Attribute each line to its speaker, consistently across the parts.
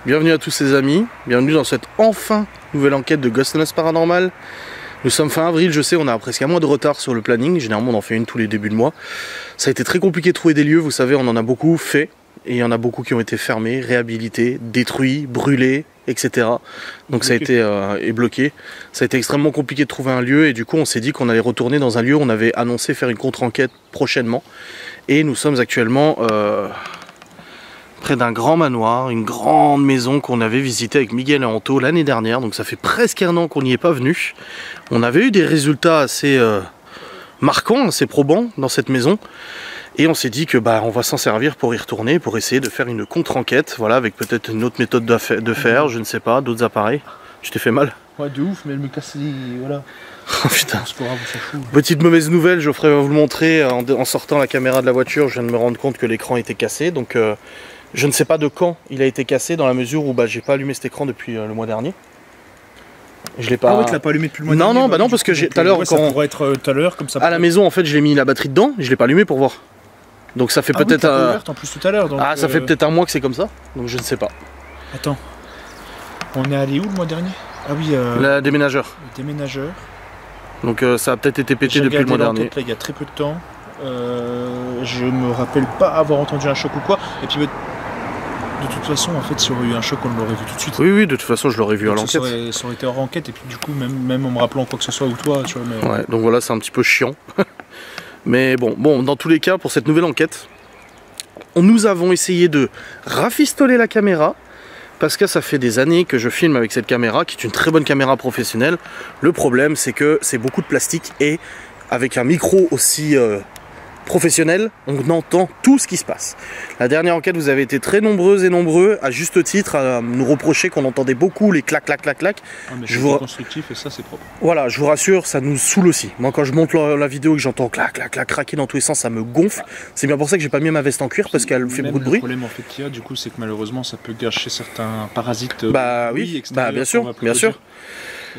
Speaker 1: Bienvenue à tous les amis, bienvenue dans cette enfin nouvelle enquête de Ghostness Paranormal. Nous sommes fin avril, je sais, on a presque un mois de retard sur le planning, généralement on en fait une tous les débuts de mois. Ça a été très compliqué de trouver des lieux, vous savez, on en a beaucoup fait, et il y en a beaucoup qui ont été fermés, réhabilités, détruits, brûlés, etc. Donc ça a été bloqué. Ça a été extrêmement compliqué de trouver un lieu, et du coup on s'est dit qu'on allait retourner dans un lieu où on avait annoncé faire une contre-enquête prochainement. Et nous sommes actuellement près d'un grand manoir, une grande maison qu'on avait visitée avec Miguel et Anto l'année dernière, donc ça fait presque un an qu'on n'y est pas venu. On avait eu des résultats assez marquants, assez probants dans cette maison, et on s'est dit que on va s'en servir pour y retourner, pour essayer de faire une contre-enquête, voilà, avec peut-être une autre méthode de faire, je ne sais pas, d'autres appareils. Tu t'es fait mal?
Speaker 2: Ouais, de ouf, mais elle me casse les... voilà.
Speaker 1: Oh putain.
Speaker 2: Grave,
Speaker 1: petite mauvaise nouvelle, Geoffrey va vous le montrer, en sortant la caméra de la voiture, je viens de me rendre compte que l'écran était cassé, donc je ne sais pas de quand il a été cassé, dans la mesure où j'ai pas allumé cet écran depuis le mois dernier. Je l'ai pas...
Speaker 2: Ah ouais, tu l'as pas allumé depuis le mois dernier?
Speaker 1: Non, non, parce que tout à l'heure,
Speaker 2: ça pourrait être tout à l'heure, comme ça...
Speaker 1: À la maison, en fait, je l'ai mis la batterie dedans, et je l'ai pas allumé pour voir. Donc ça fait peut-être...
Speaker 2: en plus tout à l'heure, donc...
Speaker 1: Ah, ça fait peut-être un mois que c'est comme ça, donc je ne sais pas.
Speaker 2: Attends. On est allé où le mois dernier? Ah oui,
Speaker 1: La déménageur.
Speaker 2: Le déménageur.
Speaker 1: Donc ça a peut-être été pété depuis le mois dernier.
Speaker 2: Là, il y a très peu de temps. Je me rappelle pas avoir entendu un choc ou quoi. Et puis de toute façon, en fait, s'il y aurait eu un choc, on l'aurait vu tout de suite.
Speaker 1: Oui, oui, de toute façon, je l'aurais vu à l'enquête.
Speaker 2: Ça aurait été hors enquête, et puis du coup, même en me rappelant quoi que ce soit, ou toi, tu vois. Mais...
Speaker 1: Ouais, donc voilà, c'est un petit peu chiant. Mais bon, dans tous les cas, pour cette nouvelle enquête, nous avons essayé de rafistoler la caméra, parce que ça fait des années que je filme avec cette caméra, qui est une très bonne caméra professionnelle. Le problème, c'est que c'est beaucoup de plastique, et avec un micro aussi professionnel, on entend tout ce qui se passe. La dernière enquête, vous avez été très nombreuses et nombreux, à juste titre, à nous reprocher qu'on entendait beaucoup les clac, clac, clac, clac.
Speaker 2: Ah, mais c'est constructif, et ça, c'est propre.
Speaker 1: Voilà, je vous rassure, ça nous saoule aussi. Moi, quand je monte la vidéo et que j'entends clac, clac, clac, craquer dans tous les sens, ça me gonfle. C'est bien pour ça que j'ai pas mis ma veste en cuir, parce qu'elle fait beaucoup de bruit.
Speaker 2: Le problème, en fait, qu'il y a, du coup, c'est que malheureusement, ça peut gâcher certains parasites.
Speaker 1: Oui, bien sûr, bien sûr.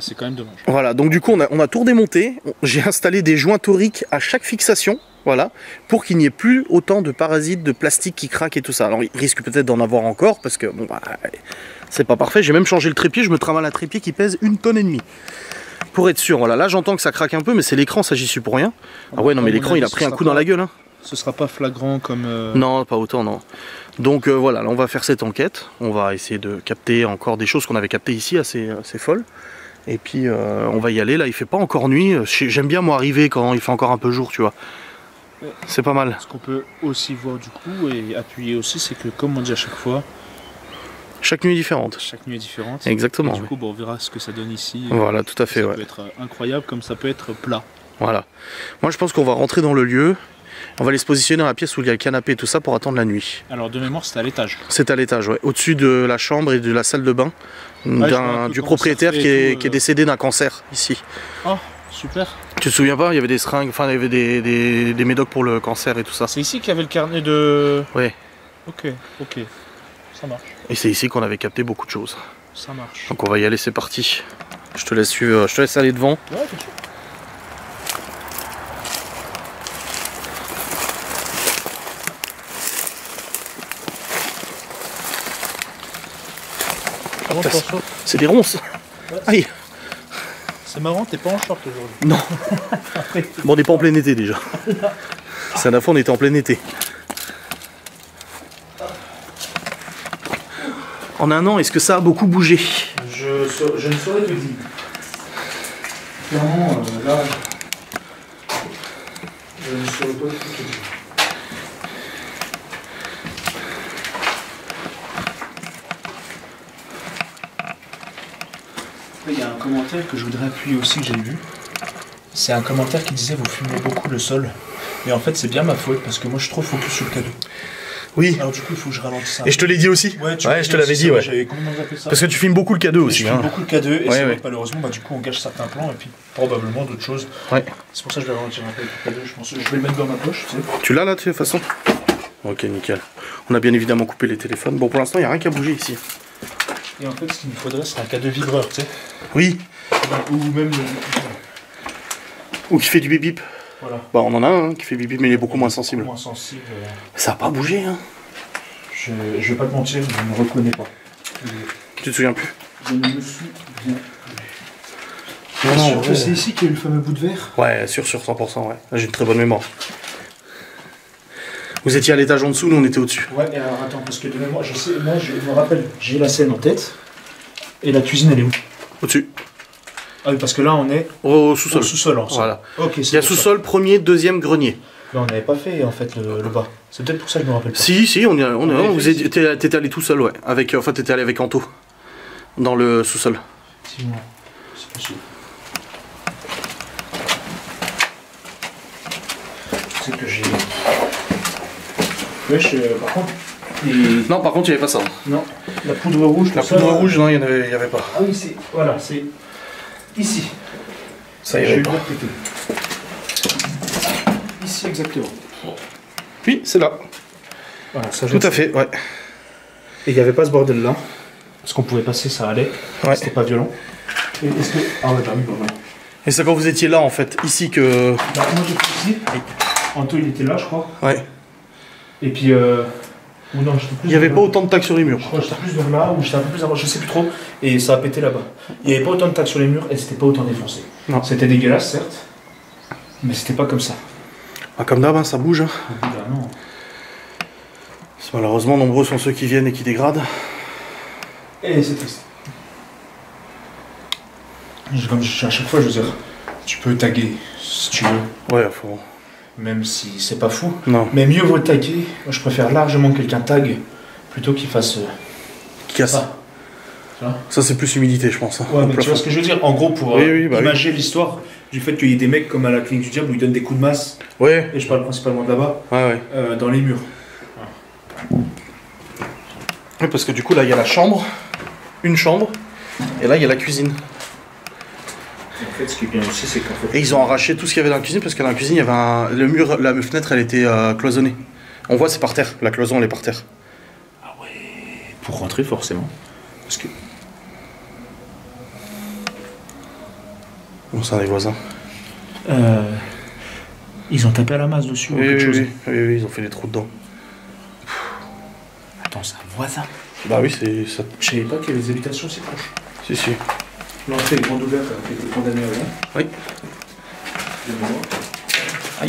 Speaker 2: C'est quand même dommage.
Speaker 1: Voilà, donc du coup, on a tout démonté. J'ai installé des joints toriques à chaque fixation. Voilà, pour qu'il n'y ait plus autant de parasites, de plastique qui craquent et tout ça. Alors il risque peut-être d'en avoir encore parce que bon, c'est pas parfait. J'ai même changé le trépied, je me travaille un trépied qui pèse 1,5 tonnes. Pour être sûr, voilà, là j'entends que ça craque un peu, mais c'est l'écran, ça j'y suis pour rien. Ah ouais, non mais l'écran il a pris un coup dans la gueule. Hein.
Speaker 2: Ce sera pas flagrant comme...
Speaker 1: Non, pas autant, non. Donc voilà, là on va faire cette enquête. On va essayer de capter encore des choses qu'on avait captées ici, assez folles. Et puis on va y aller, là il fait pas encore nuit. J'aime bien moi arriver quand il fait encore un peu jour, tu vois. C'est pas mal.
Speaker 2: Ce qu'on peut aussi voir du coup et appuyer aussi, c'est que comme on dit à chaque fois,
Speaker 1: chaque nuit est différente.
Speaker 2: Chaque nuit est différente.
Speaker 1: Exactement.
Speaker 2: Et du coup, on verra ce que ça donne ici.
Speaker 1: Voilà, tout à fait.
Speaker 2: Ça peut être incroyable comme ça peut être plat.
Speaker 1: Voilà. Moi, je pense qu'on va rentrer dans le lieu. On va aller se positionner dans la pièce où il y a le canapé et tout ça pour attendre la nuit.
Speaker 2: Alors de mémoire, c'est à l'étage.
Speaker 1: C'est à l'étage, ouais. Au-dessus de la chambre et de la salle de bain du propriétaire qui est décédé d'un cancer ici.
Speaker 2: Oh, super.
Speaker 1: Tu te souviens pas? Il y avait des seringues, enfin il y avait des médocs pour le cancer et tout ça.
Speaker 2: C'est ici qu'il y avait le carnet de...
Speaker 1: Ouais.
Speaker 2: Ok, ça marche.
Speaker 1: Et c'est ici qu'on avait capté beaucoup de choses.
Speaker 2: Ça marche.
Speaker 1: Donc on va y aller, c'est parti. Je te laisse suivre, je te laisse aller devant.
Speaker 2: Ouais, bien sûr.
Speaker 1: C'est des ronces. Ouais, aïe.
Speaker 2: C'est marrant, t'es pas en short aujourd'hui.
Speaker 1: Non. Bon, on n'est pas en plein été déjà. C'est à la fois on était en plein été. En un an, est-ce que ça a beaucoup bougé?
Speaker 2: Je ne saurais te dire. Clairement, là, je ne saurais pas te dire. Il y a un commentaire que je voudrais appuyer aussi, que j'ai vu. C'est un commentaire qui disait vous fumez beaucoup le sol. Mais en fait c'est bien ma faute parce que moi je suis trop focus sur le cadeau.
Speaker 1: Oui.
Speaker 2: Alors du coup il faut que je ralentisse ça.
Speaker 1: Et je te l'ai dit aussi.
Speaker 2: Ouais,
Speaker 1: je te l'avais dit, ouais.
Speaker 2: Comment on appelle ça?
Speaker 1: Parce que tu filmes beaucoup le cadeau aussi.
Speaker 2: Je filme beaucoup le cadeau et
Speaker 1: ouais,
Speaker 2: malheureusement du coup on gâche certains plans et puis probablement d'autres choses.
Speaker 1: Ouais.
Speaker 2: C'est pour ça que je vais ralentir un peu le cadeau. Je pense que je vais le mettre dans ma poche. Tu sais.
Speaker 1: Tu l'as là de toute façon? Ok, nickel. On a bien évidemment coupé les téléphones. Bon, pour l'instant il n'y a rien qui a bougé ici.
Speaker 2: Et en fait ce qu'il me faudrait c'est un cadeau vibreur, tu sais.
Speaker 1: Oui.
Speaker 2: Ou même...
Speaker 1: Ou qui fait du bip bip.
Speaker 2: Voilà.
Speaker 1: Bah on en a un qui fait bip bip mais il est beaucoup moins sensible.
Speaker 2: Ça n'a
Speaker 1: pas bougé hein.
Speaker 2: Je vais pas te mentir, je ne reconnais pas.
Speaker 1: Tu te souviens plus?
Speaker 2: Je ne me souviens plus.
Speaker 1: Non,
Speaker 2: Sûr
Speaker 1: non,
Speaker 2: que
Speaker 1: ouais.
Speaker 2: c'est ici qu'il y a eu le fameux bout de verre.
Speaker 1: Ouais, sûr, 100%, ouais. J'ai une très bonne mémoire. Vous étiez à l'étage en dessous, nous on était au-dessus.
Speaker 2: Ouais, et alors attends, parce que de mémoire, je sais, moi je me rappelle, j'ai la scène en tête. Et la cuisine, elle est où?
Speaker 1: Au-dessus.
Speaker 2: Ah oui, parce que là on est
Speaker 1: Au sous-sol.
Speaker 2: au sous-sol.
Speaker 1: Voilà.
Speaker 2: Ok,
Speaker 1: Il y a sous-sol, premier, deuxième, grenier.
Speaker 2: Mais on n'avait pas fait en fait le bas. C'est peut-être pour ça que je me rappelle pas.
Speaker 1: Si, on
Speaker 2: avait
Speaker 1: vous
Speaker 2: fait,
Speaker 1: t'étais allé tout seul, ouais. Avec, enfin, t'étais allé avec Anto. Dans le sous-sol.
Speaker 2: Si, moi, c'est possible. C'est que j'ai. Wesh, par contre.
Speaker 1: Non, par contre, il n'y avait pas ça.
Speaker 2: Non, la poudre rouge.
Speaker 1: La
Speaker 2: tout ça,
Speaker 1: poudre rouge, non, il n'y avait pas.
Speaker 2: Ah oui, c'est. Voilà, c'est. Ici.
Speaker 1: Ça, il n'y
Speaker 2: J'ai
Speaker 1: avait
Speaker 2: eu
Speaker 1: pas.
Speaker 2: le pété. Ici exactement.
Speaker 1: Oui, c'est là.
Speaker 2: Voilà, ça
Speaker 1: Tout à fait, ouais.
Speaker 2: Et il n'y avait pas ce bordel là. Parce qu'on pouvait passer, ça allait.
Speaker 1: Ouais.
Speaker 2: C'était pas violent. Et est-ce que. Ah ouais, bah oui, bah ouais.
Speaker 1: Et c'est quand vous étiez là, en fait, ici que...
Speaker 2: Bah, moi j'ai fait ici. Anto il était là, je crois.
Speaker 1: Ouais.
Speaker 2: Et puis. Ou non, j'étais plus.
Speaker 1: Il n'y avait
Speaker 2: vers
Speaker 1: pas
Speaker 2: là.
Speaker 1: autant de tacs sur les murs.
Speaker 2: Je crois que j'étais plus vers là, ou j'étais un peu plus avant, je sais plus trop. Et ça a pété là-bas. Il n'y avait pas autant de tacs sur les murs et c'était pas autant défoncé.
Speaker 1: Non.
Speaker 2: C'était dégueulasse, certes. Mais c'était pas comme ça.
Speaker 1: Ah, comme d'hab, hein, ça bouge. Hein.
Speaker 2: Au bout d'un an.
Speaker 1: Malheureusement, nombreux sont ceux qui viennent et qui dégradent.
Speaker 2: Et c'est triste. Comme à chaque fois, je veux dire, tu peux taguer si tu veux,
Speaker 1: Ouais, faut...
Speaker 2: même si c'est pas fou.
Speaker 1: Non.
Speaker 2: Mais mieux vaut taguer. Moi, je préfère largement que quelqu'un tague plutôt qu'il fasse
Speaker 1: Qui casse.
Speaker 2: ça. Tu vois?
Speaker 1: Ça, c'est plus humidité, je pense. Hein,
Speaker 2: Ouais,
Speaker 1: au
Speaker 2: mais tu
Speaker 1: plafond.
Speaker 2: vois ce que je veux dire? En gros, pour
Speaker 1: Oui, bah
Speaker 2: imager l'histoire du fait qu'il y ait des mecs comme à la clinique du diable où ils donnent des coups de masse,
Speaker 1: Ouais,
Speaker 2: et je parle principalement de là-bas,
Speaker 1: ouais.
Speaker 2: dans les murs.
Speaker 1: Oui, parce que du coup, là, il y a la chambre, une chambre, et là, il y a la cuisine.
Speaker 2: En fait, ce qui est bien aussi, c'est qu'en fait.
Speaker 1: Et ils ont arraché tout ce qu'il y avait dans la cuisine, parce que dans la cuisine, il y avait le mur, la fenêtre, elle était cloisonnée. On voit, c'est par terre. La cloison, elle est par terre.
Speaker 2: Ah ouais. Pour rentrer, forcément. Parce que.
Speaker 1: Bon, c'est un des voisins.
Speaker 2: Ils ont tapé à la masse dessus ou
Speaker 1: Oui,
Speaker 2: quelque chose.
Speaker 1: oui, ils ont fait des trous dedans.
Speaker 2: Attends, c'est un voisin.
Speaker 1: Bah oui, c'est ça.
Speaker 2: Je savais pas qu'il y avait des habitations si proches.
Speaker 1: Si.
Speaker 2: L'entrée est grande ouverte avec les condamnés avant.
Speaker 1: Oui.
Speaker 2: De mémoire.
Speaker 1: Aïe.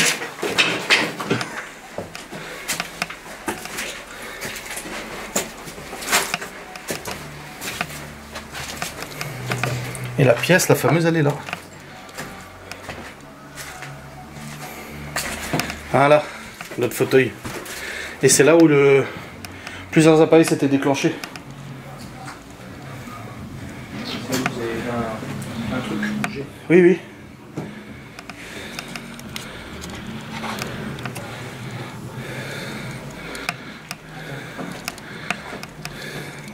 Speaker 1: Et la pièce, la fameuse, elle est là. Voilà, notre fauteuil. Et c'est là où plusieurs appareils s'étaient déclenchés.
Speaker 2: Vous avez un truc bougé.
Speaker 1: Oui.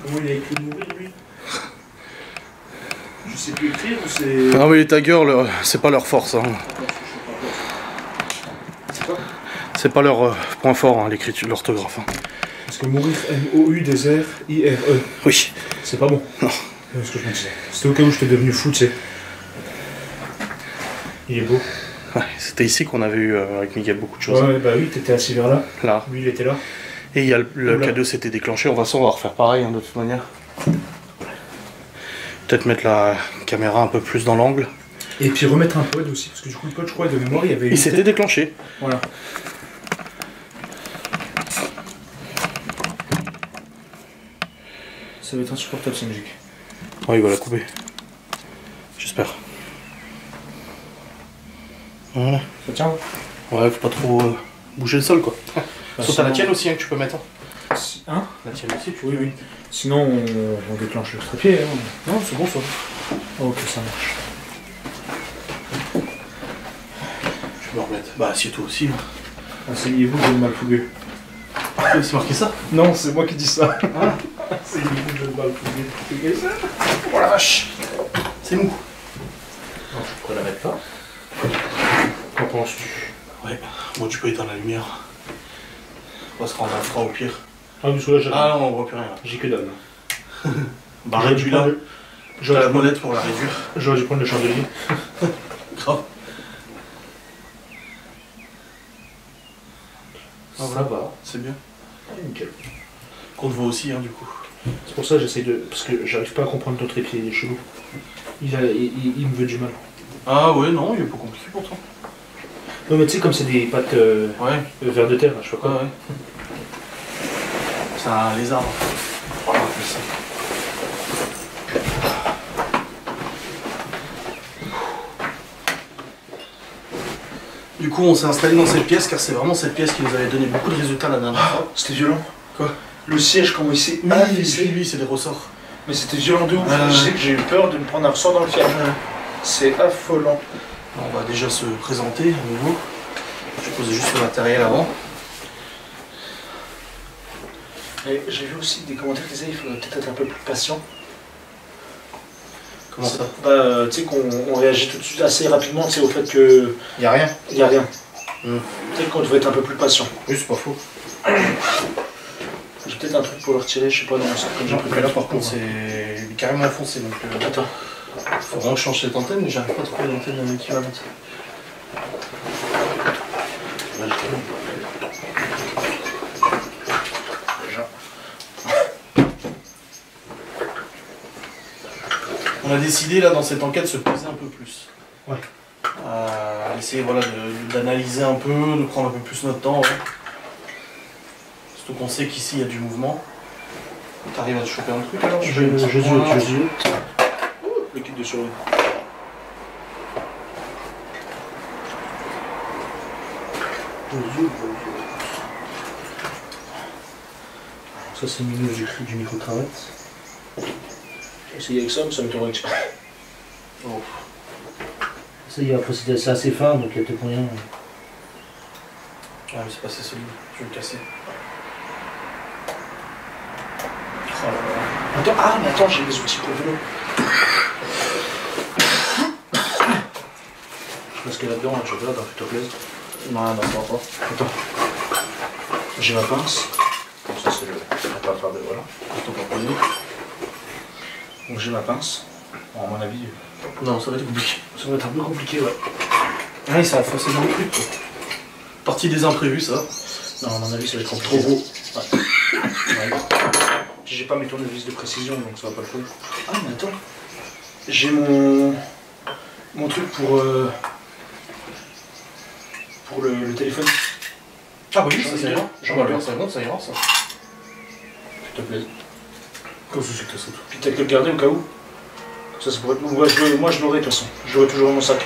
Speaker 2: Comment il a écrit mourir lui? Je sais plus écrire ou c'est.
Speaker 1: Non mais les taggers, c'est pas leur force. Hein.
Speaker 2: C'est quoi?
Speaker 1: C'est pas leur point fort, hein, l'écriture, l'orthographe. Hein.
Speaker 2: Parce que mourir, M-O-U-R-I-R-E.
Speaker 1: Oui.
Speaker 2: C'est pas bon.
Speaker 1: Non.
Speaker 2: C'est ce que je me disais. C'était au cas où j'étais devenu fou, tu sais. Il est beau.
Speaker 1: Ouais, c'était ici qu'on avait eu avec Miguel beaucoup de choses.
Speaker 2: Ouais, bah oui, t'étais assis vers là.
Speaker 1: Là.
Speaker 2: Lui, il était là.
Speaker 1: Et il y a le
Speaker 2: Oula.
Speaker 1: K2 s'était déclenché. On va refaire pareil hein, de toute manière. Peut-être mettre la caméra un peu plus dans l'angle.
Speaker 2: Et puis remettre un pod aussi, parce que du coup, le pod, je crois, de mémoire, il y avait.
Speaker 1: Il s'était déclenché.
Speaker 2: Voilà. Ça va être insupportable, cette musique.
Speaker 1: Oh, il va la couper. J'espère. Voilà.
Speaker 2: Ça tient?
Speaker 1: Ouais, faut pas trop bouger le sol quoi.
Speaker 2: Bah,
Speaker 1: Sauf t'as la
Speaker 2: sinon-
Speaker 1: tienne aussi hein, que tu peux mettre. Hein.
Speaker 2: Hein?
Speaker 1: La tienne aussi, tu
Speaker 2: Oui. Sinon, on déclenche le trépied. Hein.
Speaker 1: Non, c'est bon ça.
Speaker 2: Ok, ça marche.
Speaker 1: Je peux me remettre. Bah, assieds-toi aussi. Hein.
Speaker 2: Asseyez-vous, j'ai le mal fougueux.
Speaker 1: C'est marqué ça.
Speaker 2: Non, c'est moi qui dis ça.
Speaker 1: Ah.
Speaker 2: Asseyez-vous, j'ai le mal fougueux. C'est quel ça?
Speaker 1: Oh la vache. C'est mou.
Speaker 2: Non, je pourrais la mettre là.
Speaker 1: Qu'en penses-tu? Ouais, bon tu peux éteindre la lumière. On va se rendre à froid au pire.
Speaker 2: Ah, du coup, là, j'ai
Speaker 1: Ah non, on voit plus rien.
Speaker 2: j'ai que dalle.
Speaker 1: Bah réduis-la. T'as la
Speaker 2: J'aurais
Speaker 1: molette pour la réduire.
Speaker 2: dû prendre le chandelier.
Speaker 1: Grave.
Speaker 2: Ça va.
Speaker 1: C'est bien.
Speaker 2: Nickel.
Speaker 1: Qu'on te voit aussi hein du coup.
Speaker 2: C'est pour ça que j'essaie de... Parce que j'arrive pas à comprendre ton trépied, il est chelou. Il me veut du mal.
Speaker 1: Ah ouais, non, il est pas compliqué pourtant.
Speaker 2: Non mais tu sais, comme c'est des pâtes vers de terre, là, je sais pas quoi.
Speaker 1: Ouais. C'est un lézard. Du coup, on s'est installé dans cette pièce car c'est vraiment cette pièce qui nous avait donné beaucoup de résultats la dernière fois.
Speaker 2: C'était violent.
Speaker 1: Quoi?
Speaker 2: Le siège, comment il s'est
Speaker 1: affaissé. Lui, c'est des ressorts.
Speaker 2: Mais c'était violent de ouf. Je sais que j'ai eu peur de me prendre un ressort dans le fier. C'est affolant.
Speaker 1: On va déjà se présenter à nouveau. Je pose juste le matériel avant.
Speaker 2: Et j'ai vu aussi des commentaires qui disaient qu'il faudrait peut-être être un peu plus patient.
Speaker 1: Comment ça?
Speaker 2: Bah, tu sais qu'on réagit tout de suite assez rapidement, tu sais, au fait que...
Speaker 1: Y a rien.
Speaker 2: Y a rien. Tu sais qu'on devrait être un peu plus patient.
Speaker 1: Oui, c'est pas faux.
Speaker 2: J'ai peut-être un truc pour le retirer, je sais pas, dans mon sac. Comme j'ai
Speaker 1: là par contre c'est carrément enfoncé donc...
Speaker 2: Attends.
Speaker 1: Faut vraiment que je change cette antenne mais j'arrive pas à trouver l'antenne équivalente. On a décidé là dans cette enquête de se poser un peu plus.
Speaker 2: Ouais.
Speaker 1: Essayer voilà, d'analyser un peu, de prendre un peu plus notre temps. Ouais. Surtout qu'on sait qu'ici il y a du mouvement. T'arrives à te choper un truc alors?
Speaker 2: Je le kit de survie. Ça c'est le milieu du micro-cravate. Essayer avec ça, mais ça m'étonnerait que ça.
Speaker 3: Oh. Ça y est, après c'est assez fin, donc il y a peut-être moyen.
Speaker 1: Ah mais c'est passé solide, je vais le casser.
Speaker 2: Oh là là. Attends, mais attends, j'ai des outils pour le vélo. Parce que là-dedans, tu regardes, tu te plaise.
Speaker 1: Non, ça va pas.
Speaker 2: Attends. J'ai ma pince. Donc ça c'est la part de voilà. Donc j'ai ma pince. Bon, à mon avis.
Speaker 1: Non, ça va être compliqué.
Speaker 2: Ça va être un peu compliqué, ouais.
Speaker 1: Ah, il s'est enfoncé dans le truc quoi. Partie des imprévus ça.
Speaker 2: Non, à mon avis ça va être trop gros. Ouais. Ouais. J'ai pas mes tournevis de précision donc ça va pas le faire. Ah mais attends. J'ai mon truc pour le téléphone.
Speaker 1: Ah oui, ça c'est bien.
Speaker 2: J'en ai bien.
Speaker 1: Ça bon, ça ira ça.
Speaker 2: S'il te plaît.
Speaker 1: Comment ça c'est que ça saute?
Speaker 2: Puis t'as que le garder au cas où. Ça pourrait être... Ouais, moi je l'aurai de toute façon. Je l'aurai toujours dans mon sac.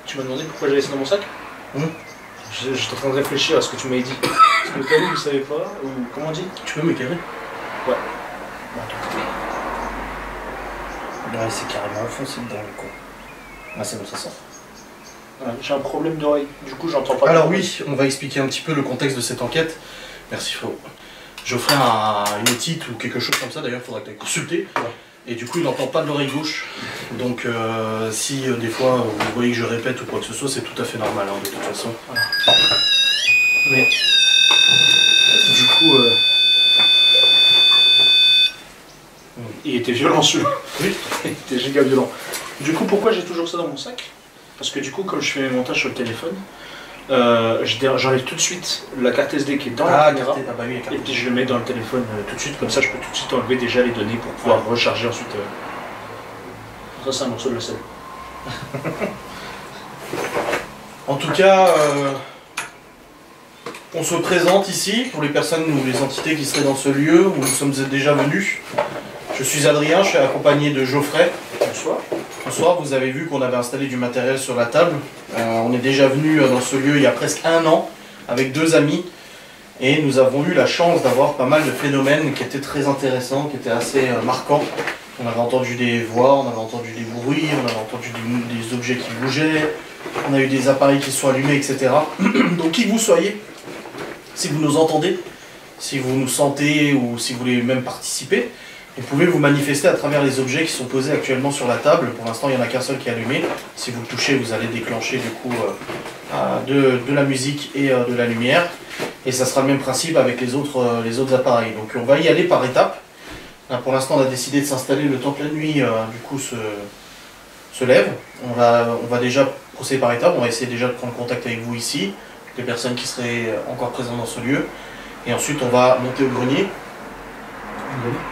Speaker 2: Tu m'as demandé pourquoi j'avais ça dans mon sac? J'étais en train de réfléchir à ce que tu m'avais dit. Parce que au cas où vous savez pas, ou comment on dit?
Speaker 1: Tu peux m'éclairer?
Speaker 2: Ouais.
Speaker 3: Ouais, c'est carrément enfoncé dedans le con. Ah c'est bon, ça sort.
Speaker 2: Ouais, j'ai un problème d'oreille, du coup j'entends pas.
Speaker 1: Alors oui, on va expliquer un petit peu le contexte de cette enquête. Merci frérot. J'offrais une otite ou quelque chose comme ça, d'ailleurs il faudra que tu ailles consulter. Ouais. Et du coup il n'entend pas de l'oreille gauche. Donc si des fois vous voyez que je répète ou quoi que ce soit, c'est tout à fait normal hein, de toute façon.
Speaker 2: Voilà. Mais du coup il était violent celui-là.
Speaker 1: Oui.
Speaker 2: Il était giga violent. Du coup pourquoi j'ai toujours ça dans mon sac? Parce que du coup comme je fais mes montages sur le téléphone, j'enlève tout de suite la carte SD qui est dans la caméra,
Speaker 1: bah oui,
Speaker 2: et puis je le mets dans le téléphone tout de suite, comme ça je peux tout de suite enlever déjà les données pour pouvoir recharger ensuite. Ça c'est un morceau de la selle.
Speaker 1: En tout cas, on se présente ici pour les personnes ou les entités qui seraient dans ce lieu où nous sommes déjà venus. Je suis Adrien, je suis accompagné de Geoffrey.
Speaker 2: Bonsoir.
Speaker 1: Bonsoir, vous avez vu qu'on avait installé du matériel sur la table. On est déjà venu dans ce lieu il y a presque 1 an avec 2 amis et nous avons eu la chance d'avoir pas mal de phénomènes qui étaient très intéressants, qui étaient assez marquants. On avait entendu des voix, on avait entendu des bruits, on avait entendu des objets qui bougeaient, on a eu des appareils qui se sont allumés, etc. Donc qui que vous soyez, si vous nous entendez, si vous nous sentez ou si vous voulez même participer, vous pouvez vous manifester à travers les objets qui sont posés actuellement sur la table. Pour l'instant, il n'y en a qu'un seul qui est allumé. Si vous le touchez, vous allez déclencher du coup de la musique et de la lumière. Et ça sera le même principe avec les autres appareils. Donc on va y aller par étapes. Là, pour l'instant, on a décidé de s'installer le temps que la nuit du coup se lève. On va déjà procéder par étapes. On va essayer déjà de prendre contact avec vous ici, les personnes qui seraient encore présentes dans ce lieu. Et ensuite, on va monter au grenier.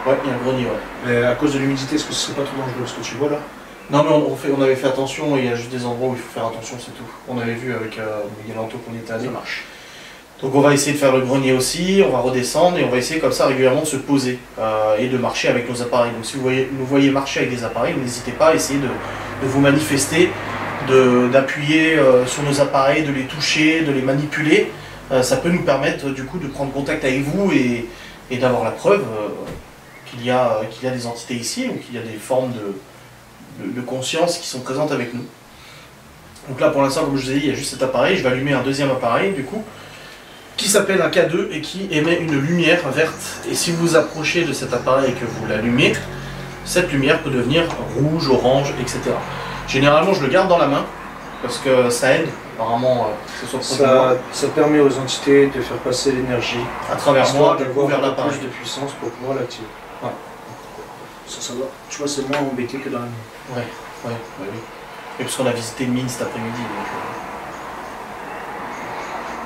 Speaker 1: Ouais, il y a un grenier, ouais.
Speaker 2: Mais à cause de l'humidité, est-ce que ce serait pas trop dangereux ce que tu vois là?
Speaker 1: Non, mais on avait fait attention, et il y a juste des endroits où il faut faire attention, c'est tout. On avait vu avec Miguel Anto qu'on y était allé.
Speaker 2: Ça marche.
Speaker 1: Donc on va essayer de faire le grenier aussi, on va redescendre et on va essayer comme ça régulièrement de se poser et de marcher avec nos appareils. Donc si nous voyez marcher avec des appareils, n'hésitez pas à essayer de vous manifester, d'appuyer sur nos appareils, de les toucher, de les manipuler. Ça peut nous permettre du coup de prendre contact avec vous et d'avoir la preuve qu'il y a des entités ici, ou qu'il y a des formes de conscience qui sont présentes avec nous. Donc là pour l'instant, comme je vous ai dit, il y a juste cet appareil. Je vais allumer un deuxième appareil du coup, qui s'appelle un K2 et qui émet une lumière verte. Et si vous vous approchez de cet appareil et que vous l'allumez, cette lumière peut devenir rouge, orange, etc. Généralement, je le garde dans la main parce que ça aide, apparemment, que ce soit proche de moi.
Speaker 2: Ça permet aux entités de faire passer l'énergie
Speaker 1: À travers moi,
Speaker 2: d'avoir
Speaker 1: vers l'appareil.
Speaker 2: plus de puissance pour pouvoir l'activer.
Speaker 1: Ouais.
Speaker 2: Ça va. Tu vois, c'est moins embêté que dans la nuit.
Speaker 1: Ouais, oui. Et parce qu'on a visité une mine cet après-midi.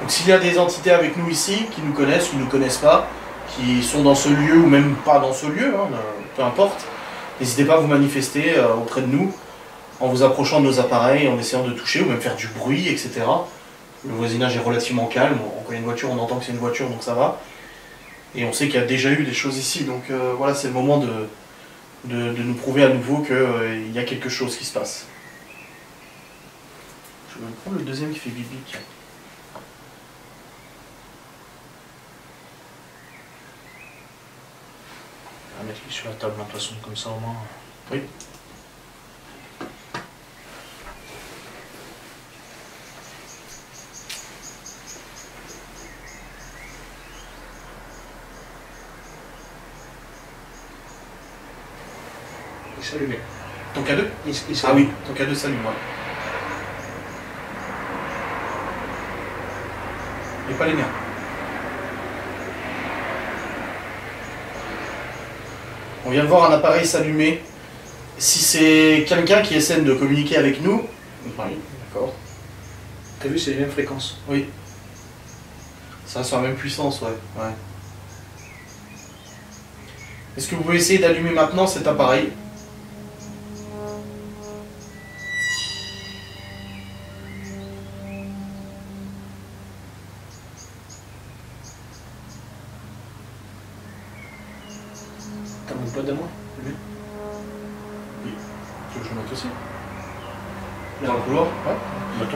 Speaker 1: Donc s'il y a des entités avec nous ici, qui nous connaissent pas, qui sont dans ce lieu ou même pas dans ce lieu, hein, peu importe, n'hésitez pas à vous manifester auprès de nous, en vous approchant de nos appareils, en essayant de toucher ou même faire du bruit, etc. Le voisinage est relativement calme, quand il y a une voiture, on entend que c'est une voiture, donc ça va. Et on sait qu'il y a déjà eu des choses ici, donc voilà, c'est le moment de nous prouver à nouveau qu'il y a quelque chose qui se passe. Je vais prendre le deuxième qui fait bibi.
Speaker 2: On va mettre lui sur la table, de toute façon, comme ça au moins.
Speaker 1: Oui.
Speaker 2: Il s'allumait.
Speaker 1: Ton K2
Speaker 2: Il
Speaker 1: Ah oui, ton K2 s'allume, ouais. Et pas les miens. On vient de voir un appareil s'allumer. Si c'est quelqu'un qui essaie de communiquer avec nous... Oui, d'accord.
Speaker 2: T'as vu, c'est les mêmes fréquences.
Speaker 1: Oui. Ça reste sur la même puissance, ouais. Est-ce que vous pouvez essayer d'allumer maintenant cet appareil?
Speaker 2: T'as mon pote à moi?
Speaker 1: Oui. Tu veux que je le mette aussi? Dans le couloir? Ouais.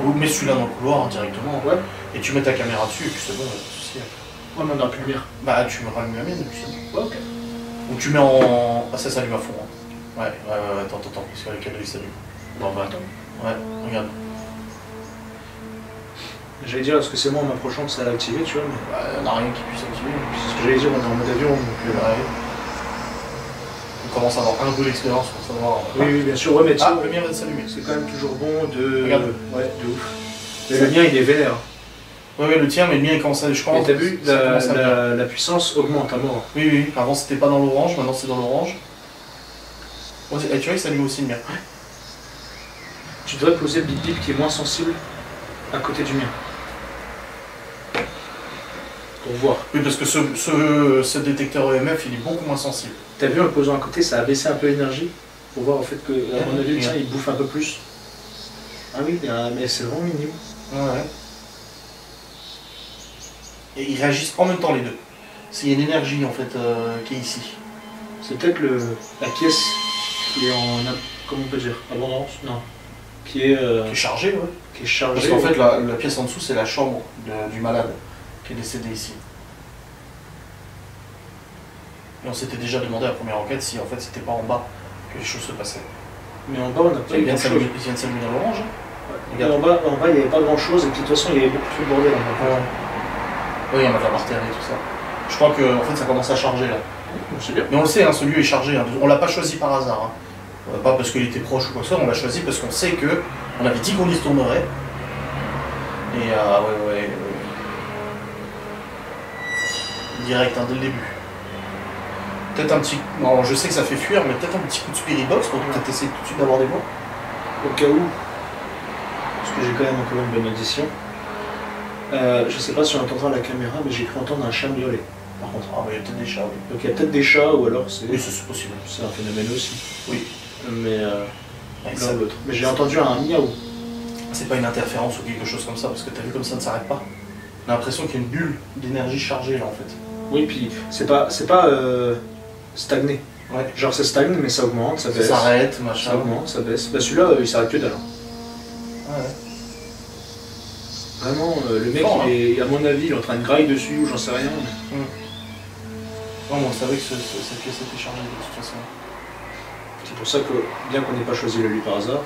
Speaker 1: Ou mets celui-là dans le couloir directement.
Speaker 2: Ouais.
Speaker 1: Et tu mets ta caméra dessus et puis c'est bon, pas de souci.
Speaker 2: Ouais, mais on n'a plus de lumière.
Speaker 1: Bah tu me rallumes la mienne et puis c'est bon.
Speaker 2: Ouais, ok.
Speaker 1: Ou tu mets en... Ah ça s'allume à fond. Hein. Ouais, attends, parce qu'avec le il s'allume.
Speaker 2: Bon, bah attends.
Speaker 1: Ouais, regarde.
Speaker 2: J'allais dire, est-ce que c'est moi en m'approchant que ça a activé, tu vois, mais...
Speaker 1: Bah, on n'a rien qui puisse activer.
Speaker 2: C'est ce que j'allais dire, on est en mode avion, donc...
Speaker 1: Ouais. On commence à avoir un peu d'expérience pour savoir...
Speaker 2: Oui, bien sûr, ouais, mais
Speaker 1: Ah, le mien vient de s'allumer.
Speaker 2: c'est quand même toujours bon de...
Speaker 1: Regarde.
Speaker 2: Ouais, de ouf. Mais le mien, il est vénère.
Speaker 1: Ouais, le tien, mais le mien, il commence à... Je crois,
Speaker 2: Et t'as vu,
Speaker 1: ça commence à bien.
Speaker 2: la puissance augmente à mort.
Speaker 1: Oui. Avant, c'était pas dans l'orange, maintenant c'est dans l'orange. Ouais, tu vois, il s'allume aussi le mien.
Speaker 2: Tu devrais poser le bip bip qui est moins sensible à côté du mien. Pour voir.
Speaker 1: Oui, parce que ce détecteur EMF, il est beaucoup moins sensible.
Speaker 2: T'as vu, en le posant à côté, ça a baissé un peu l'énergie. Pour voir, en fait, que, à mon avis, le tien, il bouffe un peu plus. Ah oui, mais c'est vraiment minime.
Speaker 1: Ouais. Et ils réagissent en même temps les deux. Il y a une énergie, en fait, qui est ici.
Speaker 2: C'est peut-être la pièce qui est en... Comment on peut dire? Abondance? Non. Qui est
Speaker 1: chargé, ouais.
Speaker 2: Qui est chargée.
Speaker 1: Parce qu'en fait, la pièce en dessous, c'est la chambre du malade qui est décédé ici. Et on s'était déjà demandé à la première enquête si en fait c'était pas en bas que les choses se passaient.
Speaker 2: Mais en bas, on n'a pas
Speaker 1: Il
Speaker 2: eu
Speaker 1: vient de
Speaker 2: grand-chose.
Speaker 1: s'allumer dans l'orange.
Speaker 2: Mais en bas, il n'y avait pas grand-chose, et puis de toute façon, il y avait beaucoup trop de bordel.
Speaker 1: Oui, il y en a de la barrière et tout ça. Je crois que en fait, ça commence à charger là.
Speaker 2: C'est bien.
Speaker 1: Mais on le sait, hein, ce lieu est chargé. Hein. On l'a pas choisi par hasard. Hein. Pas parce qu'il était proche ou quoi que ce soit, on l'a choisi parce qu'on sait que on avait dit qu'on y se tournerait. Et ouais. Direct, hein, dès le début. Peut-être un petit... Non, je sais que ça fait fuir, mais peut-être un petit coup de spirit box pour peut-être essayer tout de suite d'avoir des voix.
Speaker 2: Au cas où, parce que j'ai quand même encore une bonne audition. Je sais pas si on entendra à la caméra, mais j'ai cru entendre un chat miauler. Par contre.
Speaker 1: Ah, bah il y a peut-être des chats, oui.
Speaker 2: Donc il y a peut-être des chats, ou alors c'est...
Speaker 1: Oui, ça, c'est possible.
Speaker 2: C'est un phénomène aussi.
Speaker 1: Oui.
Speaker 2: Mais
Speaker 1: Ouais,
Speaker 2: l'un ou l'autre. Mais j'ai entendu un miaou.
Speaker 1: c'est pas une interférence ou quelque chose comme ça, parce que t'as vu comme ça ne s'arrête pas. On a l'impression qu'il y a une bulle d'énergie chargée là en fait.
Speaker 2: Oui, puis c'est pas stagné.
Speaker 1: Ouais.
Speaker 2: Genre ça stagne, mais ça augmente, ça baisse.
Speaker 1: Ça s'arrête, machin.
Speaker 2: Ça augmente, ça baisse. Bah celui-là, il s'arrête que dalle.
Speaker 1: Ouais.
Speaker 2: Vraiment, le mec,
Speaker 1: Fort,
Speaker 2: il est, à mon avis, il est en train de grailler dessus ou j'en sais rien.
Speaker 1: Non, mais on savait que cette pièce était chargée de toute façon.
Speaker 2: C'est pour ça que, bien qu'on n'ait pas choisi le lit par hasard,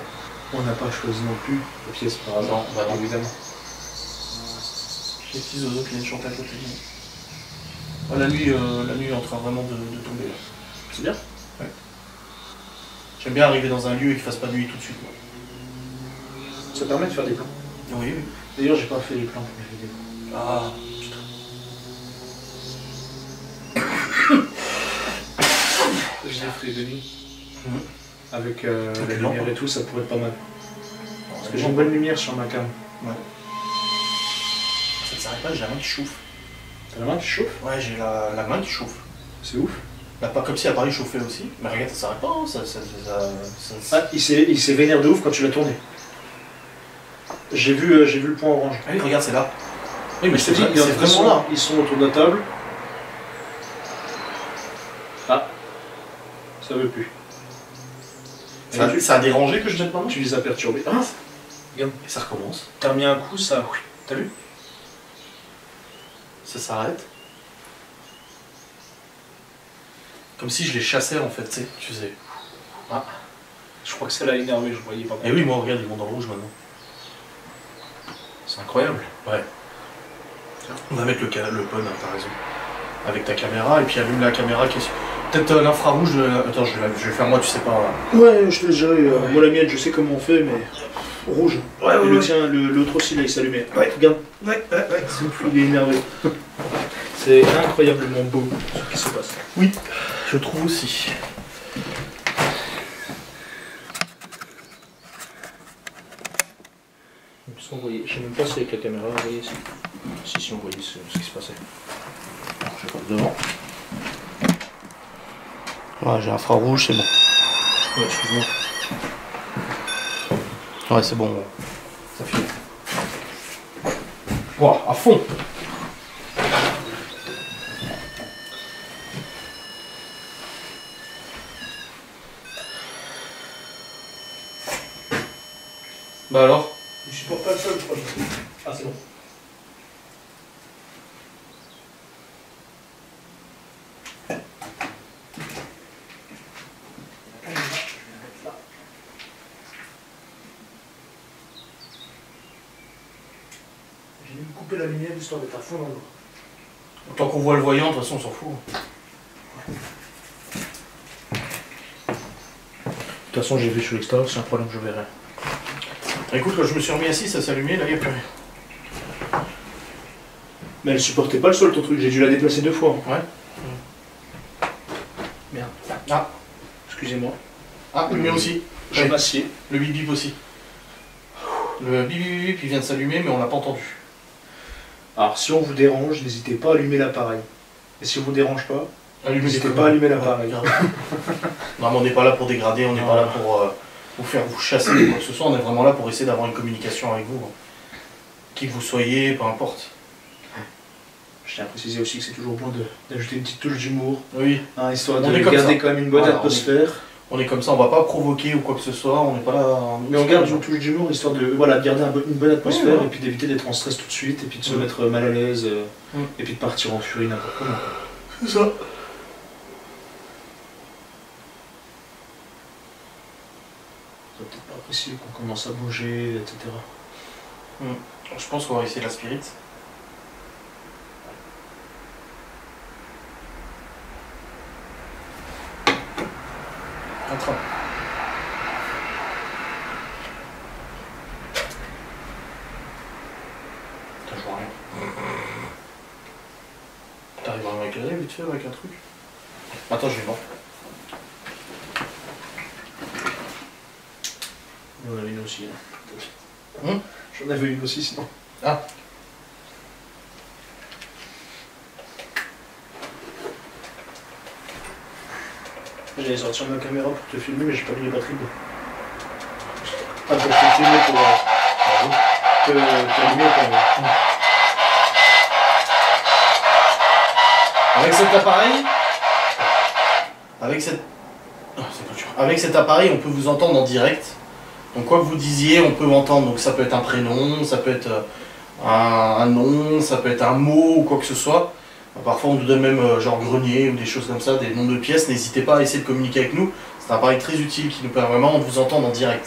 Speaker 2: on n'a pas choisi non plus la pièce par hasard.
Speaker 1: Non, bah non.
Speaker 2: Évidemment.
Speaker 1: Les petits oiseaux qui viennent chanter à côté. Ah, la nuit est en train vraiment de tomber là.
Speaker 2: C'est bien.
Speaker 1: Ouais. J'aime bien arriver dans un lieu et qu'il fasse pas nuit tout de suite. Moi.
Speaker 2: Ça permet de faire des plans.
Speaker 1: Oui, oui.
Speaker 2: D'ailleurs, j'ai pas fait les plans pour les vidéos.
Speaker 1: Ah, putain.
Speaker 2: Je l'ai fait de nuit.
Speaker 1: Mhm.
Speaker 2: Avec
Speaker 1: Avec
Speaker 2: la
Speaker 1: les lampes.
Speaker 2: lumière et tout, ça pourrait être pas mal. Parce que j'ai une bonne lumière sur ma cam.
Speaker 1: Ouais. Ça ne s'arrête pas, j'ai la main qui chauffe.
Speaker 2: T'as la main qui chauffe?
Speaker 1: Ouais, j'ai la main qui chauffe.
Speaker 2: C'est ouf.
Speaker 1: Bah, pas comme si l'appareil chauffait aussi. Mais regarde, ça s'arrête pas, hein.
Speaker 2: Ah, il s'est vénère de ouf quand tu l'as tourné. J'ai vu le point orange.
Speaker 1: Ah oui, regarde, c'est là. Oui, mais
Speaker 2: Je te dis,
Speaker 1: c'est vraiment là.
Speaker 2: ils sont autour de la table. Ah, ça veut plus.
Speaker 1: Ça a dérangé que je jette ma main.
Speaker 2: Tu les as perturbés. Ah, regarde.
Speaker 1: Et ça recommence.
Speaker 2: T'as remis un coup, ça. T'as vu?
Speaker 1: Ça s'arrête. Comme si je les chassais en fait, tu sais.
Speaker 2: Ah, je crois que ça l'a énervé, je voyais pas.
Speaker 1: Et oui, moi, regarde, ils vont dans le rouge maintenant.
Speaker 2: C'est incroyable.
Speaker 1: Ouais. On va mettre le pun, hein, t'as raison. Avec ta caméra, et puis allume la caméra qui est... Peut-être l'infrarouge, attends, je vais faire moi, tu sais pas...
Speaker 2: Ouais, je te laisse gérer. Moi, la mienne, je sais comment on fait, mais... Rouge.
Speaker 1: Ouais,
Speaker 2: et le tien, l'autre aussi, là, il s'allumait.
Speaker 1: Ouais.
Speaker 2: Regarde.
Speaker 1: Ouais.
Speaker 2: Il est énervé. C'est incroyablement beau, ce qui se passe.
Speaker 1: Oui, je trouve aussi.
Speaker 2: Parce qu'on voyait, je sais même pas si avec la caméra, on voyait si on voyait ce qui se passait.
Speaker 1: Je passe devant. Ouais, j'ai infrarouge, c'est bon.
Speaker 2: Ouais, excuse-moi.
Speaker 1: Ouais, c'est bon. Ça filme. Wow, à fond. Bah alors?
Speaker 2: Je supporte pas le sol, je crois. Ah, c'est bon. J'ai dû me couper la lumière histoire d'être à fond dans l'eau.
Speaker 1: Tant qu'on voit le voyant, de toute façon, on s'en fout.
Speaker 2: De toute façon, j'ai vu sur l'extérieur, c'est un problème, je verrai.
Speaker 1: Écoute, quand je me suis remis assis, ça s'allumait, là, il n'y a plus rien.
Speaker 2: Mais elle supportait pas le sol, ton truc, j'ai dû la déplacer 2 fois.
Speaker 1: Ouais.
Speaker 2: Merde.
Speaker 1: Ah.
Speaker 2: Excusez-moi.
Speaker 1: Ah, le mien aussi.
Speaker 2: Je m'assieds.
Speaker 1: Le bip bip aussi. Le bip bip bip, il vient de s'allumer, mais on l'a pas entendu.
Speaker 2: Alors, si on vous dérange, n'hésitez pas à allumer l'appareil. Et si on vous dérange pas, n'hésitez pas à allumer l'appareil.
Speaker 1: Non, mais on n'est pas là pour dégrader, on n'est pas là pour vous faire vous chasser ou quoi que ce soit, on est vraiment là pour essayer d'avoir une communication avec vous. Qui que vous soyez, peu importe.
Speaker 2: Je tiens à préciser aussi que c'est toujours bon d'ajouter une petite touche d'humour,
Speaker 1: Oui.
Speaker 2: hein, histoire
Speaker 1: On
Speaker 2: de
Speaker 1: est comme
Speaker 2: garder
Speaker 1: ça.
Speaker 2: quand même une bonne
Speaker 1: Voilà,
Speaker 2: atmosphère.
Speaker 1: On est comme ça, on va pas provoquer ou quoi que ce soit, on n'est pas là...
Speaker 2: Mais on garde une touche d'humour, histoire de, voilà, de garder une bonne atmosphère,
Speaker 1: Ouais.
Speaker 2: et puis d'éviter d'être en stress tout de suite, et puis de se mettre mal à l'aise,
Speaker 1: Ouais.
Speaker 2: et puis de partir en furie n'importe comment.
Speaker 1: C'est ça.
Speaker 2: On va peut-être pas apprécier qu'on commence à bouger, etc.
Speaker 1: Je pense qu'on va essayer la spirit. En train. Putain, je vois rien. T'arrives à m'éclairer vite fait avec un truc? Attends, je vais voir.
Speaker 2: J'en avais une aussi.
Speaker 1: J'en
Speaker 2: avais une aussi sinon.
Speaker 1: Ah.
Speaker 2: J'allais sortir ma caméra pour te filmer, mais j'ai pas mis les batteries dedans. Ah, pour te filmer, pour t'allumer quand même.
Speaker 1: Avec cet appareil, avec cet appareil, on peut vous entendre en direct. Donc quoi que vous disiez, on peut entendre. Donc ça peut être un prénom, ça peut être un nom, ça peut être un mot ou quoi que ce soit. Parfois on nous donne même genre grenier ou des choses comme ça, des noms de pièces. N'hésitez pas à essayer de communiquer avec nous. C'est un appareil très utile qui nous permet vraiment de vous entendre en direct.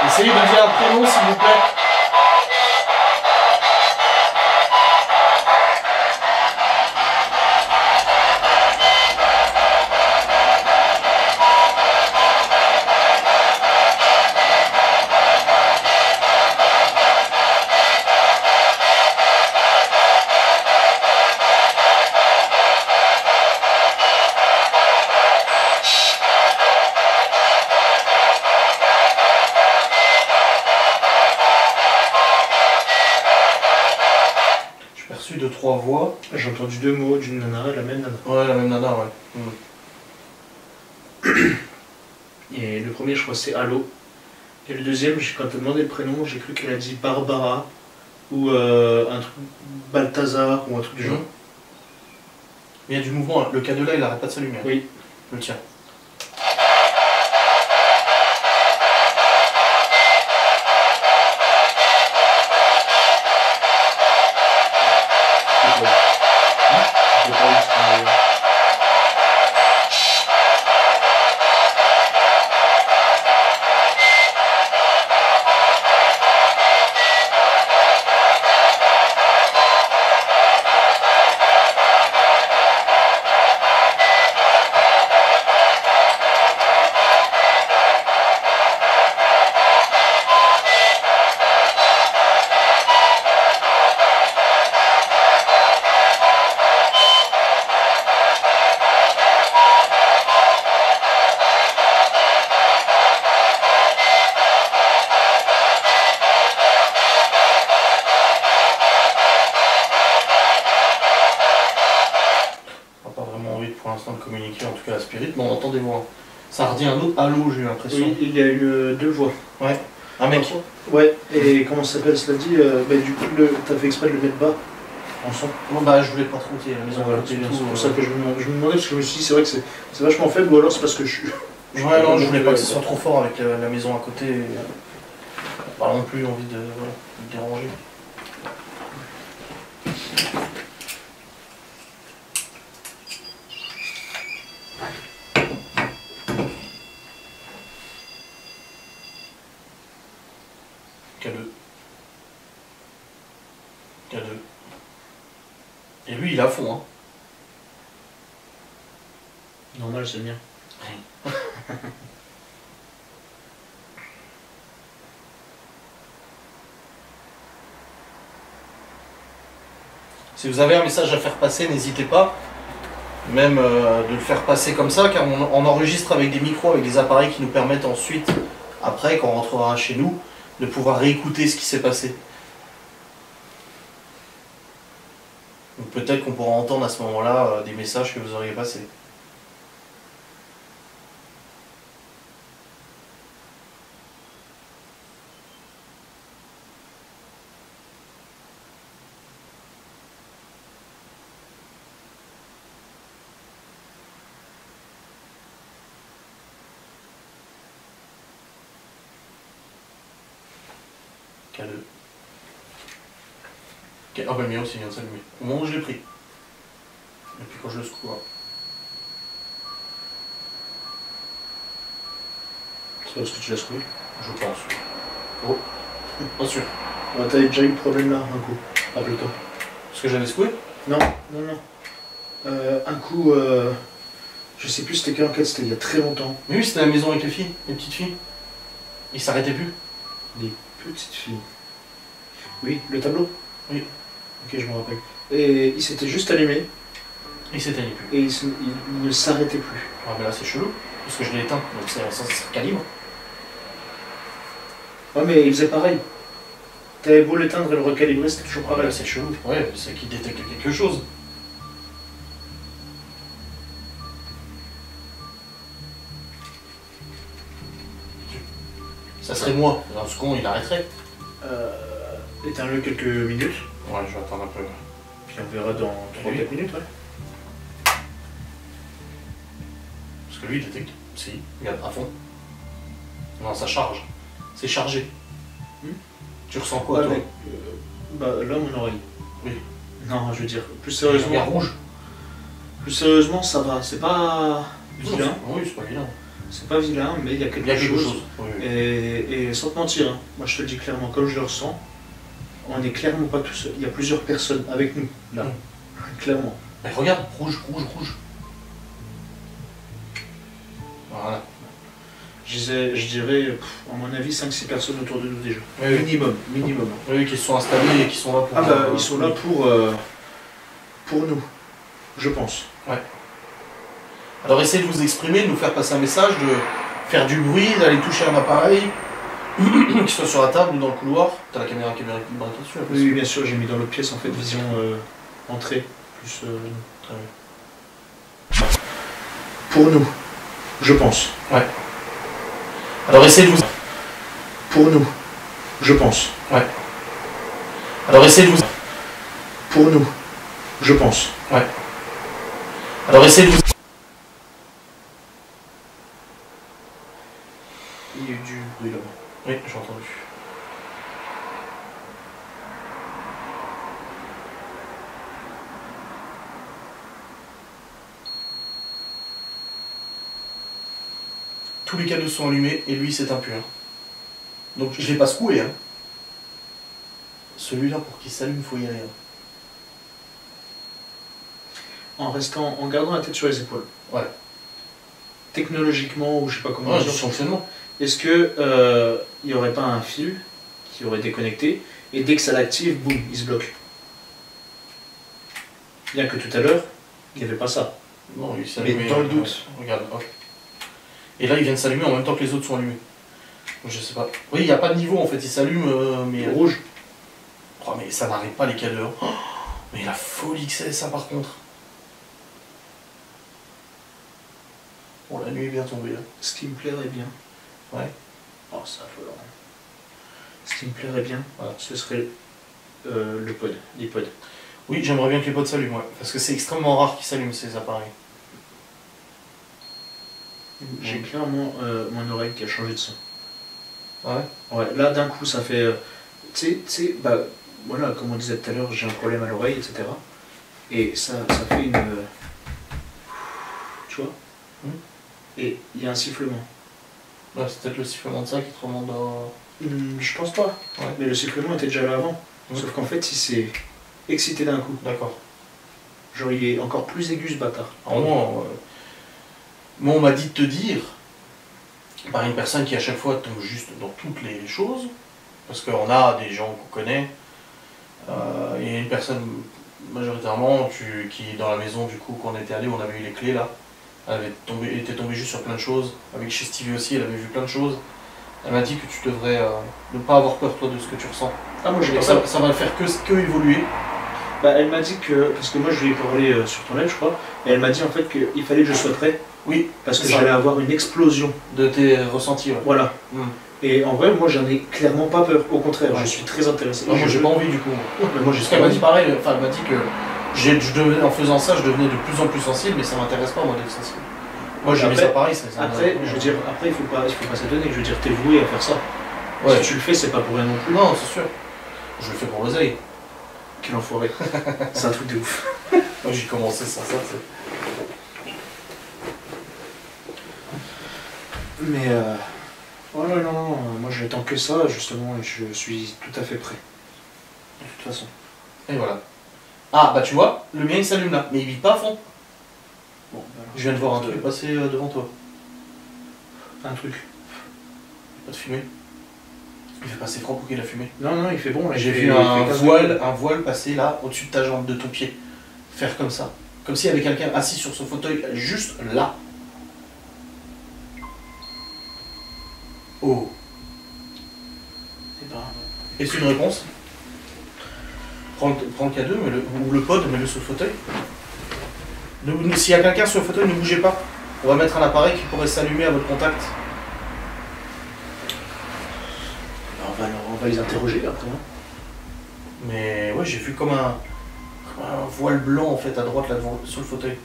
Speaker 1: Essayez de dire un prénom s'il vous plaît. De 3 voix.
Speaker 2: J'ai entendu 2 mots d'une nana, la même nana.
Speaker 1: Ouais, la même nana, ouais.
Speaker 2: Et le premier, je crois, c'est Allo. Et le deuxième, quand elle a demandé le prénom, j'ai cru qu'elle a dit Barbara ou un truc Balthazar ou un truc du genre.
Speaker 1: Il y a du mouvement, le cadenas il arrête pas de s'allumer.
Speaker 2: Oui.
Speaker 1: Le tien. Pour l'instant de communiquer, en tout cas la spirit, mais on entend des voix. Ça redit un autre halo, j'ai l'impression.
Speaker 2: Oui, il y a eu 2 voix.
Speaker 1: Ouais. Un mec.
Speaker 2: Ouais, et comment ça s'appelle, cela dit, du coup, t'as fait exprès de le mettre bas en son.
Speaker 1: Bon bah je voulais pas trop tirer la maison.
Speaker 2: Voilà, c'est pour ça que je me demandais, parce que je me suis dit, c'est vrai que c'est vachement faible, ou alors c'est parce que je suis...
Speaker 1: Ouais, non, je voulais pas que ce soit trop fort avec la maison à côté. Pas non plus envie de déranger. K2. K2. Et lui, il est à fond, hein.
Speaker 2: Normal, c'est bien.
Speaker 1: Si vous avez un message à faire passer, n'hésitez pas. Même de le faire passer comme ça, car on enregistre avec des micros, avec des appareils qui nous permettent ensuite, après, quand on rentrera chez nous, de pouvoir réécouter ce qui s'est passé. Donc Donc peut-être qu'on pourra entendre à ce moment-là des messages que vous auriez passés. K2. Ah bah le mien aussi vient de s'allumer. Au moment où je l'ai pris. Et puis quand je le secoue.
Speaker 2: C'est parce que tu l'as secoué?
Speaker 1: Je pense. Oh, pas sûr.
Speaker 2: Ah, t'avais déjà eu le problème là, un coup. Rappelle-toi.
Speaker 1: Parce que j'avais secoué?
Speaker 2: Non, non, non. Un coup, je sais plus c'était quelle enquête, c'était il y a très longtemps.
Speaker 1: Mais oui, c'était à la maison avec les filles, les petites filles. Ils s'arrêtaient plus.
Speaker 2: Des petites filles. Oui, le tableau?
Speaker 1: Oui.
Speaker 2: Ok, je me rappelle. Et il s'était juste allumé.
Speaker 1: Il s'éteignait plus.
Speaker 2: Et il ne s'arrêtait plus.
Speaker 1: Ah mais là c'est chelou, parce que je l'ai éteint, donc ça calibre.
Speaker 2: Ouais, mais il faisait pareil. T'avais beau l'éteindre et le recalibrer, c'était toujours
Speaker 1: Ah
Speaker 2: pareil.
Speaker 1: là c'est chelou. Ouais, c'est qu'il détecte quelque chose. Ça serait moi, dans ce con il arrêterait.
Speaker 2: Éteins-le quelques minutes.
Speaker 1: Ouais, je vais attendre un peu.
Speaker 2: Puis on verra dans 3-4 minutes, ouais.
Speaker 1: Parce que lui il détecte. Si, regarde, à fond. Non, ça charge. C'est chargé. Tu ressens quoi, toi?
Speaker 2: Mais, bah là, mon oreille.
Speaker 1: Oui.
Speaker 2: Non, je veux dire, plus
Speaker 1: Il
Speaker 2: sérieusement.
Speaker 1: rouge.
Speaker 2: Plus sérieusement, ça va. C'est pas vilain.
Speaker 1: Oui, c'est pas vilain.
Speaker 2: C'est pas vilain, mais il y a quelque,
Speaker 1: Il y a quelque
Speaker 2: chose.
Speaker 1: chose. Oui, oui.
Speaker 2: Et sans te mentir, hein, moi je te le dis clairement, comme je le ressens, on n'est clairement pas tout seul. Il y a plusieurs personnes avec nous, là. Clairement.
Speaker 1: Mais regarde, rouge, rouge, rouge. Voilà.
Speaker 2: Je dirais, à mon avis, 5-6 personnes autour de nous déjà.
Speaker 1: Oui, oui.
Speaker 2: Minimum, minimum.
Speaker 1: Oui, qui se sont installés et qui sont là pour...
Speaker 2: Ah bah, ils sont là pour nous, je pense.
Speaker 1: Ouais. Alors essayez de vous exprimer, de nous faire passer un message, de faire du bruit, d'aller toucher un appareil, qui soit sur la table ou dans le couloir. T'as la caméra qui est braquée dessus, là,
Speaker 2: Oui, oui, bien sûr, j'ai mis dans l'autre pièce en fait, vision entrée, plus...
Speaker 1: Très bien.
Speaker 2: Pour nous, je pense.
Speaker 1: Ouais. Alors essayez de vous...
Speaker 2: Pour nous, je pense.
Speaker 1: Ouais. Alors essayez de vous...
Speaker 2: Pour nous, je pense.
Speaker 1: Ouais. Alors essayez de vous...
Speaker 2: Il y a eu du bruit là-bas.
Speaker 1: Oui, j'ai entendu. Tous les cadeaux sont allumés et lui c'est impur. Donc je l'ai pas secoué. Hein. Celui-là pour qu'il s'allume, il faut y aller. Hein.
Speaker 2: En gardant la tête sur les épaules.
Speaker 1: Ouais.
Speaker 2: Technologiquement, ou je sais pas comment
Speaker 1: Ouais,
Speaker 2: dire,
Speaker 1: du fonctionnement.
Speaker 2: est-ce que il n'y aurait pas un fil qui aurait déconnecté et dès que ça l'active, boum, il se bloque. Bien que tout à l'heure, il n'y avait pas ça.
Speaker 1: Non, il s'allume.
Speaker 2: Mais dans le doute.
Speaker 1: Regarde, hop. Et là il vient de s'allumer en même temps que les autres sont allumés. Donc, je sais pas. Oui, il n'y a pas de niveau en fait, il s'allume mais.
Speaker 2: Rouge.
Speaker 1: Oh mais ça n'arrête pas les cadeaux. Oh, mais la folie que c'est ça par contre. Bon la nuit est bien tombée là.
Speaker 2: Ce qui me plairait bien.
Speaker 1: Ouais.
Speaker 2: Oh, c'est affolant. Ce qui me plairait bien,
Speaker 1: Voilà.
Speaker 2: ce serait le pod, les pods.
Speaker 1: Oui, j'aimerais bien que les pods s'allument, ouais. Parce que c'est extrêmement rare qu'ils s'allument ces appareils.
Speaker 2: J'ai clairement mon oreille qui a changé de son.
Speaker 1: Ah ouais.
Speaker 2: Ouais, là d'un coup ça fait. Tu sais, bah voilà, comme on disait tout à l'heure, j'ai un problème à l'oreille, etc. Et ça fait une. Tu vois. Et il y a un sifflement.
Speaker 1: Ouais, c'est peut-être le sifflement de ça qui te remonte dans...
Speaker 2: Je pense pas.
Speaker 1: Ouais.
Speaker 2: Mais le sifflement était déjà là avant. Sauf qu'en fait, il s'est excité d'un coup.
Speaker 1: D'accord.
Speaker 2: Genre, il est encore plus aigu ce bâtard.
Speaker 1: Alors moi on m'a dit de te dire, par une personne qui à chaque fois tombe juste dans toutes les choses, parce qu'on a des gens qu'on connaît, et une personne majoritairement qui dans la maison du coup qu'on était allé, on avait eu les clés là, elle était tombée juste sur plein de choses, avec chez Stevie aussi, elle avait vu plein de choses. Elle m'a dit que tu devrais ne pas avoir peur toi de ce que tu ressens.
Speaker 2: Ah, moi j'ai
Speaker 1: Et
Speaker 2: pas
Speaker 1: ça,
Speaker 2: peur.
Speaker 1: ça va faire que évoluer.
Speaker 2: Bah, elle m'a dit que, parce que moi je lui ai parlé sur ton live je crois, et elle m'a dit en fait qu'il fallait que je sois prêt,
Speaker 4: Oui,
Speaker 2: parce que
Speaker 4: c'est ça.
Speaker 2: j'allais avoir une explosion.
Speaker 4: De tes ressentis, ouais.
Speaker 2: Voilà. Et en vrai, moi j'en ai clairement pas peur, au contraire,
Speaker 4: Ouais.
Speaker 2: je suis très intéressé.
Speaker 4: Non, moi j'ai pas envie du coup.
Speaker 2: Mais moi j'ai
Speaker 4: Parce qu'elle m'a dit pareil, enfin elle m'a dit que en faisant ça, je devenais de plus en plus sensible, mais ça m'intéresse pas moi d'être sensible. Moi j'ai mis
Speaker 2: Après-
Speaker 4: ça pareil, ça
Speaker 2: Après, je veux dire, après il faut pas s'étonner, je veux dire, t'es voué à faire ça.
Speaker 4: Ouais.
Speaker 2: Si tu le fais, c'est pas pour rien non plus.
Speaker 4: Non, c'est sûr. Je le fais pour l'oseille.
Speaker 2: Quel enfoiré. C'est un truc de ouf.
Speaker 4: Moi j'ai commencé sans ça, c'est...
Speaker 2: Mais oh non, non, non, moi j'attends que ça justement et je suis tout à fait prêt. De toute façon.
Speaker 4: Et voilà. Ah bah tu vois, le mien il s'allume là, mais il vit pas à fond.
Speaker 2: Bon, bah,
Speaker 4: Je viens de voir un truc passer devant toi.
Speaker 2: un truc.
Speaker 4: Pas de fumée. Il fait passer froid pour qu'il a fumé.
Speaker 2: Non, non, il fait bon. Là,
Speaker 4: J'ai
Speaker 2: il fait-
Speaker 4: vu
Speaker 2: il
Speaker 4: un
Speaker 2: fait 15
Speaker 4: voile passer là, au-dessus de ta jambe, de ton pied. Faire comme ça. Comme s'il y avait quelqu'un assis sur ce fauteuil, juste là. Oh.
Speaker 2: Eh ben,
Speaker 4: Est-ce une réponse? Prends le K2, ou le pod, mets-le sur le fauteuil. S'il y a quelqu'un sur le fauteuil, ne bougez pas. On va mettre un appareil qui pourrait s'allumer à votre contact.
Speaker 2: on va les interroger après. Hein.
Speaker 4: Mais ouais, j'ai vu comme un voile blanc en fait à droite là devant, sur le fauteuil.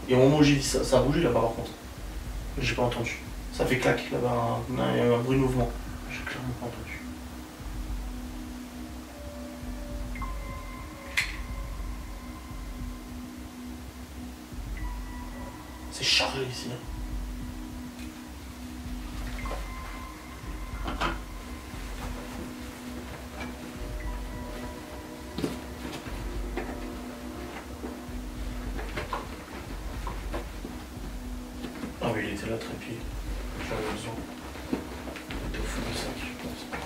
Speaker 4: Et au moment où j'ai dit ça, ça a bougé là-bas par contre.
Speaker 2: J'ai pas entendu.
Speaker 4: Ça fait clac là-bas, un bruit de mouvement.
Speaker 2: J'ai clairement pas entendu.
Speaker 4: C'est chargé ici. Ah oui, il était là, trépied. J'avais besoin. Il était au fond du sac, je pense.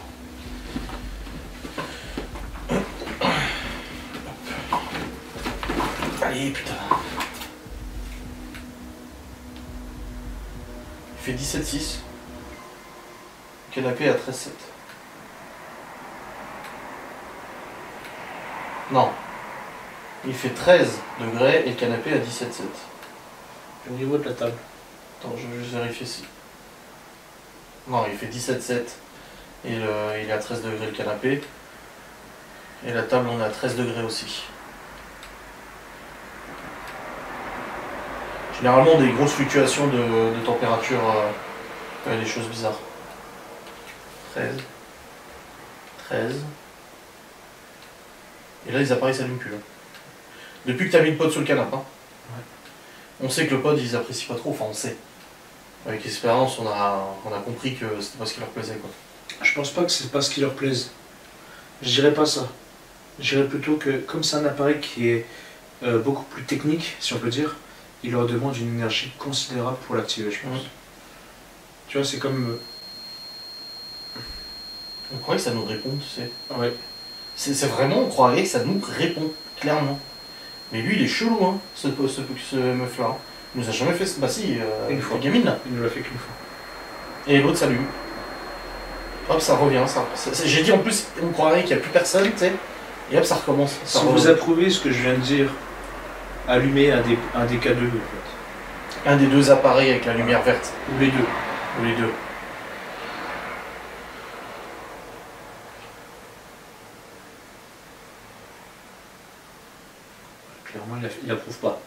Speaker 4: Allez, putain. Il fait 17,6. Le canapé à 13,7. Non. Il fait 13 degrés et le canapé à 17,7.
Speaker 2: Au niveau de la table.
Speaker 4: Attends, je vais juste vérifier si. Non, il fait 17,7 et il est à 13 degrés le canapé. Et la table, on est à 13 degrés aussi. Généralement, des grosses fluctuations de température, quand il y a des choses bizarres. 13. 13. Et là, les appareils s'allument plus. Hein. Depuis que tu as mis le pod sur le canapé. Hein. Ouais. On sait que le pod, ils apprécient pas trop. Enfin, on sait. Avec l'expérience, on a compris que c'était pas ce qui leur plaisait. Quoi.
Speaker 2: Je pense pas que c'est pas ce qui leur plaise. Je dirais pas ça. Je dirais plutôt que comme c'est un appareil qui est beaucoup plus technique, si on peut dire, il leur demande une énergie considérable pour l'activer, je pense. Tu vois, c'est comme...
Speaker 4: On croyait que ça nous répond, tu sais.
Speaker 2: Ouais.
Speaker 4: C'est vraiment, on croirait que ça nous répond, clairement. Mais lui, il est chelou, hein, ce meuf-là. Il nous a jamais fait... Bah si,
Speaker 2: Une fois.
Speaker 4: la gamine, là.
Speaker 2: Il ne l'a fait qu'une fois.
Speaker 4: Et l'autre s'allume. Hop, ça revient, ça. J'ai dit en plus, on croirait qu'il n'y a plus personne, tu sais. Et hop, ça recommence. Ça
Speaker 2: Si vous approuvez ce que je viens de dire, allumez un des K2 en fait.
Speaker 4: Un des deux appareils avec la lumière verte.
Speaker 2: Ou les deux.
Speaker 4: Ou les deux.
Speaker 2: Clairement, il approuve pas.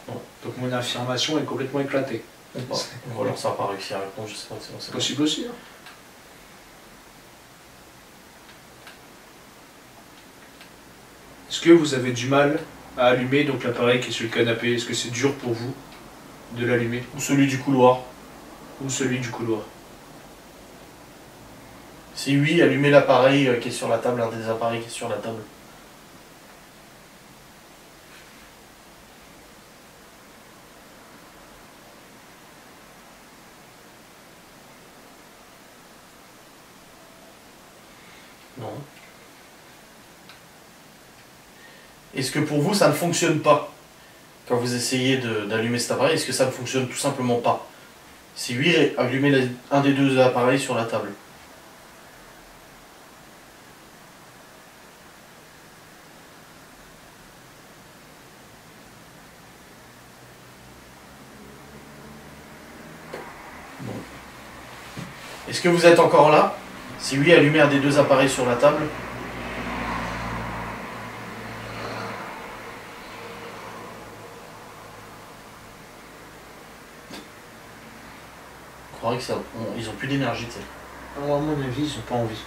Speaker 2: Bon. Donc mon affirmation est complètement éclatée.
Speaker 4: On va lancer pas réussi à répondre, je sais pas.
Speaker 2: C'est possible aussi. Hein. Est-ce que vous avez du mal à allumer donc l'appareil qui est sur le canapé? Est-ce que c'est dur pour vous de l'allumer?
Speaker 4: Ou celui du couloir.
Speaker 2: Ou celui du couloir?
Speaker 4: Si oui, allumez l'appareil qui est sur la table, un des appareils qui est sur la table. Non. Est-ce que pour vous ça ne fonctionne pas? Quand vous essayez d'allumer cet appareil, est-ce que ça ne fonctionne tout simplement pas? Si oui, allumez un des deux appareils sur la table. Est-ce que vous êtes encore là? Si oui, allumez un des deux appareils sur la table. On croirait que ça... ils ont plus d'énergie, tu sais.
Speaker 2: Alors, à mon avis, ils ont pas envie.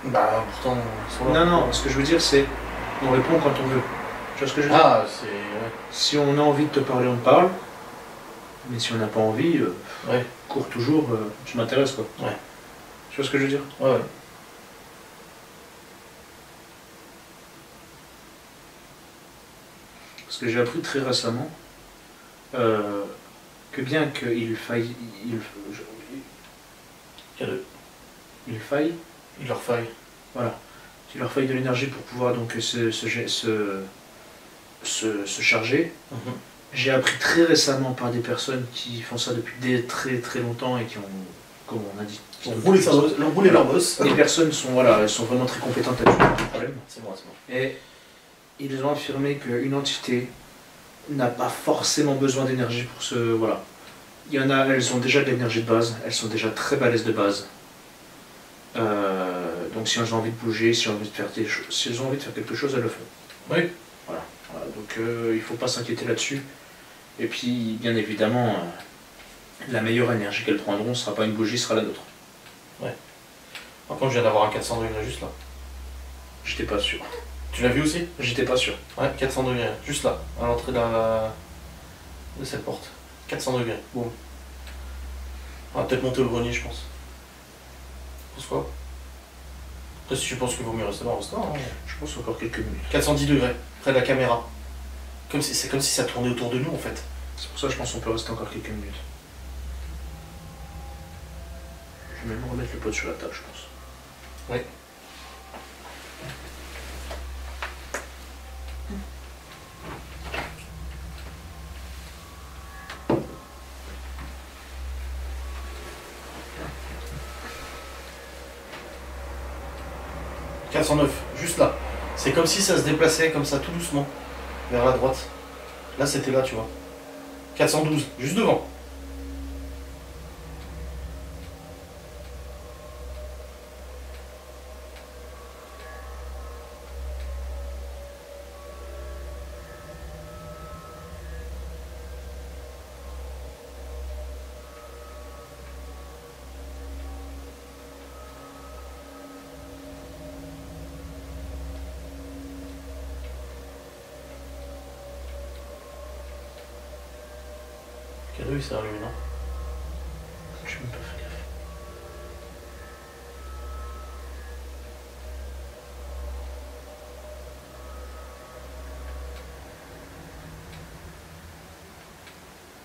Speaker 4: Bah pourtant... ils sont là.
Speaker 2: Non, non, ce que je veux dire, c'est on répond quand on veut. Tu vois ce que je veux dire?
Speaker 4: Ah, c'est... ouais.
Speaker 2: Si on a envie de te parler, on te parle. Mais si on n'a pas envie,
Speaker 4: Ouais.
Speaker 2: cours toujours, tu m'intéresses quoi.
Speaker 4: Ouais.
Speaker 2: Tu vois ce que je veux dire?
Speaker 4: Ouais, ouais.
Speaker 2: Parce que j'ai appris très récemment que bien qu'il faille. Il faille.
Speaker 4: Il leur faille.
Speaker 2: Voilà. Qu'il leur faille de l'énergie pour pouvoir donc se charger.
Speaker 4: Mhm.
Speaker 2: J'ai appris très récemment par des personnes qui font ça depuis très très longtemps et qui ont, comme on a dit,
Speaker 4: Ils ont roulé leur boss.
Speaker 2: les personnes sont, voilà, elles sont vraiment très compétentes là-dessus, pas de problème.
Speaker 4: C'est bon, c'est bon.
Speaker 2: Et ils ont affirmé qu'une entité n'a pas forcément besoin d'énergie pour se... Voilà. Il y en a, elles ont déjà de l'énergie de base, elles sont déjà très balèzes de base. Donc si elles ont envie de bouger, si elles ont envie de faire si elles ont envie de faire quelque chose, elles le font.
Speaker 4: Oui.
Speaker 2: Voilà. Donc il ne faut pas s'inquiéter là-dessus. Et puis, bien évidemment, la meilleure énergie qu'elles prendront ne sera pas une bougie, sera la nôtre.
Speaker 4: Par contre, je viens d'avoir un 400 degrés juste là.
Speaker 2: J'étais pas sûr.
Speaker 4: Tu l'as vu aussi?
Speaker 2: J'étais pas sûr.
Speaker 4: Ouais, 400 degrés. Juste là, à l'entrée de cette porte. 400 degrés. Boum. On va peut-être monter au grenier, je pense. Tu penses quoi? Après, si tu penses qu'il vaut mieux rester là, on reste là. Hein.
Speaker 2: Je pense encore quelques minutes.
Speaker 4: 410 degrés, près de la caméra. C'est comme si ça tournait autour de nous en fait.
Speaker 2: C'est pour ça que je pense qu'on peut rester encore quelques minutes. Je vais même remettre le pot sur la table, je pense.
Speaker 4: Oui. « 409, juste là. C'est comme si ça se déplaçait comme ça tout doucement vers la droite. Là c'était là, tu vois. 412, juste devant. Cadeau il s'est allumé, non?
Speaker 2: Je n'ai même pas fait gaffe.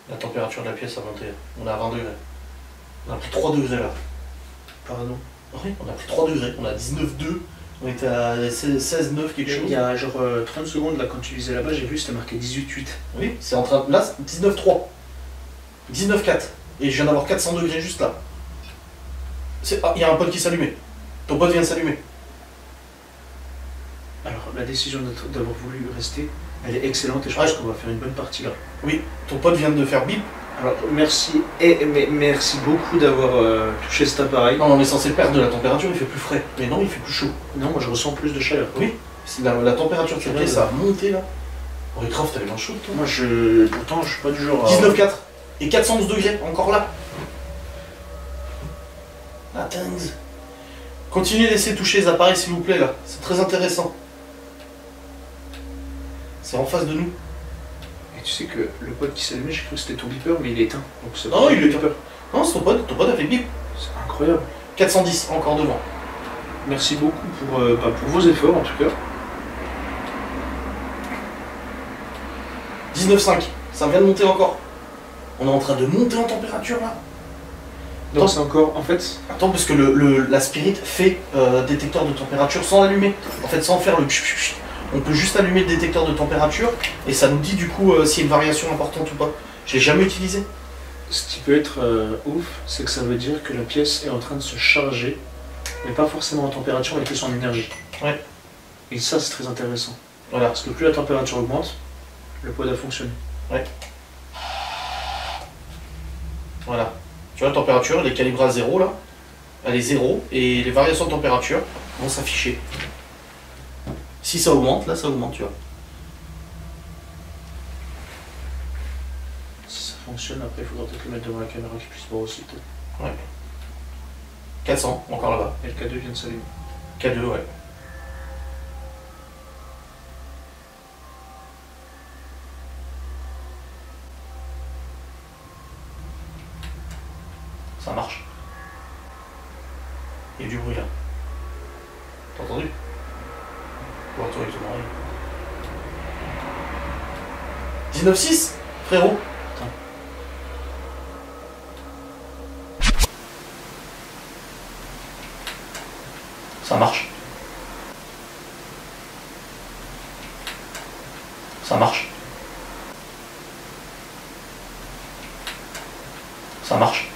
Speaker 4: La température de la pièce a monté. On est à 20 degrés. On a pris 3 degrés là.
Speaker 2: Pardon.
Speaker 4: Oui, on a pris 3 degrés. On a 19,2. On était à 16,9 quelque chose.
Speaker 2: Il y a genre 30 secondes, là, quand tu lisais là-bas, j'ai vu c'était marqué 18,8.
Speaker 4: Oui, c'est en train. Là, 19,3. 19,4. Et je viens d'avoir 400 degrés juste là. Ah, il y a un pod qui s'allumait. Ton pod vient de s'allumer.
Speaker 2: Alors, la décision d'avoir voulu rester, elle est excellente et je pense qu'on va faire une bonne partie là.
Speaker 4: Oui, ton pod vient de faire bip.
Speaker 2: Alors, merci, merci beaucoup d'avoir touché cet appareil.
Speaker 4: Non, on est censé perdre de la température, il fait plus frais. Mais non, il fait plus chaud.
Speaker 2: Non, moi je ressens plus de chaleur.
Speaker 4: Oui, c'est la température de cette pièce a monté là. Oh, Craft, t'avais l'air chaud toi.
Speaker 2: Moi, pourtant, je suis pas du genre à...
Speaker 4: 19,4. Et 411 degrés, encore là. Ah, thanks. Continuez de laisser toucher les appareils s'il vous plaît là. C'est très intéressant. C'est en face de nous.
Speaker 2: Et tu sais que le pod qui s'allumait, j'ai cru que c'était ton beeper, mais il est éteint. Donc c'est
Speaker 4: Non,
Speaker 2: pas
Speaker 4: il est
Speaker 2: ton beeper.
Speaker 4: Non, c'est ton pod a fait bip.
Speaker 2: C'est incroyable.
Speaker 4: 410, encore devant.
Speaker 2: Merci beaucoup pour vos efforts en tout cas.
Speaker 4: 19,5. Ça vient de monter encore. On est en train de monter en température là.
Speaker 2: Donc c'est encore, en fait...
Speaker 4: Attends, parce que la Spirit fait détecteur de température sans l'allumer. En fait, sans faire le pch. On peut juste allumer le détecteur de température et ça nous dit du coup s'il y a une variation importante ou pas. Je l'ai jamais utilisé.
Speaker 2: Ce qui peut être ouf, c'est que ça veut dire que la pièce est en train de se charger, mais pas forcément en température, mais plus en énergie.
Speaker 4: Ouais.
Speaker 2: Et ça, c'est très intéressant.
Speaker 4: Voilà.
Speaker 2: Parce que plus la température augmente, le pod a fonctionné.
Speaker 4: Ouais. Voilà. Tu vois, la température, elle est calibrée à 0 là. elle est 0 et les variations de température vont s'afficher. Si ça augmente, là ça augmente, tu vois.
Speaker 2: Si ça fonctionne, après il faudra peut-être le mettre devant la caméra qu'il puisse voir aussi.
Speaker 4: Ouais. 400, encore là-bas.
Speaker 2: Et le K2 vient de s'allumer.
Speaker 4: K2, ouais. Ça marche. Il y a du bruit là. T'as entendu? Pour toi avec ton oreille. 19,6 frérot.
Speaker 2: Attends.
Speaker 4: Ça marche. Ça marche. Ça marche.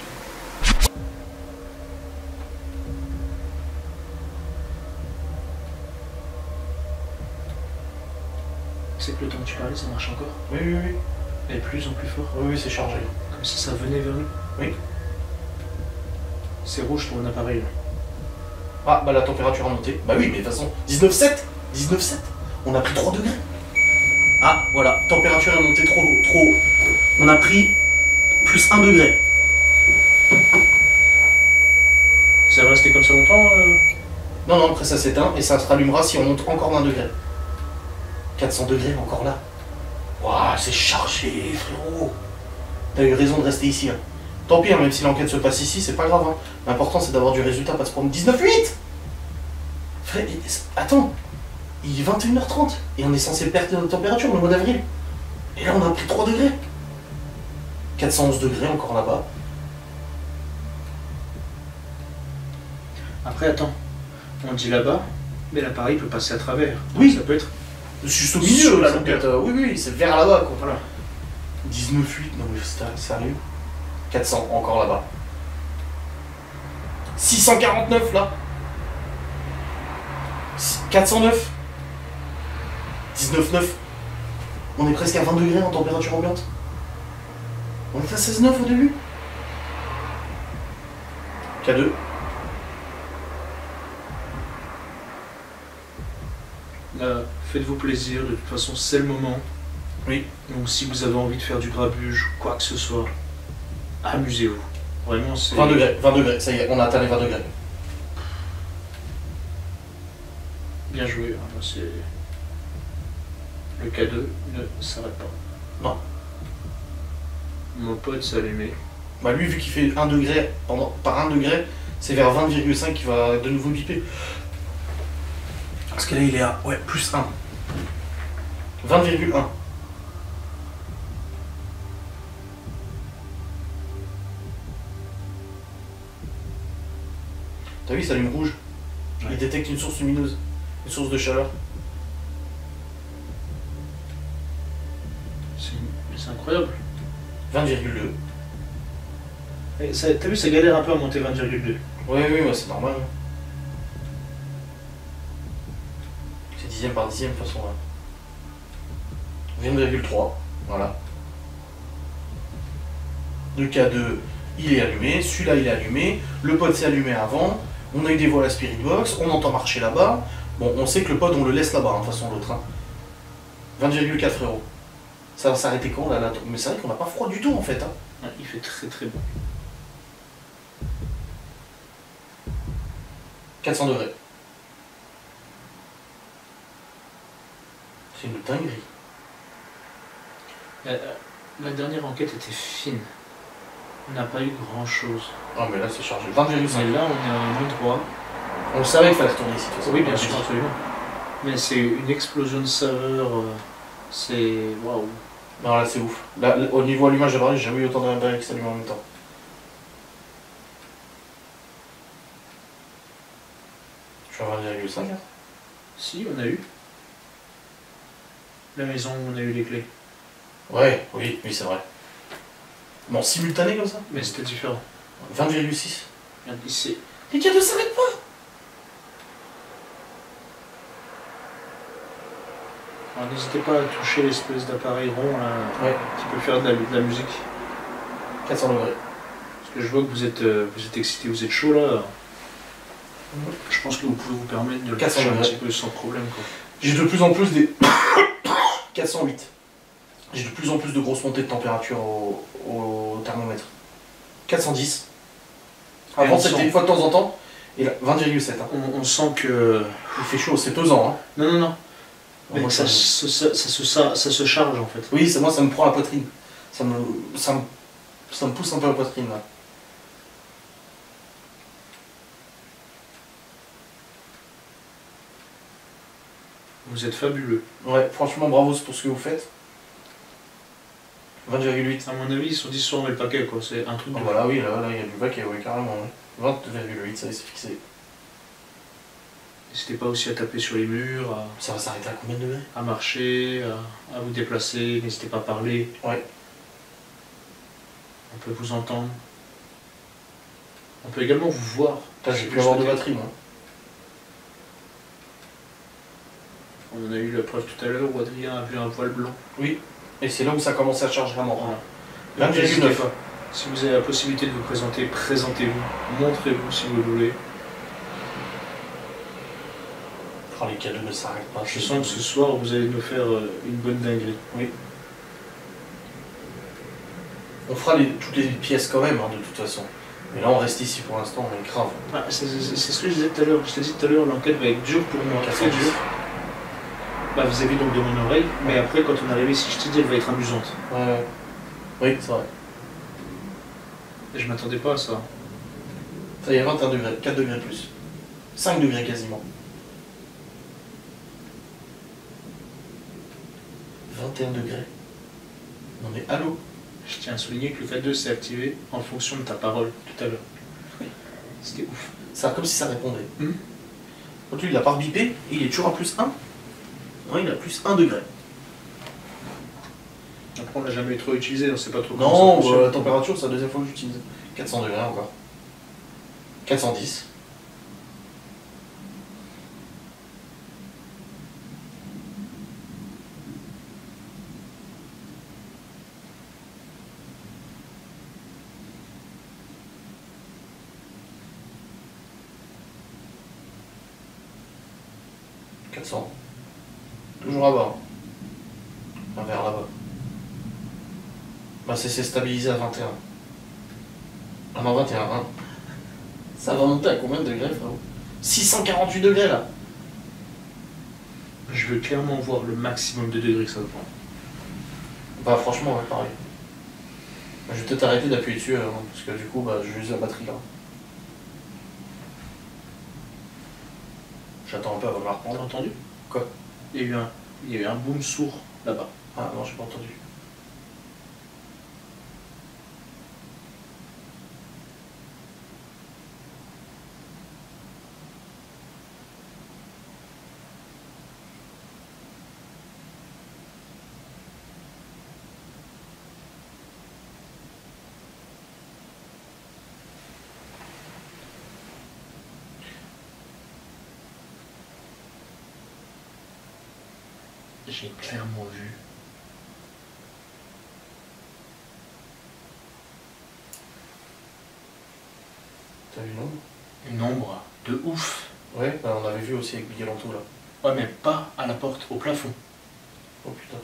Speaker 2: C'est que le temps que tu parlais, ça marche encore.
Speaker 4: Oui, oui, oui.
Speaker 2: Et de plus en plus fort.
Speaker 4: Oui, oui, c'est chargé.
Speaker 2: Comme si ça venait vers nous.
Speaker 4: Oui.
Speaker 2: C'est rouge ton appareil là.
Speaker 4: Ah, bah la température a monté. Bah oui, mais de toute façon, 19,7. 19,7. On a pris 3 degrés. Ah, voilà, température est montée trop haut. On a pris plus 1 degré.
Speaker 2: Ça va rester comme ça longtemps
Speaker 4: Non, non, après ça s'éteint et ça se rallumera si on monte encore d'1 degré. 400 degrés encore là. Waouh, c'est chargé, frérot. T'as eu raison de rester ici. Hein. Tant pis, hein, même si l'enquête se passe ici, c'est pas grave. Hein. L'important c'est d'avoir du résultat, pas de se prendre 19,8. Frère, attends, il est 21h30 et on est censé perdre notre température le mois d'avril. Et là on a pris 3 degrés. 411 degrés encore là-bas.
Speaker 2: Après, attends. On dit là-bas, mais l'appareil peut passer à travers.
Speaker 4: Oui.
Speaker 2: Ça peut être.
Speaker 4: Juste au milieu, là,
Speaker 2: Ça
Speaker 4: donc,
Speaker 2: peut
Speaker 4: oui, oui, c'est vers là-bas, quoi.
Speaker 2: Voilà.
Speaker 4: 19,8, non mais sérieux. 400, encore là-bas. 649, là. 409. 19,9. On est presque à 20 degrés en température ambiante. On était à 16,9 au début. K2.
Speaker 2: Faites-vous plaisir, de toute façon c'est le moment.
Speaker 4: Oui.
Speaker 2: Donc si vous avez envie de faire du grabuge, quoi que ce soit, amusez-vous. Vraiment c'est...
Speaker 4: 20 degrés, ça y est, on a atteint les 20 degrés.
Speaker 2: Bien joué, hein, moi, c'est... Le K2 ne s'arrête pas.
Speaker 4: Non.
Speaker 2: Mon pote s'est allumé.
Speaker 4: Bah lui, vu qu'il fait 1 degré par 1 degré, c'est vers 20,5 qu'il va de nouveau biper. Parce que là, il est à plus 1. 20,1. T'as vu, il s'allume rouge.
Speaker 2: Ouais.
Speaker 4: Il détecte une source lumineuse, une source de chaleur.
Speaker 2: C'est incroyable.
Speaker 4: 20,2.
Speaker 2: Et t'as vu, ça galère un peu à monter 20,2.
Speaker 4: Oui, c'est normal. C'est dixième par dixième, de toute façon. 20,3. Voilà. Le K2, il est allumé. Celui-là, il est allumé. Le pod s'est allumé avant. On a eu des vols à Spirit Box. On entend marcher là-bas. Bon, on sait que le pod, on le laisse là-bas, hein, de toute façon, l'autre. Hein. 20,4 frérot. Ça va s'arrêter quand là, mais c'est vrai qu'on n'a pas froid du tout en fait. Hein.
Speaker 2: Ouais, il fait très très bon.
Speaker 4: 400 degrés. C'est une dinguerie.
Speaker 2: La dernière enquête était fine. On n'a pas eu grand chose.
Speaker 4: Ah mais là c'est chargé. 20,5.
Speaker 2: Mais là on est à moins 3.
Speaker 4: On le savait qu'il fallait retourner ici. De toute façon.
Speaker 2: Oui, bien sûr, absolument. Mais c'est une explosion de saveur. C'est. Waouh.
Speaker 4: Non là c'est ouf. Là, au niveau allumage de baril, j'ai jamais eu autant d'appareils qui s'allument en même temps. Je suis à 20,5. Hein.
Speaker 2: Si, on a eu. La maison où on a eu les clés.
Speaker 4: Ouais, oui, c'est vrai. Bon, simultané comme ça.
Speaker 2: Mais c'était différent.
Speaker 4: 20,6.
Speaker 2: Regarde ici.
Speaker 4: Les gars ne s'arrêtent pas.
Speaker 2: Alors n'hésitez pas à toucher l'espèce d'appareil rond là,
Speaker 4: Ouais.
Speaker 2: qui peut faire de la musique.
Speaker 4: 400 degrés.
Speaker 2: Parce que je vois que vous êtes excité, vous êtes chaud là. Je pense que vous pouvez vous permettre de le
Speaker 4: 400
Speaker 2: toucher un
Speaker 4: degrés.
Speaker 2: petit peu sans problème, quoi.
Speaker 4: J'ai de plus en plus des 408. J'ai de plus en plus de grosses montées de température au thermomètre. 410.
Speaker 2: Et
Speaker 4: Avant
Speaker 2: on
Speaker 4: c'était
Speaker 2: sent-
Speaker 4: une fois de temps en temps. Et là, 20,7. Hein.
Speaker 2: On sent que...
Speaker 4: Il fait chaud, c'est pesant. Hein.
Speaker 2: Non, non, non. Mais
Speaker 4: Moi,
Speaker 2: ça se charge, en fait.
Speaker 4: Oui, moi ça me prend la poitrine. Ça me pousse un peu la poitrine là.
Speaker 2: Vous êtes fabuleux.
Speaker 4: Ouais, franchement bravo pour ce que vous faites. 20,8.
Speaker 2: À mon avis, ils se sont dit sur le paquet, quoi. C'est un truc de...
Speaker 4: Voilà, oui, là il y a du paquet, oui, carrément. Ouais. 20,8, ça y est, c'est fixé.
Speaker 2: N'hésitez pas aussi à taper sur les murs,
Speaker 4: Ça va s'arrêter à combien de degrés?
Speaker 2: à marcher, à vous déplacer. N'hésitez pas à parler.
Speaker 4: Ouais.
Speaker 2: On peut vous entendre. On peut également vous voir.
Speaker 4: Putain, j'ai
Speaker 2: Si
Speaker 4: pu
Speaker 2: vous
Speaker 4: avoir de
Speaker 2: souhaitez.
Speaker 4: batterie, moi.
Speaker 2: On en a eu la preuve tout à l'heure où Adrien a vu un voile blanc.
Speaker 4: Oui. Et c'est là où ça commence à charger vraiment.
Speaker 2: Voilà.
Speaker 4: Donc,
Speaker 2: N'hésitez
Speaker 4: 20,9.
Speaker 2: pas. Si vous avez la possibilité de vous présenter, présentez-vous. Montrez-vous si vous voulez.
Speaker 4: Oh, les cadeaux ne s'arrêtent pas.
Speaker 2: Je sens que ce soir, vous allez nous faire une bonne dinguerie.
Speaker 4: Oui. On fera toutes les pièces quand même, hein, de toute façon. Mais là, on reste ici pour l'instant, on est grave.
Speaker 2: Ah, c'est ce que je disais tout à l'heure. Je t'ai dit tout à l'heure, l'enquête va être dure pour moi. Très dure. Bah, vis-à-vis donc de mon oreille. Mais après, quand on arrive ici, je t'ai dit, elle va être amusante.
Speaker 4: Ouais. Oui, c'est vrai.
Speaker 2: Et je m'attendais pas à ça.
Speaker 4: Ça y est, 21 degrés, 4 degrés plus. 5 degrés quasiment. 21 degrés. Non mais allô?
Speaker 2: Je tiens à souligner que le K2 s'est activé en fonction de ta parole tout à l'heure.
Speaker 4: Oui.
Speaker 2: C'était ouf.
Speaker 4: C'est comme si ça répondait.
Speaker 2: Hmm.
Speaker 4: Quand lui, il a pas bipé, et il est toujours à plus 1. Non, il a plus 1 degré.
Speaker 2: Après, on l'a jamais trop utilisé, on sait pas trop
Speaker 4: Non,
Speaker 2: comment ça fonctionne.
Speaker 4: la température, c'est la deuxième fois que j'utilise. 400 degrés encore. 410. Toujours à bas. Un vers là-bas. Bah c'est stabilisé à 21. Ah non, 21, hein. Ça va monter à combien de degrés, frérot? 648 degrés là.
Speaker 2: Je veux clairement voir le maximum de degrés que ça va prendre.
Speaker 4: Bah franchement, ouais, pareil. Je vais peut-être arrêter d'appuyer dessus, parce que du coup, bah, je vais user la batterie là. J'attends un peu avant de la
Speaker 2: T'as
Speaker 4: reprendre.
Speaker 2: entendu?
Speaker 4: Quoi?
Speaker 2: Il y a eu un boom sourd là-bas.
Speaker 4: Ah non, j'ai pas entendu.
Speaker 2: J'ai clairement vu.
Speaker 4: T'as vu non?
Speaker 2: Une ombre de ouf.
Speaker 4: Ouais, bah, on avait vu aussi avec Bigalanto là.
Speaker 2: Ouais, mais pas à la porte, au plafond.
Speaker 4: Oh putain.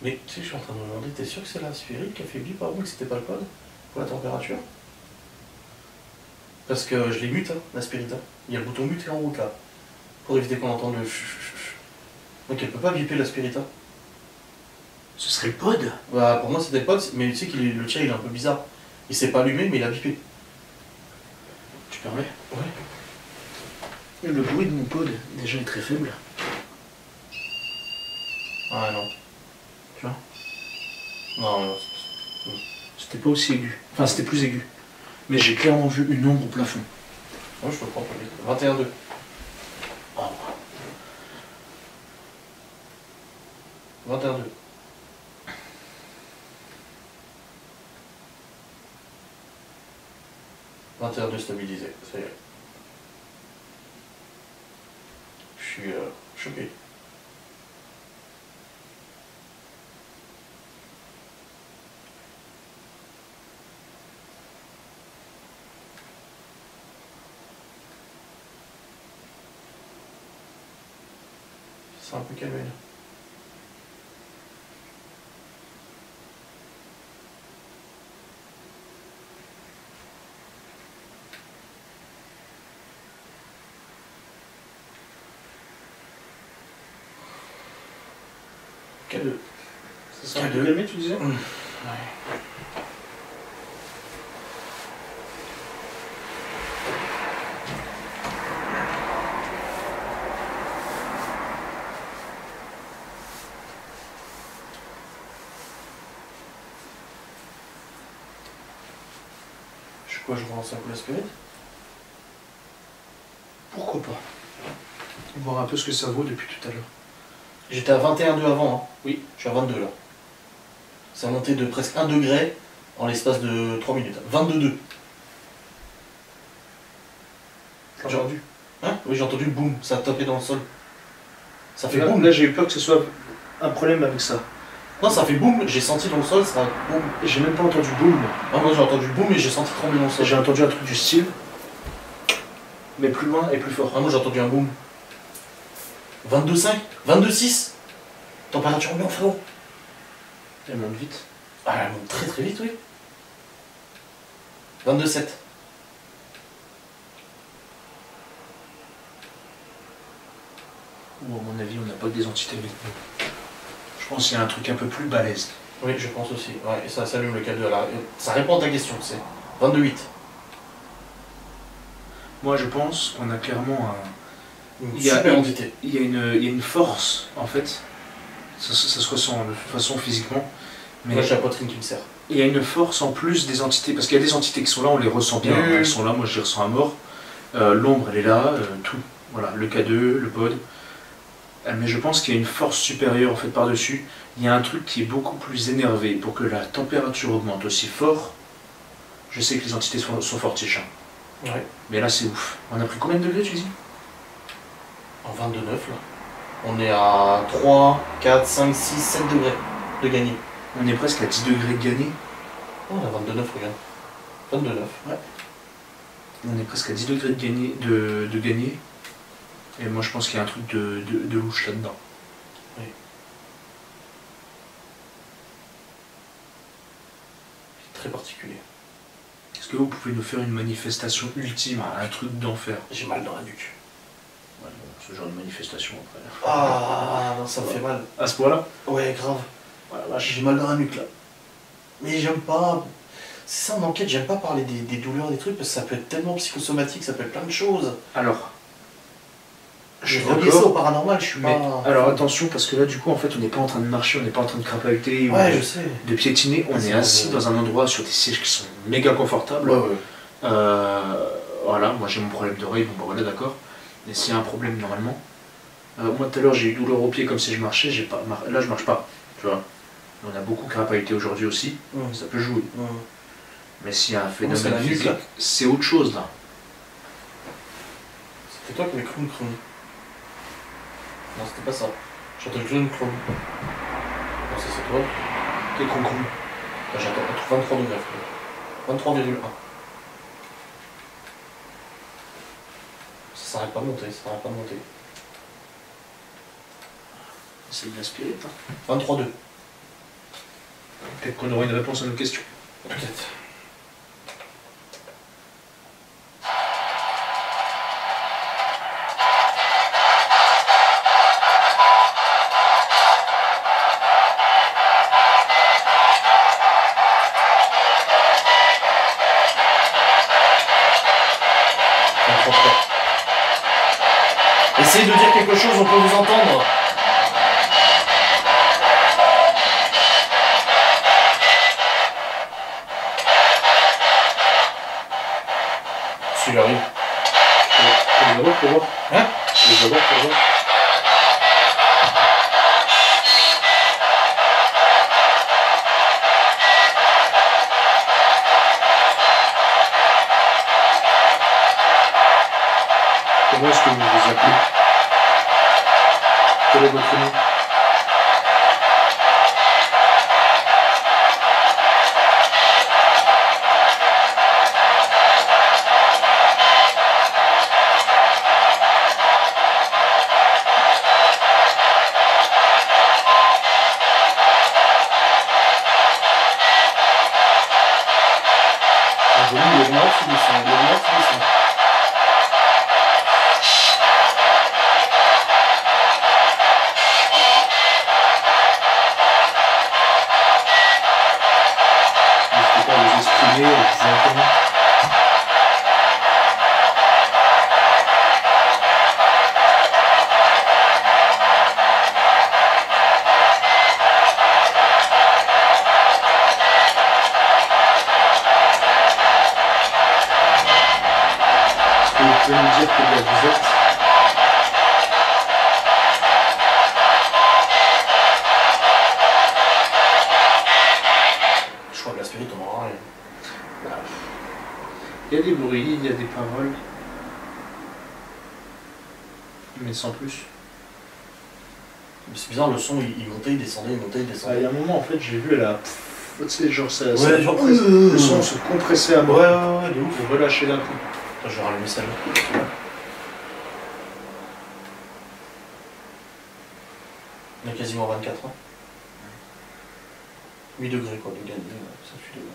Speaker 4: Mais tu sais, je suis en train de me demander, t'es sûr que c'est la Spirit qui a fait bip avant que c'était pas le pod pour la température? Parce que je l'ai mute, hein, la Spirit. Il y a le bouton mute et en route là. Pour éviter qu'on entende le chut. Donc elle peut pas biper la Spirit.
Speaker 2: Ce serait le pod?
Speaker 4: Bah pour moi c'était le pod, mais tu sais que le tien il est un peu bizarre. Il s'est pas allumé mais il a bipé.
Speaker 2: Tu permets?
Speaker 4: Ouais.
Speaker 2: Le bruit de mon pod déjà est très faible.
Speaker 4: Ah non. Tu vois? Non.
Speaker 2: C'était pas aussi aigu. Enfin, c'était plus aigu. Mais j'ai clairement vu une ombre au plafond.
Speaker 4: Moi je peux prendre pour 21,2.
Speaker 2: Oh.
Speaker 4: 21,2. De stabilisé, ça y est. Je suis choqué. C'est un peu calmé là. K2.
Speaker 2: Ça sent un peu calmé, tu disais?
Speaker 4: Ouais. Je relance un coup la spirit.
Speaker 2: Pourquoi pas? Voir un peu ce que ça vaut depuis tout à l'heure.
Speaker 4: J'étais à 21,2 avant, hein.
Speaker 2: Oui.
Speaker 4: Je suis à 22 là. Ça a monté de presque 1 degré en l'espace de 3 minutes. 22,2.
Speaker 2: T'as entendu?
Speaker 4: Hein? Oui, j'ai entendu le boum, ça a tapé dans le sol. Ça fait
Speaker 2: Là,
Speaker 4: boum.
Speaker 2: là j'ai eu peur que ce soit un problème avec ça.
Speaker 4: Non, ça fait boum, j'ai senti dans le sol, ça a boum.
Speaker 2: J'ai même pas entendu boum.
Speaker 4: Ah, moi j'ai entendu boum et j'ai senti trembler dans le sol.
Speaker 2: J'ai entendu un truc du style, mais plus loin et plus fort.
Speaker 4: Ah, moi j'ai entendu un boum. 22,5, 22,6. Température ambiante, frérot.
Speaker 2: Elle monte vite.
Speaker 4: Ah, elle monte très très vite, oui. 22,7.
Speaker 2: Ou à mon avis, on n'a pas que des entités avec nous. Je pense qu'il y a un truc un peu plus balèze.
Speaker 4: Oui, je pense aussi. Ouais, et ça s'allume le K2 là. Ça répond à ta question, c'est 22,8.
Speaker 2: Moi, je pense qu'on a clairement
Speaker 4: Une
Speaker 2: Il y a
Speaker 4: super
Speaker 2: une-
Speaker 4: entité.
Speaker 2: il y a une force, en fait. Ça se ressent de toute façon physiquement. Mais
Speaker 4: Moi j'ai la poitrine qui me serre.
Speaker 2: il y a une force en plus des entités. Parce qu'il y a des entités qui sont là, on les ressent bien.
Speaker 4: Oui, oui,
Speaker 2: Elles
Speaker 4: oui.
Speaker 2: sont là, moi je les ressens à mort. L'ombre, elle est là, tout. Voilà, le K2, le pod. Mais je pense qu'il y a une force supérieure en fait par-dessus. Il y a un truc qui est beaucoup plus énervé pour que la température augmente aussi fort. Je sais que les entités sont fortiches. Hein.
Speaker 4: Ouais.
Speaker 2: Mais là c'est ouf. On a pris combien de degrés tu dis?
Speaker 4: En 22,9 là. On est à 3, 4, 5, 6, 7 degrés de gagner.
Speaker 2: On est presque à 10 degrés de gagner.
Speaker 4: Oh, on a 22,9, regarde. 22,9.
Speaker 2: Ouais. On est presque à 10 degrés de gagner. De gagner. Et moi je pense qu'il y a un truc de louche là-dedans.
Speaker 4: Très particulier.
Speaker 2: Est-ce que vous pouvez nous faire une manifestation ultime, un truc d'enfer?
Speaker 4: J'ai mal dans la nuque.
Speaker 2: Ouais, bon, ce genre de manifestation après.
Speaker 4: Ah non, ça me fait mal.
Speaker 2: À ce point-là?
Speaker 4: Ouais, grave. J'ai mal dans la nuque là. Mais j'aime pas. C'est ça en enquête, j'aime pas parler des douleurs, des trucs, parce que ça peut être tellement psychosomatique, ça peut être plein de choses.
Speaker 2: Alors,
Speaker 4: Je
Speaker 2: suis
Speaker 4: relie
Speaker 2: d'accord,
Speaker 4: ça au paranormal, je suis
Speaker 2: mais
Speaker 4: pas.
Speaker 2: alors attention parce que là du coup en fait on n'est pas en train de marcher, on n'est pas en train de crapahuter ou
Speaker 4: Ouais, je sais.
Speaker 2: de piétiner, on est assis dans un endroit sur des sièges qui sont méga confortables.
Speaker 4: Ouais.
Speaker 2: Voilà, moi j'ai mon problème d'oreille, bon bah voilà d'accord. Mais s'il y a un problème normalement, moi tout à l'heure j'ai eu douleur au pied comme si je marchais, là je marche pas, tu vois. On a beaucoup crapahuté aujourd'hui aussi, ça peut jouer. Mais s'il y a un
Speaker 4: c'est la
Speaker 2: phénomène
Speaker 4: nuque,
Speaker 2: physique,
Speaker 4: là.
Speaker 2: c'est autre chose là.
Speaker 4: C'était toi qui avais clown. Non, c'était pas ça. J'ai entendu clown. Non, ça c'est toi.
Speaker 2: Quel concombre.
Speaker 4: Là, j'attends 23 degrés. 23,1. Ça s'arrête pas de monter, ça s'arrête pas de monter.
Speaker 2: C'est de la spirit.
Speaker 4: 23,2.
Speaker 2: Peut-être qu'on aura une réponse à nos questions.
Speaker 4: Peut-être. Essayez de dire quelque chose, on peut vous entendre. S'il arrive.
Speaker 2: On va voir pour voir.
Speaker 4: Hein?
Speaker 2: On va voir pour voir. Comment est-ce que vous vous appelez? Quel est votre nom?
Speaker 4: net, il descend. Le net, il descend.
Speaker 2: N'hésitez pas à vous exprimer, directement. Est-ce que vous pouvez me dire combien vous êtes?
Speaker 4: Je crois que la spirit, on aura rien.
Speaker 2: Il y a des bruits, il y a des paroles. Mais sans plus.
Speaker 4: Mais c'est bizarre, le son, il montait, il descendait, il montait, il
Speaker 2: Ah,
Speaker 4: descendait.
Speaker 2: il y a un moment, en fait, j'ai vu la... Tu sais, genre ça...
Speaker 4: Ouais, genre...
Speaker 2: le son se compressait à
Speaker 4: Ouais,
Speaker 2: mort.
Speaker 4: ouais, de ouf.
Speaker 2: Pour relâcher d'un coup.
Speaker 4: Attends, je vais rallumer celle-là. On est quasiment à 24 ans. 8 degrés quoi, de gagner, ça fait degrés.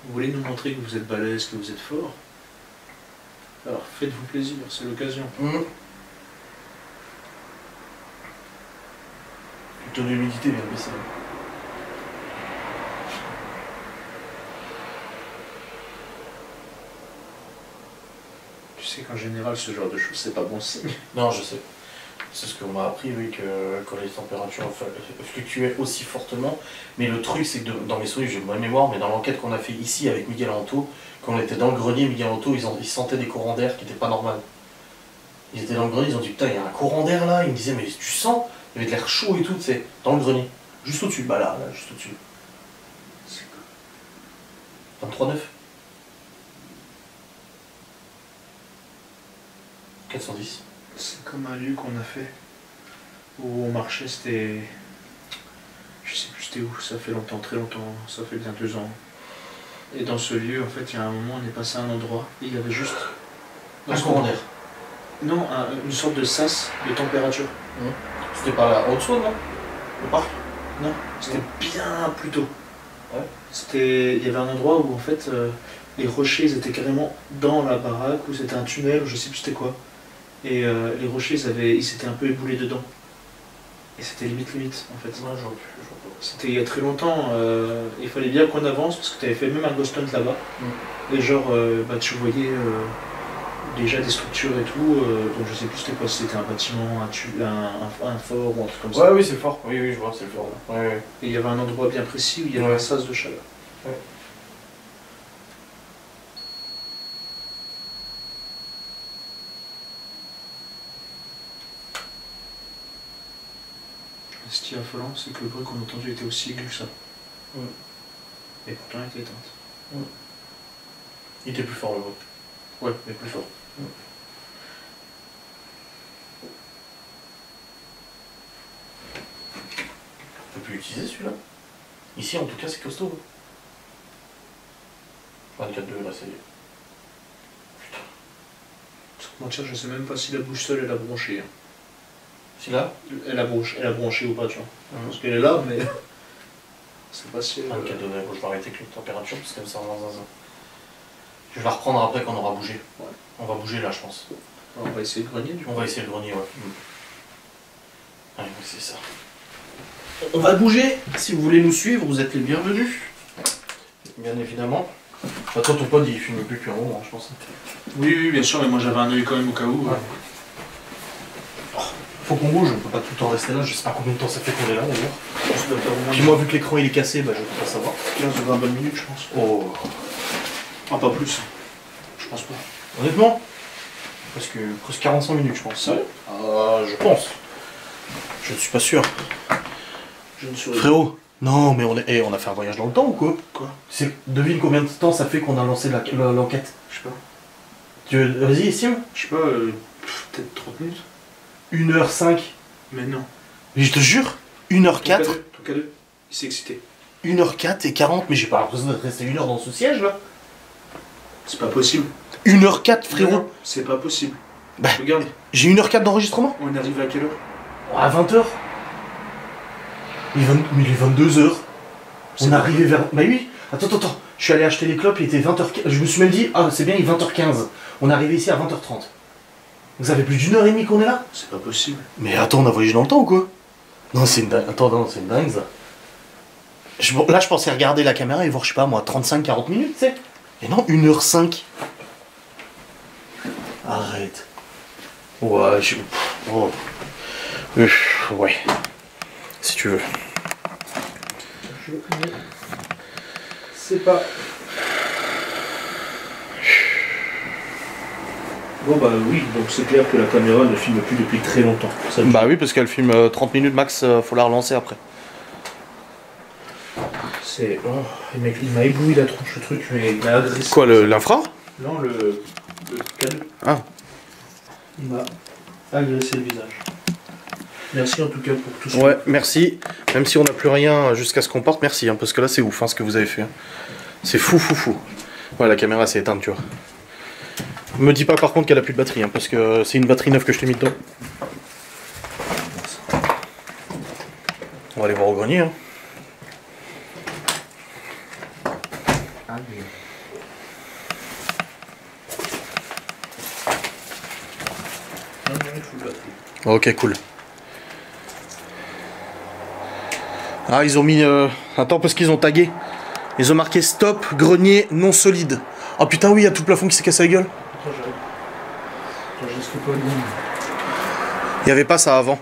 Speaker 2: Vous voulez nous montrer que vous êtes balèze, que vous êtes fort? Alors, faites-vous plaisir, c'est l'occasion.
Speaker 4: Le taux d'humidité vient de baisser.
Speaker 2: Tu sais qu'en général, ce genre de choses, c'est pas bon signe.
Speaker 4: Non, je sais. C'est ce qu'on m'a appris, oui, que quand les températures fluctuaient aussi fortement. Mais le truc, c'est que dans mes souvenirs, j'ai bonne mémoire, mais dans l'enquête qu'on a fait ici avec Miguel Anto, quand on était dans le grenier, Miguel Anto, ils sentaient des courants d'air qui n'étaient pas normaux. Ils étaient dans le grenier, ils ont dit putain, il y a un courant d'air là. Ils me disaient, mais tu sens? Il y avait de l'air chaud et tout, tu sais, dans le grenier. Juste au-dessus, bah là, juste au-dessus.
Speaker 2: C'est quoi?
Speaker 4: 23,9. 410.
Speaker 2: C'est comme un lieu qu'on a fait, où on marchait, c'était... Je sais plus c'était où, ça fait longtemps, très longtemps, ça fait bien 2 ans. Et dans ce lieu, en fait, il y a un moment, on est passé à un endroit, et il y avait juste...
Speaker 4: Un courant d'air.
Speaker 2: Non, une sorte de sas de température.
Speaker 4: C'était pas la Haute-Saône, non? Le parc?
Speaker 2: Non, c'était bien plus tôt.
Speaker 4: Ouais.
Speaker 2: Il y avait un endroit où, en fait, les rochers, ils étaient carrément dans la baraque, ou c'était un tunnel, ou je sais plus c'était quoi. Et les rochers, ils s'étaient un peu éboulés dedans. Et c'était limite, en fait.
Speaker 4: Ouais, j'aurais pu,
Speaker 2: C'était il y a très longtemps, il fallait bien qu'on avance, parce que tu avais fait même un ghost hunt là-bas. Et genre, tu voyais déjà des structures et tout, donc je sais plus c'était quoi, si c'était un bâtiment, un fort ou un truc comme ça.
Speaker 4: Ouais, oui, c'est le fort. Oui, je vois, c'est le fort. Ouais.
Speaker 2: Et il y avait un endroit bien précis où il y avait un sas de chaleur.
Speaker 4: Ouais.
Speaker 2: Ce qui est affolant, c'est que le bruit qu'on a entendu était aussi aigu que ça. Et pourtant il était éteinte.
Speaker 4: Il était plus fort le bruit.
Speaker 2: Ouais, mais plus fort.
Speaker 4: On peut plus l'utiliser celui-là. Ici en tout cas c'est costaud. 24,2 là ça y est.
Speaker 2: Sans te mentir, je sais même pas si la boussole elle a bronché. Hein.
Speaker 4: Si là
Speaker 2: Elle a bronché ou pas, tu vois. Parce qu'elle est là, mais. C'est pas si.
Speaker 4: 24 degrés, bon, je vais arrêter avec la température parce que comme ça on va zinzin. Je vais la reprendre après quand on aura bougé.
Speaker 2: Ouais.
Speaker 4: On va bouger là je pense.
Speaker 2: On va essayer le grenier du coup.
Speaker 4: On va essayer le grenier, ouais. Allez, c'est ça. On va bouger. Si vous voulez nous suivre, vous êtes les bienvenus. Bien évidemment. Bah, toi ton pote il fume plus qu'un moment, je pense.
Speaker 2: Oui, bien sûr, mais moi j'avais un œil quand même au cas où.
Speaker 4: Ouais. Faut qu'on bouge, on peut pas tout le temps rester là, je sais pas combien de temps ça fait qu'on est là d'ailleurs.
Speaker 2: Ça doit faire au moins
Speaker 4: Puis moi vu que l'écran il est cassé, bah je peux pas savoir.
Speaker 2: 15 ou 20 bonnes minutes, je pense.
Speaker 4: Oh.
Speaker 2: Ah, pas plus. Je pense pas.
Speaker 4: Honnêtement, presque 45 minutes je pense.
Speaker 2: Sérieux?
Speaker 4: Je pense. Je ne suis pas sûr.
Speaker 2: Je ne suis
Speaker 4: Frérot, non mais on a fait un voyage dans le temps ou quoi?
Speaker 2: Quoi?
Speaker 4: Devine combien de temps ça fait qu'on a lancé l'enquête?
Speaker 2: Je sais pas.
Speaker 4: Vas-y, estime.
Speaker 2: Je sais pas, peut-être 30 minutes.
Speaker 4: 1h05.
Speaker 2: Mais non.
Speaker 4: Mais je te jure, 1h04.
Speaker 2: Ton K2, il s'est excité.
Speaker 4: 1h04 et 40, mais j'ai pas l'impression d'être resté 1 heure dans ce siège là.
Speaker 2: C'est pas possible.
Speaker 4: 1h04 frérot.
Speaker 2: Non, c'est pas possible.
Speaker 4: Bah,
Speaker 2: regarde,
Speaker 4: j'ai 1h04 d'enregistrement.
Speaker 2: on est arrivé à quelle heure?
Speaker 4: À 20h. Mais il est 22h. On est arrivé vers. Bah oui.
Speaker 1: Attends. Je suis allé acheter les clopes, il était 20h15. Je me suis même dit, ah c'est bien, il est 20h15. On est arrivé ici à 20h30. Vous avez plus d'une heure et demie qu'on est là?
Speaker 2: C'est pas possible.
Speaker 1: Mais attends, on a voyagé dans le temps ou quoi? Non, c'est une dingue. Attends, non, c'est une dingue ça. Là, je pensais regarder la caméra et voir, je sais pas moi, 35-40 minutes, tu sais. Et non, 1h05. Arrête. Ouais, oh. Ouais. Si tu veux.
Speaker 2: C'est pas... Bon bah oui, donc c'est clair que la caméra ne filme plus depuis très longtemps. Ça,
Speaker 1: Bah oui, parce qu'elle filme 30 minutes max, faut la relancer après.
Speaker 2: c'est... Oh, il m'a ébloui la tronche le truc, mais il m'a agressé.
Speaker 1: Quoi, l'infra?
Speaker 2: Non, le canot.
Speaker 1: Ah.
Speaker 2: Il m'a agressé le visage. Merci en tout cas pour tout ça.
Speaker 1: Ouais, merci. Même si on n'a plus rien jusqu'à ce qu'on parte, merci, hein, parce que là c'est ouf hein, ce que vous avez fait. Hein. C'est fou. Ouais, la caméra s'est éteinte, tu vois. Me dis pas par contre qu'elle a plus de batterie, hein, parce que c'est une batterie neuve que je t'ai mis dedans. On va aller voir au grenier. Hein. Ok, cool. Ah, ils ont mis... Attends, parce qu'ils ont tagué. Ils ont marqué stop, grenier non solide. Oh putain, oui, il y a tout le plafond qui s'est cassé la gueule. Il n'y avait pas ça avant.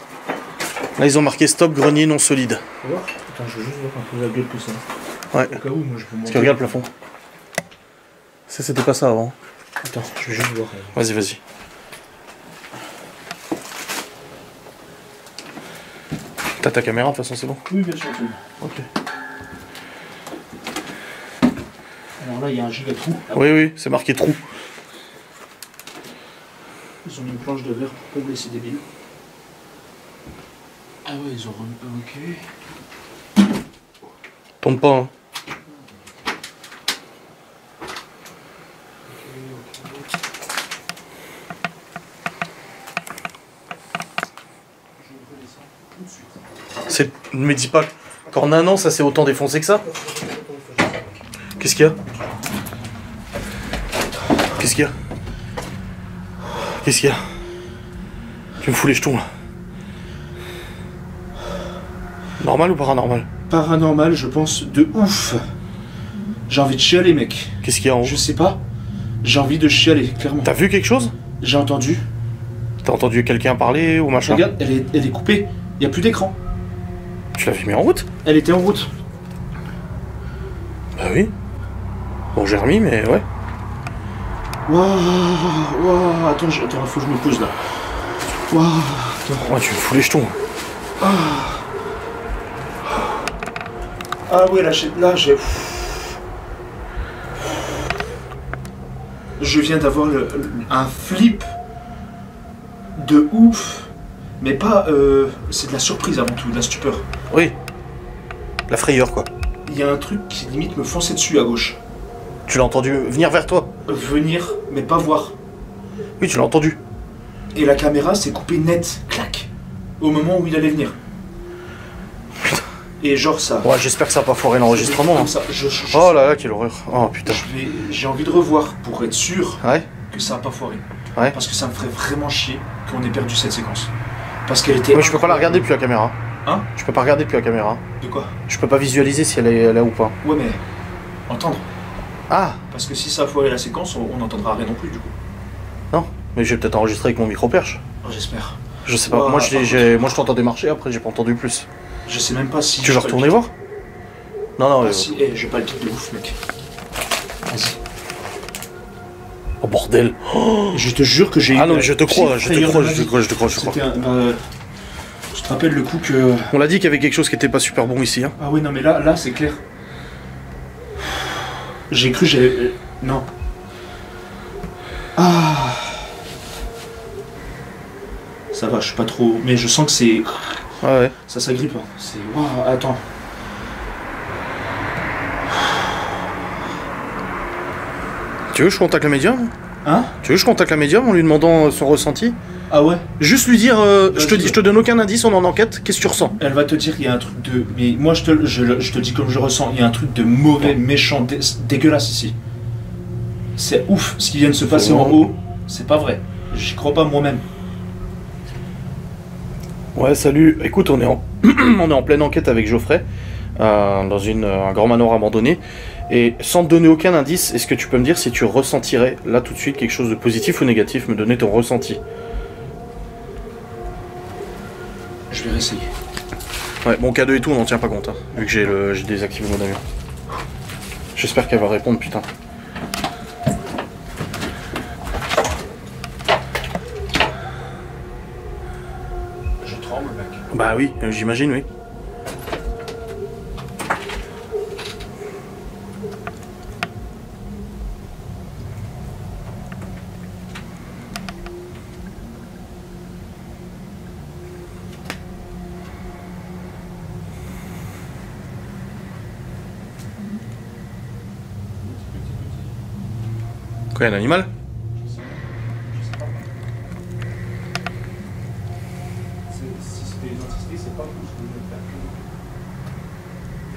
Speaker 1: Là, ils ont marqué stop, grenier non solide.
Speaker 2: Attends, je veux juste voir un peu la gueule que ça.
Speaker 1: Ouais.
Speaker 2: Au cas où, moi je peux monter.
Speaker 1: Parce que regarde le plafond. Ça, c'était pas ça avant.
Speaker 2: Attends, je vais juste voir.
Speaker 1: Vas-y. T'as ta caméra, de toute façon, c'est bon?
Speaker 2: Oui, bien sûr.
Speaker 1: Ok.
Speaker 2: Alors là, il y a un giga trou.
Speaker 1: Oui, c'est marqué trou.
Speaker 2: Ils ont mis une planche de verre pour combler ces débiles. Ah ouais, ils ont remis... Ok.
Speaker 1: Tombe pas, hein. Ne me dis pas qu'en un an ça s'est autant défoncé que ça. Qu'est-ce qu'il y a? Tu me fous les jetons là. Normal ou paranormal?
Speaker 2: Paranormal, je pense, de ouf. J'ai envie de chialer, mec.
Speaker 1: Qu'est-ce qu'il y a en haut?
Speaker 2: Je sais pas. J'ai envie de chialer, clairement.
Speaker 1: T'as vu quelque chose?
Speaker 2: J'ai entendu.
Speaker 1: T'as entendu quelqu'un parler ou machin?
Speaker 2: Regarde, elle est coupée. Il n'y a plus d'écran.
Speaker 1: Tu l'avais mis en route?
Speaker 2: Elle était en route.
Speaker 1: Bah oui. Bon, j'ai remis, mais ouais.
Speaker 2: Waouh, attends, faut que je me pose là. Waouh, attends.
Speaker 1: Ouais, tu me fous les jetons.
Speaker 2: Ah ouais, là, j'ai... Je viens d'avoir un flip de ouf. Mais pas... c'est de la surprise avant tout, de la stupeur.
Speaker 1: Oui. La frayeur, quoi.
Speaker 2: Il y a un truc qui limite me fonçait dessus à gauche.
Speaker 1: Tu l'as entendu venir vers toi?
Speaker 2: Venir, mais pas voir.
Speaker 1: Oui, tu l'as entendu.
Speaker 2: Et la caméra s'est coupée net, clac, au moment où il allait venir.
Speaker 1: Putain.
Speaker 2: Et genre ça.
Speaker 1: Ouais, j'espère que ça va pas foirer l'enregistrement. Hein.
Speaker 2: Ça,
Speaker 1: Oh là là, quelle horreur. Oh putain.
Speaker 2: J'ai envie de revoir pour être sûr
Speaker 1: Ouais.
Speaker 2: que ça va pas foiré.
Speaker 1: Ouais.
Speaker 2: Parce que ça me ferait vraiment chier qu'on ait perdu cette séquence. Parce qu'elle était...
Speaker 1: Mais je peux pas la regarder depuis la caméra.
Speaker 2: Hein?
Speaker 1: Je peux pas regarder depuis la caméra.
Speaker 2: De quoi?
Speaker 1: Je peux pas visualiser si elle est là ou pas.
Speaker 2: Ouais, mais... Entendre.
Speaker 1: Ah.
Speaker 2: Parce que si ça a foiré la séquence, on n'entendra rien non plus du coup.
Speaker 1: Non. Mais je vais peut-être enregistrer avec mon micro-perche.
Speaker 2: Oh, j'espère.
Speaker 1: Je sais pas.
Speaker 2: Oh,
Speaker 1: moi, je t'entendais marcher, après j'ai pas entendu plus.
Speaker 2: Je sais même pas si...
Speaker 1: Tu veux retourner voir? Non.
Speaker 2: Ah si, je palpite de ouf, mec. Vas-y.
Speaker 1: Oh bordel. Oh.
Speaker 2: Je te jure que j'ai...
Speaker 1: Ah non, mais je te crois.
Speaker 2: C'était un... Tu te rappelles le coup que...
Speaker 1: On l'a dit qu'il y avait quelque chose qui était pas super bon ici. Hein.
Speaker 2: Ah oui, non mais là c'est clair. J'ai cru, j'avais... Non. Ah. Ça va, je suis pas trop... Mais je sens que c'est...
Speaker 1: Ah ouais.
Speaker 2: Ça s'agrippe. Hein. C'est... Waouh, attends.
Speaker 1: Tu veux que je contacte le médium?
Speaker 2: Hein?
Speaker 1: Tu veux que je contacte la médium en lui demandant son ressenti?
Speaker 2: Ah ouais?
Speaker 1: Juste lui dire, je te donne aucun indice, on est en enquête, qu'est-ce que tu ressens?
Speaker 2: Elle va te dire qu'il y a un truc de... Mais moi je te le dis comme je ressens, il y a un truc de mauvais, méchant, dégueulasse ici. C'est ouf, ce qui vient de se passer en haut, c'est pas vrai. J'y crois pas moi-même.
Speaker 1: Ouais, salut. Écoute, on est on est en pleine enquête avec Geoffrey, dans un grand manoir abandonné. Et sans te donner aucun indice, est-ce que tu peux me dire si tu ressentirais là tout de suite quelque chose de positif ou négatif? Me donner ton ressenti.
Speaker 2: Je vais réessayer.
Speaker 1: Ouais, mon cadeau et tout, on n'en tient pas compte, hein, vu que j'ai désactivé mon avion. J'espère qu'elle va répondre, putain.
Speaker 2: Je tremble, mec.
Speaker 1: Bah oui, j'imagine, oui. Quoi, un animal?
Speaker 2: Si c'était une entité, c'est pas pour ce que je veux faire.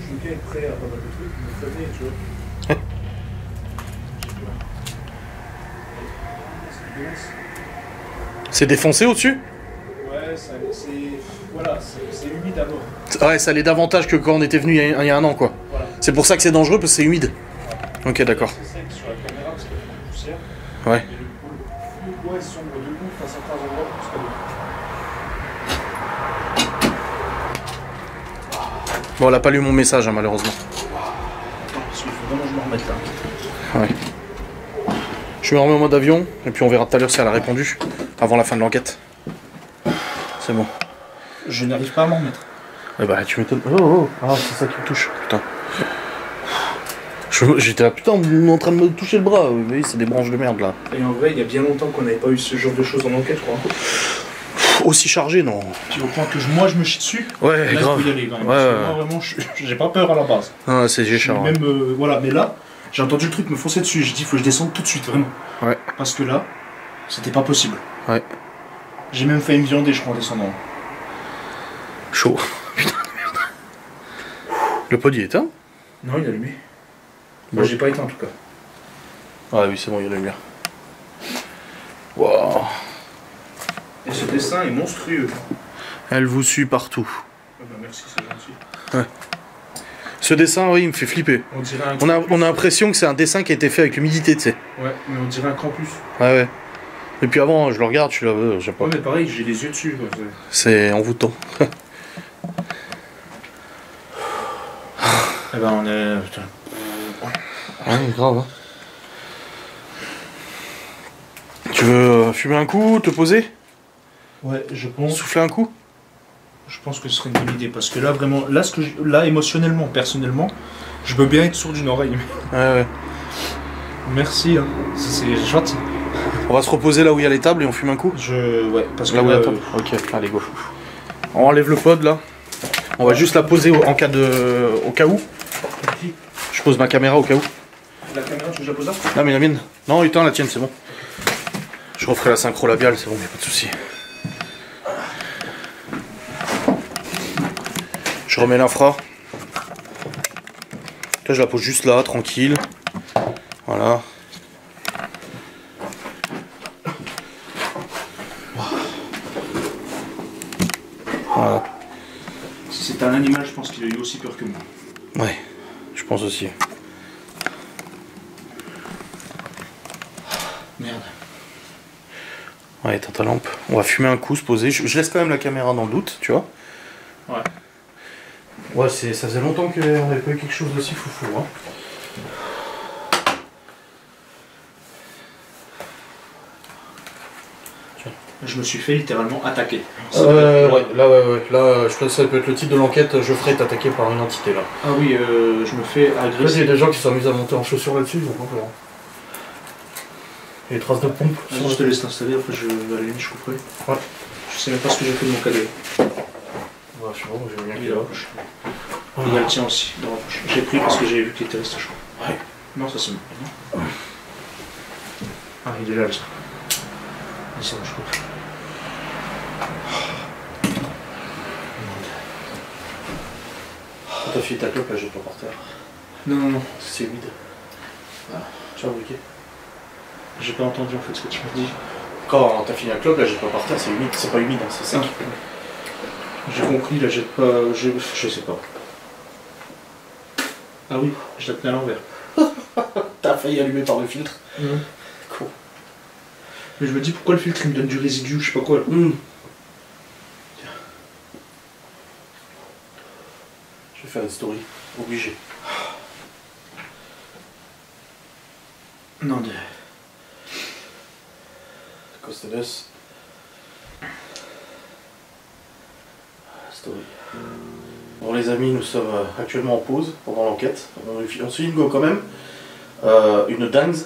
Speaker 2: Je veux bien être prêt à pas mal de trucs, mais prévenir, tu vois.
Speaker 1: C'est défoncé au-dessus?
Speaker 2: Ouais, c'est... Voilà, c'est humide à mort.
Speaker 1: Ouais, ça allait davantage que quand on était venu il y a un an, quoi.
Speaker 2: Voilà.
Speaker 1: C'est pour ça que c'est dangereux, parce que c'est humide. Ok, d'accord.
Speaker 2: C'est sec sur la caméra parce qu'il y a beaucoup de poussière.
Speaker 1: Ouais.
Speaker 2: Et le bois est sombre de ouf à certains endroits plus qu'à d'autres.
Speaker 1: Bon, elle a pas lu mon message, hein, malheureusement.
Speaker 2: Attends, parce qu'il faut vraiment que je me remette là.
Speaker 1: Ouais. Je me remets en mode avion, et puis on verra tout à l'heure si elle a répondu, avant la fin de l'enquête. C'est bon.
Speaker 2: Je n'arrive pas à m'en remettre.
Speaker 1: Eh bah, tu m'étonnes. Ah, c'est ça qui me touche, putain. J'étais là, putain, en train de me toucher le bras. Vous voyez, c'est des branches de merde, là.
Speaker 2: Et en vrai, il y a bien longtemps qu'on n'avait pas eu ce genre de choses en enquête, je crois.
Speaker 1: Aussi chargé, non?
Speaker 2: Tu veux croire que moi je me chie dessus?
Speaker 1: Ouais,
Speaker 2: là,
Speaker 1: grave.
Speaker 2: il faut y aller quand même.
Speaker 1: Ouais,
Speaker 2: Parce que
Speaker 1: ouais.
Speaker 2: moi, vraiment, j'ai pas peur à la base.
Speaker 1: Ah, c'est géchard.
Speaker 2: Même, voilà, mais là, j'ai entendu le truc me foncer dessus. J'ai dit, faut que je descende tout de suite, vraiment.
Speaker 1: Ouais.
Speaker 2: Parce que là, c'était pas possible.
Speaker 1: Ouais.
Speaker 2: J'ai même failli me viander, je crois, en descendant.
Speaker 1: Chaud. Putain de merde. Le pod, il est éteint?
Speaker 2: Non, il est allumé. Moi, j'ai pas éteint en tout cas.
Speaker 1: Ah oui, c'est bon, il y a la lumière. Waouh.
Speaker 2: Et ce dessin est monstrueux.
Speaker 1: Elle vous suit partout.
Speaker 2: Ah bah merci, c'est gentil.
Speaker 1: Ce dessin, oui, il me fait flipper.
Speaker 2: On dirait un
Speaker 1: On a
Speaker 2: campus.
Speaker 1: l'impression que c'est un dessin qui a été fait avec l'humidité, tu sais.
Speaker 2: Ouais, mais on dirait un campus.
Speaker 1: Ouais, ouais. Et puis avant, je le regarde, je suis là, je sais pas.
Speaker 2: Ouais, mais pareil, j'ai les yeux dessus. Quoi.
Speaker 1: C'est envoûtant.
Speaker 2: Eh ben, on est. Putain.
Speaker 1: Ouais, grave. Hein. Tu veux fumer un coup, te poser?
Speaker 2: Ouais, je pense.
Speaker 1: Souffler un coup?
Speaker 2: Je pense que ce serait une bonne idée parce que là, vraiment, là, là émotionnellement, personnellement, je veux bien être sourd d'une oreille.
Speaker 1: Ouais, ouais.
Speaker 2: Merci, hein. C'est gentil.
Speaker 1: On va se reposer là où il y a les tables et on fume un coup?
Speaker 2: Ouais, parce que
Speaker 1: Là où il y a
Speaker 2: là,
Speaker 1: la table. Ok, allez, go. On enlève le pod là. On va juste la poser au cas où. Je pose ma caméra au cas où.
Speaker 2: la caméra, tu veux que je la pose là?
Speaker 1: Non mais la mienne. Non, éteins la tienne, c'est bon. Je referai la synchro labiale, c'est bon, y'a pas de souci. Je remets l'infra. Là, je la pose juste là, tranquille. Voilà. Voilà.
Speaker 2: Si c'était un animal, je pense qu'il a eu aussi peur que moi.
Speaker 1: Ouais, je pense aussi.
Speaker 2: Merde.
Speaker 1: Ouais, éteins ta lampe. On va fumer un coup, se poser. Je laisse quand même la caméra dans le doute, tu vois.
Speaker 2: Ouais.
Speaker 1: Ouais, ça faisait longtemps qu'on n'avait pas eu quelque chose d'aussi foufou. Hein.
Speaker 2: Je me suis fait littéralement attaquer.
Speaker 1: Ouais, là, je pense que ça peut être le titre de l'enquête. Geoffrey est attaqué par une entité là.
Speaker 2: Ah oui, je me fais
Speaker 1: En fait, il y
Speaker 2: agresser.
Speaker 1: a des gens qui sont amusés à monter en chaussures là-dessus, donc on peut. Il y a des traces de pompe.
Speaker 2: Vas-y, je te laisse t'installer, après je vais à la limite, je couperai.
Speaker 1: Ouais.
Speaker 2: Je sais même pas ce que j'ai fait de mon cadeau.
Speaker 1: Ouais, je sais pas, j'ai bien
Speaker 2: Il
Speaker 1: qu'il
Speaker 2: est
Speaker 1: est
Speaker 2: dans
Speaker 1: là.
Speaker 2: la poche. Il y a le tien aussi, dans la poche. J'ai pris parce que j'ai vu qu'il était resté chaud.
Speaker 1: Ouais.
Speaker 2: Non, ça c'est bon. Non. Ah, il est là, le tien. C'est bon, je coupe.
Speaker 4: Quand t'as fini ta clope, là, jette pas par terre.
Speaker 2: Non, non, non.
Speaker 4: Parce que c'est humide. Tu vois, briquet.
Speaker 2: J'ai pas entendu en fait ce que tu m'as dit.
Speaker 4: Quand t'as fini la clope, là, jette pas par terre, c'est humide. C'est pas humide, hein, c'est sec.
Speaker 2: J'ai compris, là, jette pas. Je sais pas. Ah oui, je la tenais à l'envers.
Speaker 4: T'as failli allumer par le filtre.
Speaker 2: Con. Mais je me dis pourquoi le filtre il me donne du résidu, je sais pas quoi là.
Speaker 4: Je vais faire une story. Obligé.
Speaker 2: Non, de.
Speaker 4: Costeles. Story. Bon les amis, nous sommes actuellement en pause pendant l'enquête. On se filme quand même une dingue.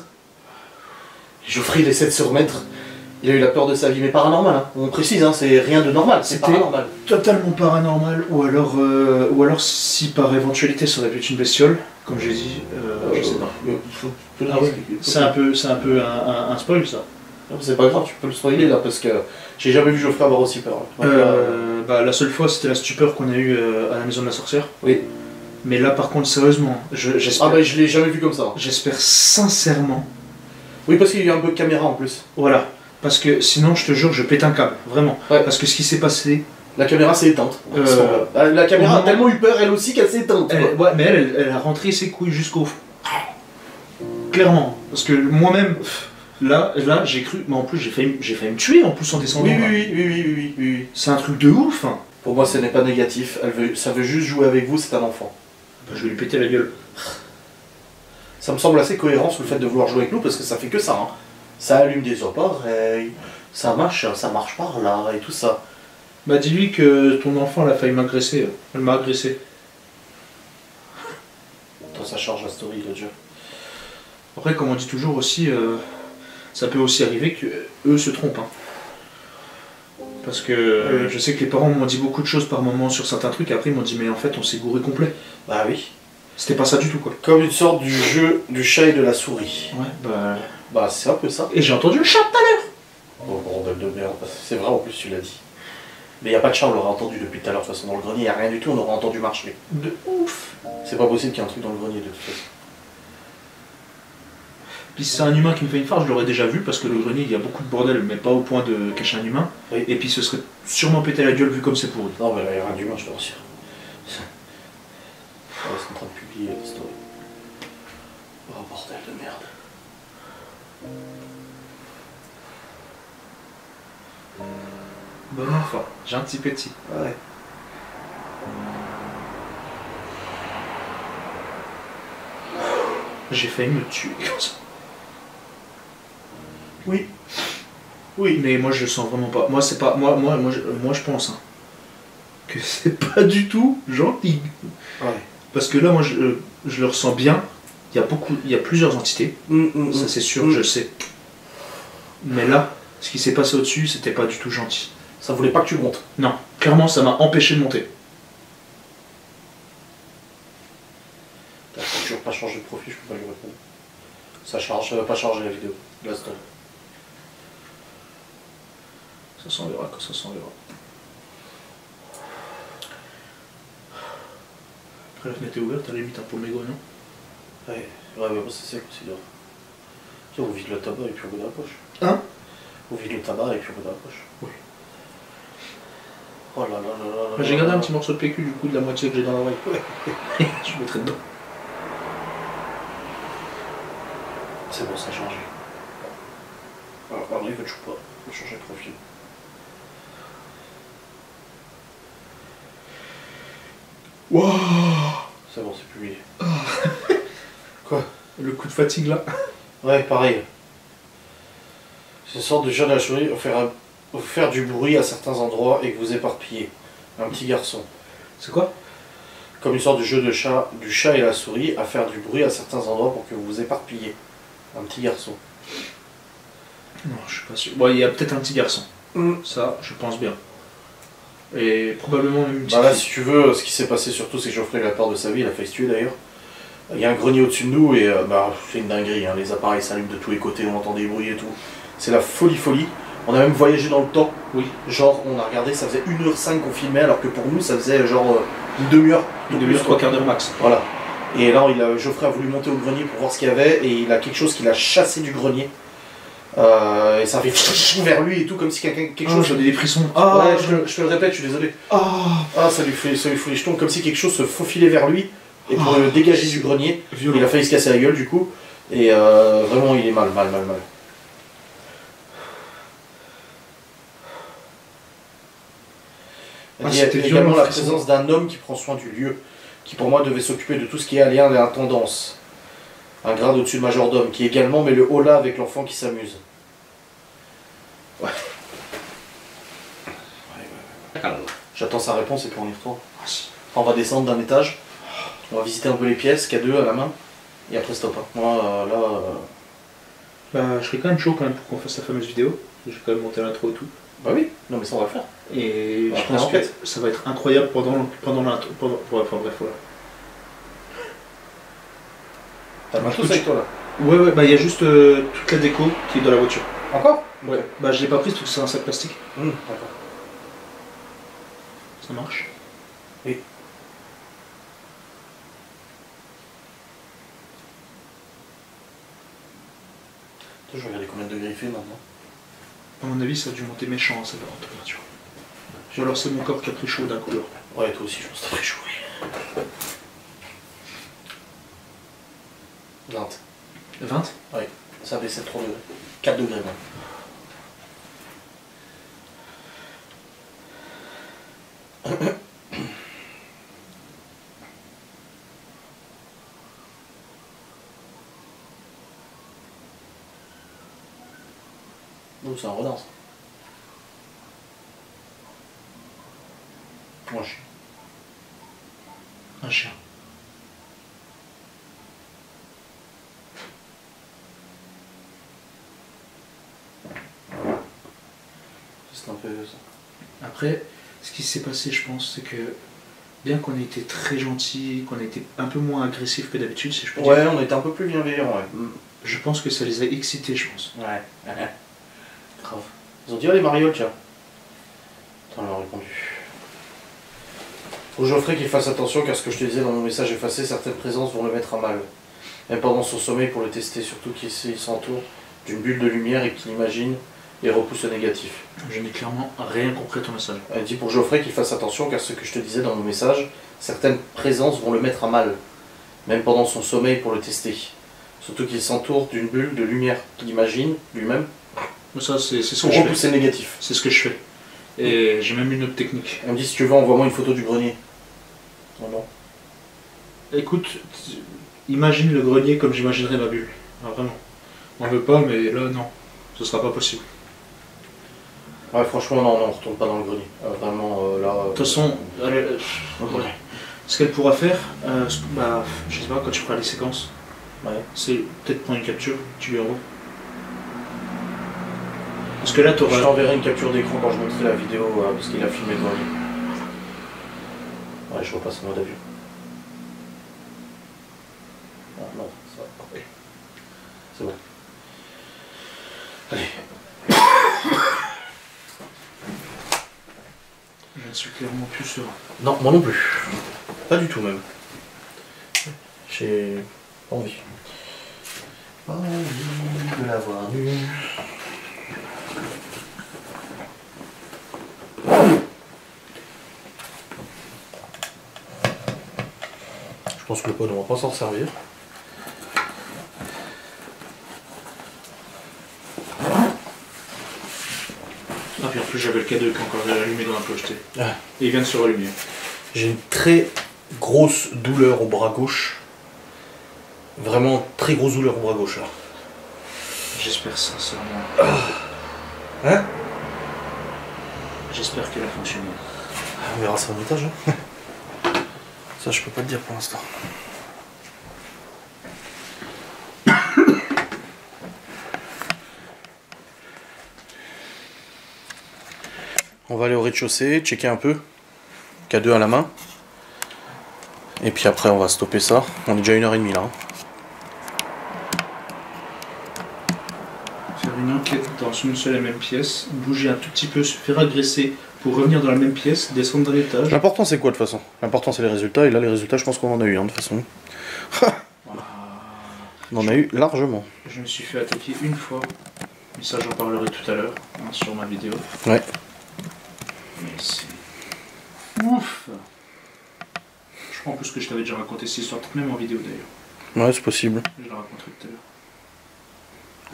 Speaker 4: Geoffrey il essaie de se remettre. Il a eu la peur de sa vie, mais paranormal. Hein. On précise, hein, c'est rien de normal, c'est paranormal.
Speaker 2: Totalement paranormal, ou alors si par éventualité ça aurait pu être une bestiole, comme j'ai dit, je sais pas.
Speaker 4: Ah ouais.
Speaker 2: C'est un peu un spoil ça.
Speaker 4: C'est pas grave, tu peux le spoiler là, parce que j'ai jamais vu Geoffrey avoir aussi peur.
Speaker 2: Bah, la seule fois c'était la stupeur qu'on a eue à la maison de la sorcière.
Speaker 4: Oui.
Speaker 2: Mais là par contre sérieusement, j'espère.
Speaker 4: Ah bah je l'ai jamais vu comme ça.
Speaker 2: J'espère sincèrement.
Speaker 4: Oui parce qu'il y a eu un peu de caméra en plus.
Speaker 2: Voilà. Parce que sinon je te jure je pète un câble, vraiment.
Speaker 4: Ouais.
Speaker 2: Parce que ce qui s'est passé.
Speaker 4: La caméra s'est éteinte. La caméra a tellement eu peur elle aussi qu'elle s'est éteinte.
Speaker 2: Ouais mais elle a rentré ses couilles jusqu'au fond. Clairement. Parce que moi-même, là j'ai cru. Mais en plus j'ai failli me tuer en plus en descendant.
Speaker 4: Oui.
Speaker 2: C'est un truc de ouf. Hein.
Speaker 4: Pour moi ce n'est pas négatif, ça veut juste jouer avec vous, c'est un enfant.
Speaker 2: Bah, je vais lui péter la gueule.
Speaker 4: Ça me semble assez cohérent sur le fait de vouloir jouer avec nous parce que ça fait que ça. Hein. Ça allume des appareils, ça marche par là et tout ça.
Speaker 2: Bah dis-lui que ton enfant elle a failli m'agresser. Elle m'a agressé.
Speaker 4: Toi ça charge la story là déjà.
Speaker 2: Après comme on dit toujours aussi, ça peut aussi arriver que eux se trompent. Hein. Parce que je sais que les parents m'ont dit beaucoup de choses par moment sur certains trucs, après ils m'ont dit mais en fait on s'est gouré complet.
Speaker 4: Bah oui.
Speaker 2: C'était pas ça du tout quoi.
Speaker 4: Comme une sorte du jeu du chat et de la souris.
Speaker 2: Ouais
Speaker 4: bah c'est un peu ça.
Speaker 2: Et j'ai entendu le chat tout à l'heure.
Speaker 4: Oh bordel de merde, c'est vrai en plus tu l'as dit. Mais y a pas de chat, on l'aurait entendu depuis tout à l'heure, de toute façon dans le grenier y a rien du tout, on aurait entendu marcher.
Speaker 2: De ouf.
Speaker 4: C'est pas possible qu'il y ait un truc dans le grenier de toute façon.
Speaker 2: Puis si c'est un humain qui me fait une farce, je l'aurais déjà vu parce que le grenier il y a beaucoup de bordel, mais pas au point de cacher un humain.
Speaker 4: Oui.
Speaker 2: Et puis ce serait sûrement pété la gueule vu comme c'est pourri.
Speaker 4: Non mais là y a rien d'humain, je te rassure. Ouais, c'est en train de publier la story. Oh bordel de merde.
Speaker 2: Bon enfant, gentil petit.
Speaker 4: Ouais.
Speaker 2: J'ai failli me tuer comme ça.
Speaker 4: Oui.
Speaker 2: Oui, mais moi je sens vraiment pas. Moi c'est pas. Moi je pense hein, que c'est pas du tout gentil.
Speaker 4: Ouais.
Speaker 2: Parce que là moi je le ressens bien. Il y a plusieurs entités. Ça c'est sûr, je sais. Mais là, ce qui s'est passé au-dessus, c'était pas du tout gentil.
Speaker 4: Ça voulait pas que tu montes.
Speaker 2: Non, clairement ça m'a empêché de monter.
Speaker 4: T'as toujours pas changé de profil, je peux pas lui répondre. Ça charge, ça va pas charger la vidéo. La story.
Speaker 2: Ça s'enverra quand ça s'enverra. Après la fenêtre est ouverte, à la limite un peu mégot, non?
Speaker 4: Ouais, c'est ça considère. Tiens, on vide le tabac et puis on met dans la poche.
Speaker 2: Hein?
Speaker 4: On vide le tabac et puis on met dans la poche.
Speaker 2: Oui.
Speaker 4: Oh là là là là.
Speaker 2: J'ai gardé un petit morceau de PQ du coup de la moitié que j'ai dans l'oreille. Je mettrai dedans.
Speaker 4: C'est bon, ça a changé. Alors, il veut toujours pas. Il faut changer de profil.
Speaker 2: Wow.
Speaker 4: C'est bon, c'est publié.
Speaker 2: Quoi? Le coup de fatigue là?
Speaker 4: Ouais, pareil. C'est une sorte de chat de la souris, faire du bruit à certains endroits et que vous éparpillez. Un petit garçon.
Speaker 2: C'est quoi?
Speaker 4: Comme une sorte de jeu de chat, du chat et la souris, à faire du bruit à certains endroits pour que vous vous éparpillez. Un petit garçon.
Speaker 2: Non, je suis pas sûr. Bon, il y a peut-être un petit garçon. Ça, je pense bien. Et probablement même une petite
Speaker 4: Bah là,
Speaker 2: fille.
Speaker 4: si tu veux, ce qui s'est passé surtout, c'est que Geoffrey a peur de sa vie, il a failli se tuer d'ailleurs.
Speaker 1: Il y a un grenier au-dessus de nous et bah, c'est une dinguerie, hein. Les appareils s'allument de tous les côtés, on entend des bruits et tout. C'est la folie. On a même voyagé dans le temps.
Speaker 2: Oui.
Speaker 1: Genre, on a regardé, ça faisait 1h05 qu'on filmait, alors que pour nous, ça faisait genre une demi-heure.
Speaker 2: Une demi-heure, 3 quarts d'heure max.
Speaker 1: Voilà. Et là, Geoffrey a voulu monter au grenier pour voir ce qu'il y avait, et il a quelque chose qui l'a chassé du grenier. Et ça a fait vers lui et tout, comme si quelque chose...
Speaker 2: J'en ai des frissons.
Speaker 1: Ouais, je te le répète, je suis désolé. Ça lui fait les jetons, comme si quelque chose se faufilait vers lui, et pour le dégager du grenier.
Speaker 2: Violent.
Speaker 1: Il a failli se casser la gueule du coup, et vraiment il est mal. Il y a également la présence d'un homme qui prend soin du lieu, qui pour moi devait s'occuper de tout ce qui est alien à l'intendance. Un grade au-dessus de majordome, qui également met le holà avec l'enfant qui s'amuse. Ouais. J'attends sa réponse et puis on y retourne. On va descendre d'un étage, on va visiter un peu les pièces, K2 à la main, et après stop. Hein. Moi
Speaker 2: Bah, je serais quand même chaud quand même pour qu'on fasse la fameuse vidéo. J'ai quand même monté l'intro et tout.
Speaker 1: Bah oui, non mais ça on va le faire.
Speaker 2: Et
Speaker 1: bah,
Speaker 2: je pense que ça va être incroyable pendant l'intro. Enfin bref, voilà.
Speaker 1: T'as le matos avec toi là?
Speaker 2: Ouais, bah il y a juste toute la déco qui est dans la voiture.
Speaker 1: Encore?
Speaker 2: Ouais. Bah je l'ai pas prise parce que c'est un sac plastique.
Speaker 1: D'accord.
Speaker 2: Ça marche?
Speaker 1: Oui. Je vais regarder combien de degrés il fait maintenant.
Speaker 2: À mon avis, ça a dû monter méchant cette température. Ou alors c'est mon corps qui a pris chaud d'un coup.
Speaker 1: Ouais, toi aussi, je pense que t'as pris chaud. 20.
Speaker 2: 20?
Speaker 1: Oui, ça a baissé de 3 degrés. 4 degrés même. Donc c'est un rodin ça. Ou un chien.
Speaker 2: Un chien.
Speaker 1: C'est un peu ça.
Speaker 2: Après, ce qui s'est passé, je pense, c'est que bien qu'on ait été très gentil, qu'on ait été un peu moins agressif que d'habitude, si je peux dire.
Speaker 1: Ouais, on était un peu plus bienveillants, ouais.
Speaker 2: Je pense que ça les a excités, je pense.
Speaker 1: Ouais. Grave. Ils ont dit, allez, Mariole, tiens. Attends, elle m'a répondu. Faut Geoffrey qu'il fasse attention car ce que je te disais dans mon message effacé, certaines présences vont le mettre à mal. Même pendant son sommeil pour le tester, surtout qu'il s'entoure d'une bulle de lumière et qu'il imagine et repousse le négatif.
Speaker 2: Je n'ai clairement rien compris à ton message.
Speaker 1: Elle dit pour Geoffrey qu'il fasse attention car ce que je te disais dans mon message, certaines présences vont le mettre à mal. Même pendant son sommeil pour le tester. Surtout qu'il s'entoure d'une bulle de lumière qu'il imagine lui-même.
Speaker 2: Ça, c'est ce
Speaker 1: Pour
Speaker 2: que je fais.
Speaker 1: repousser le négatif.
Speaker 2: C'est ce que je fais. Et j'ai même une autre technique.
Speaker 1: Elle me dit si tu veux, envoie-moi une photo du grenier. Non, non.
Speaker 2: Écoute, imagine le grenier comme j'imaginerais ma bulle. Ah, vraiment. On veut pas, mais là, non. Ce sera pas possible.
Speaker 1: Ouais, franchement, non, on retourne pas dans le grenier. Vraiment, là...
Speaker 2: De toute façon,
Speaker 1: ouais.
Speaker 2: ce qu'elle pourra faire, bah, je sais pas, quand tu feras les séquences,
Speaker 1: Ouais.
Speaker 2: c'est peut-être prendre une capture, tu lui envoies. Parce que là, tu
Speaker 1: Je
Speaker 2: auras...
Speaker 1: t'enverrai une capture d'écran quand je montrerai la vidéo, parce qu'il a filmé le grenier. Ouais, je vois pas son mode d'avion. Ah non, ça va. Ok. C'est bon. Allez.
Speaker 2: Je ne suis clairement plus serein.
Speaker 1: Non, moi non plus. Pas du tout même. J'ai pas envie. Pas envie de l'avoir nu. Je pense que le pod on va pas s'en servir.
Speaker 2: Ah, puis en plus, j'avais le K2 qui est encore allumé dans la pocheté.
Speaker 1: Ah.
Speaker 2: Et il vient de se rallumer.
Speaker 1: J'ai une très grosse douleur au bras gauche. Vraiment très grosse douleur au bras gauche là.
Speaker 2: J'espère sincèrement.
Speaker 1: Hein?
Speaker 2: J'espère qu'elle a fonctionné.
Speaker 1: On verra ça en montage. Hein. Ça je peux pas te dire pour l'instant. On va aller au rez-de-chaussée, checker un peu. K2 à la main. Et puis après on va stopper ça. On est déjà 1h30 là.
Speaker 2: Faire une enquête dans une seule et même pièce, bouger un tout petit peu, se faire agresser pour revenir dans la même pièce, descendre dans l'étage.
Speaker 1: L'important c'est quoi de toute façon? L'important c'est les résultats, et là les résultats je pense qu'on en a eu de toute façon. On en a eu largement.
Speaker 2: Je me suis fait attaquer une fois, mais ça j'en parlerai tout à l'heure sur ma vidéo.
Speaker 1: Ouais.
Speaker 2: Mais c'est... Ouf. Je crois en plus que je t'avais déjà raconté cette histoire, peut-être même en vidéo d'ailleurs.
Speaker 1: Ouais, c'est possible.
Speaker 2: Je la raconterai tout à l'heure.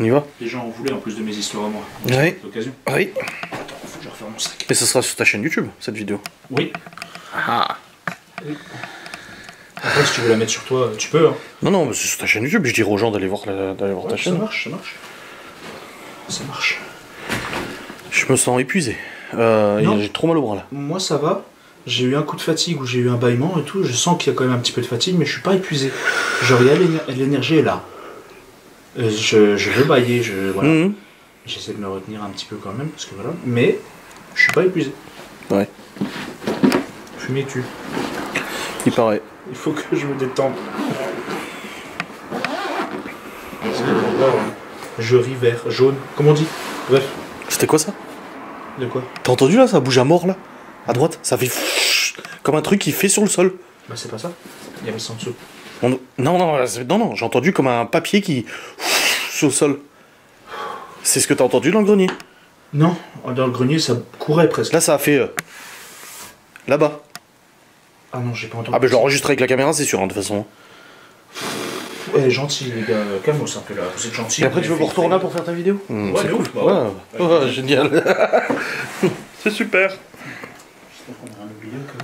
Speaker 1: On y va?
Speaker 2: Les gens en voulaient en plus de mes histoires à moi.
Speaker 1: Oui.
Speaker 2: L'occasion.
Speaker 1: Oui.
Speaker 2: Attends, faut que je refaire mon sac.
Speaker 1: Et ce sera sur ta chaîne YouTube, cette vidéo.
Speaker 2: Oui.
Speaker 1: Ah.
Speaker 2: Après, si tu veux la mettre sur toi, tu peux. Hein.
Speaker 1: Non, non, c'est sur ta chaîne YouTube, je dirais aux gens d'aller voir, ta chaîne.
Speaker 2: Ça marche, ça marche. Ça marche.
Speaker 1: Je me sens épuisé. J'ai trop mal au bras là.
Speaker 2: Moi ça va. J'ai eu un coup de fatigue ou j'ai eu un bâillement et tout. Je sens qu'il y a quand même un petit peu de fatigue, mais je suis pas épuisé. Genre, l'énergie est là. Je veux bailler, voilà.
Speaker 1: Mmh.
Speaker 2: J'essaie de me retenir un petit peu quand même, parce que voilà. Mais je suis pas épuisé.
Speaker 1: Ouais.
Speaker 2: Fumer tue.
Speaker 1: Il paraît.
Speaker 2: Il faut que je me détende. Je ris vert, jaune, comme on dit. Bref.
Speaker 1: C'était quoi ça?
Speaker 2: De quoi?
Speaker 1: T'as entendu là? Ça bouge à mort là? À droite? Ça fait comme un truc qui fait sur le sol.
Speaker 2: Bah c'est pas ça. Il y avait ça en dessous.
Speaker 1: Non, j'ai entendu comme un papier qui sur le sol. C'est ce que t'as entendu dans le grenier?
Speaker 2: Non, dans le grenier ça courait presque.
Speaker 1: Là ça a fait là-bas.
Speaker 2: Ah non, j'ai pas entendu.
Speaker 1: Ah bah je l'enregistre avec la caméra, c'est sûr, hein, de toute façon.
Speaker 2: Ouais, gentil les gars, calme-toi un peu là, vous êtes gentils.
Speaker 1: Et après tu veux qu'on retourne là pour faire ta vidéo?
Speaker 2: Ouais,
Speaker 1: c'est cool.
Speaker 2: ouf, bah ouais.
Speaker 1: Ouais, génial. C'est super.
Speaker 2: J'espère qu'on a rien oublié au cas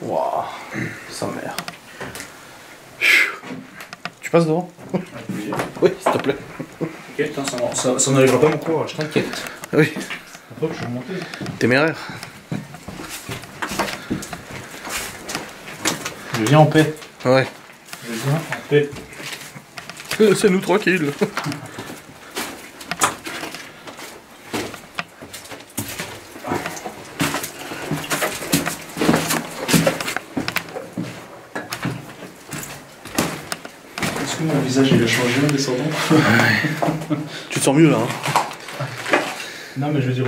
Speaker 2: où.
Speaker 1: Waouh, sa mère. Tu passes devant? Oui, s'il te plaît.
Speaker 2: Ok, putain, ça n'enlèvera pas mon courage, t'inquiète.
Speaker 1: Oui.
Speaker 2: Hop, je vais monter.
Speaker 1: Téméraire.
Speaker 2: Je viens en paix.
Speaker 1: Ouais.
Speaker 2: Je viens en paix.
Speaker 1: Laissez-nous tranquille.
Speaker 2: Est-ce que mon visage il a changé en descendant?
Speaker 1: Tu te sens mieux là, hein?
Speaker 2: Non mais je veux dire,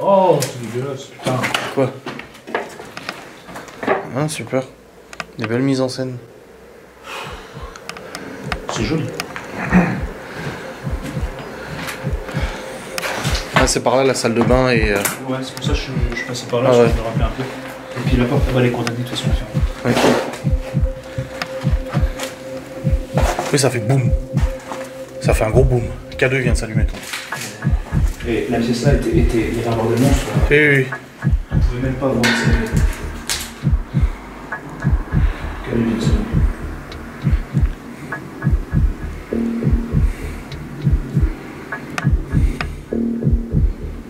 Speaker 2: oh c'est dégueulasse, putain.
Speaker 1: Quoi? Ah, super. Des belles mises en scène.
Speaker 2: C'est joli.
Speaker 1: Ah, c'est par là la salle de bain et.
Speaker 2: Ouais, c'est pour ça que je passais par là,
Speaker 1: Ah
Speaker 2: je
Speaker 1: ouais.
Speaker 2: me rappelais un peu. Et puis la porte, elle va les condamner de toute façon.
Speaker 1: Ouais. Oui, ça fait boum. Ça fait un gros boum. K2 vient de s'allumer.
Speaker 2: Et la pièce là il y avait un bordel monstre.
Speaker 1: Oui, oui.
Speaker 2: On pouvait même pas voir ça. Quelle est ça?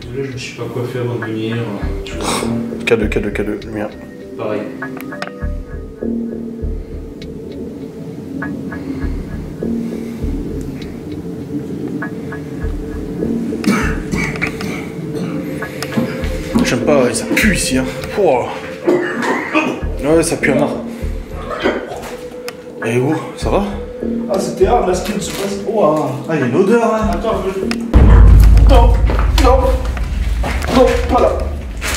Speaker 2: Désolé, je me suis pas coiffé avant de venir. Tu vois.
Speaker 1: K2, lumière.
Speaker 2: Pareil.
Speaker 1: J'aime pas, ça pue ici. Hein. Oh. Ouais, ça pue à mort. Et où? Ça va?
Speaker 2: Ah, c'était hard là, ce qui se passe.
Speaker 1: Oh, ah, il y a une odeur hein.
Speaker 2: Attends, non, pas là.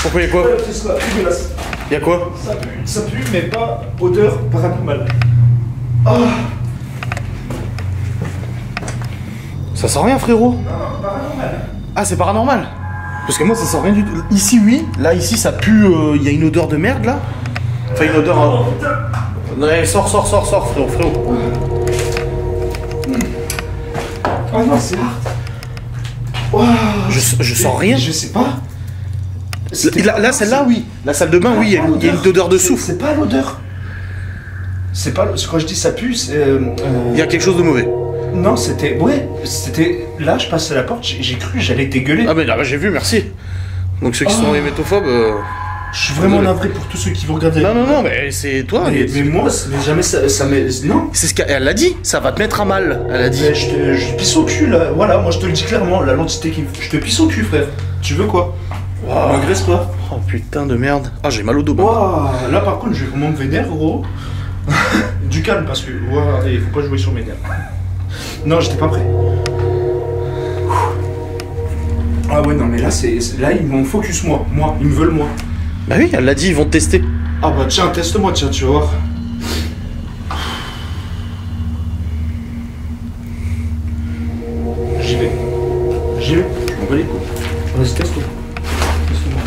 Speaker 1: Pourquoi il y a quoi?
Speaker 2: C'est ça, dégueulasse.
Speaker 1: Il y a quoi?
Speaker 2: Ça pue, mais pas odeur paranormale. Ah,
Speaker 1: Ça sent rien, frérot?
Speaker 2: paranormale.
Speaker 1: Ah, c'est paranormal? Parce que moi, ça sent rien du tout. Ici, oui. Là, ici, ça pue. Il y a une odeur de merde là. Enfin, une odeur. Ouais, sors, frérot.
Speaker 2: Ah non, c'est hard. Wow.
Speaker 1: Je sens rien.
Speaker 2: Je sais pas.
Speaker 1: Là, celle-là, oui. La salle de bain, oui, il y a une odeur de souffle.
Speaker 2: C'est pas l'odeur. C'est pas. Quand je dis ça pue, c'est.
Speaker 1: Il y a quelque chose de mauvais.
Speaker 2: Non, c'était. Ouais, c'était. Là, je passais à la porte, j'ai cru que j'allais dégueuler.
Speaker 1: Ah, mais là, j'ai vu, merci. Donc, ceux qui sont hémétophobes.
Speaker 2: Je suis vraiment
Speaker 1: désolé.
Speaker 2: navré pour tous ceux qui vont regarder.
Speaker 1: Non, mais c'est toi.
Speaker 2: Mais moi, mais jamais ça m'est. Non.
Speaker 1: C'est ce qu'elle l'a dit. Ça va te mettre à mal. Elle a dit.
Speaker 2: Mais je te pisse au cul là. Voilà, moi je te le dis clairement. La l'entité qui. Je te pisse au cul, frère. Tu veux quoi? M'agresse pas.
Speaker 1: Oh putain de merde. Ah, j'ai mal au dos.
Speaker 2: Waouh, là par contre, je vais vraiment me vénère, gros. Du calme parce que, ouais, il faut pas jouer sur mes nerfs. Non, j'étais pas prêt. Ah ouais, non, mais là, là ils m'ont focus moi, ils me veulent moi.
Speaker 1: Bah oui, elle l'a dit, ils vont te tester.
Speaker 2: Ah bah tiens, teste-moi, tiens, tu vas voir. J'y vais, je m'en bats les couilles. Vas-y, teste-toi. Teste-moi.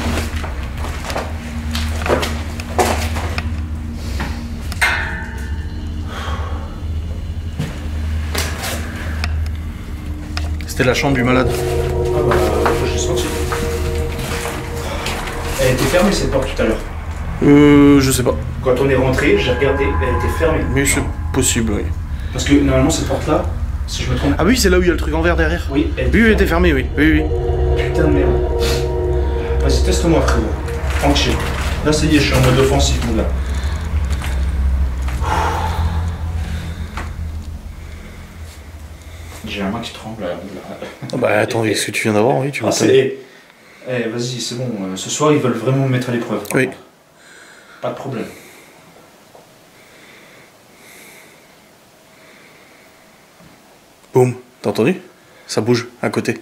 Speaker 1: C'était la chambre du malade.
Speaker 2: Ah bah, j'ai senti. Elle était fermée cette porte tout à l'heure.
Speaker 1: Je sais pas.
Speaker 2: Quand on est rentré, j'ai regardé, elle était fermée.
Speaker 1: Mais c'est possible, oui.
Speaker 2: Parce que normalement cette porte-là, si je me trompe...
Speaker 1: Ah oui, c'est là où il y a le truc en verre derrière.
Speaker 2: Oui,
Speaker 1: Oui, elle était fermée, oui. Oui.
Speaker 2: Putain de merde. Vas-y, teste-moi frérot. Tranquille. Là ça y est, je suis en mode offensif mon gars. J'ai la main qui tremble là.
Speaker 1: Ah bah attends, ce que tu viens d'avoir, oui, tu vois.
Speaker 2: Vas-y, c'est bon. Ce soir, ils veulent vraiment me mettre à l'épreuve.
Speaker 1: Oui.
Speaker 2: Pas de problème.
Speaker 1: Boum, t'as entendu? Ça bouge à côté.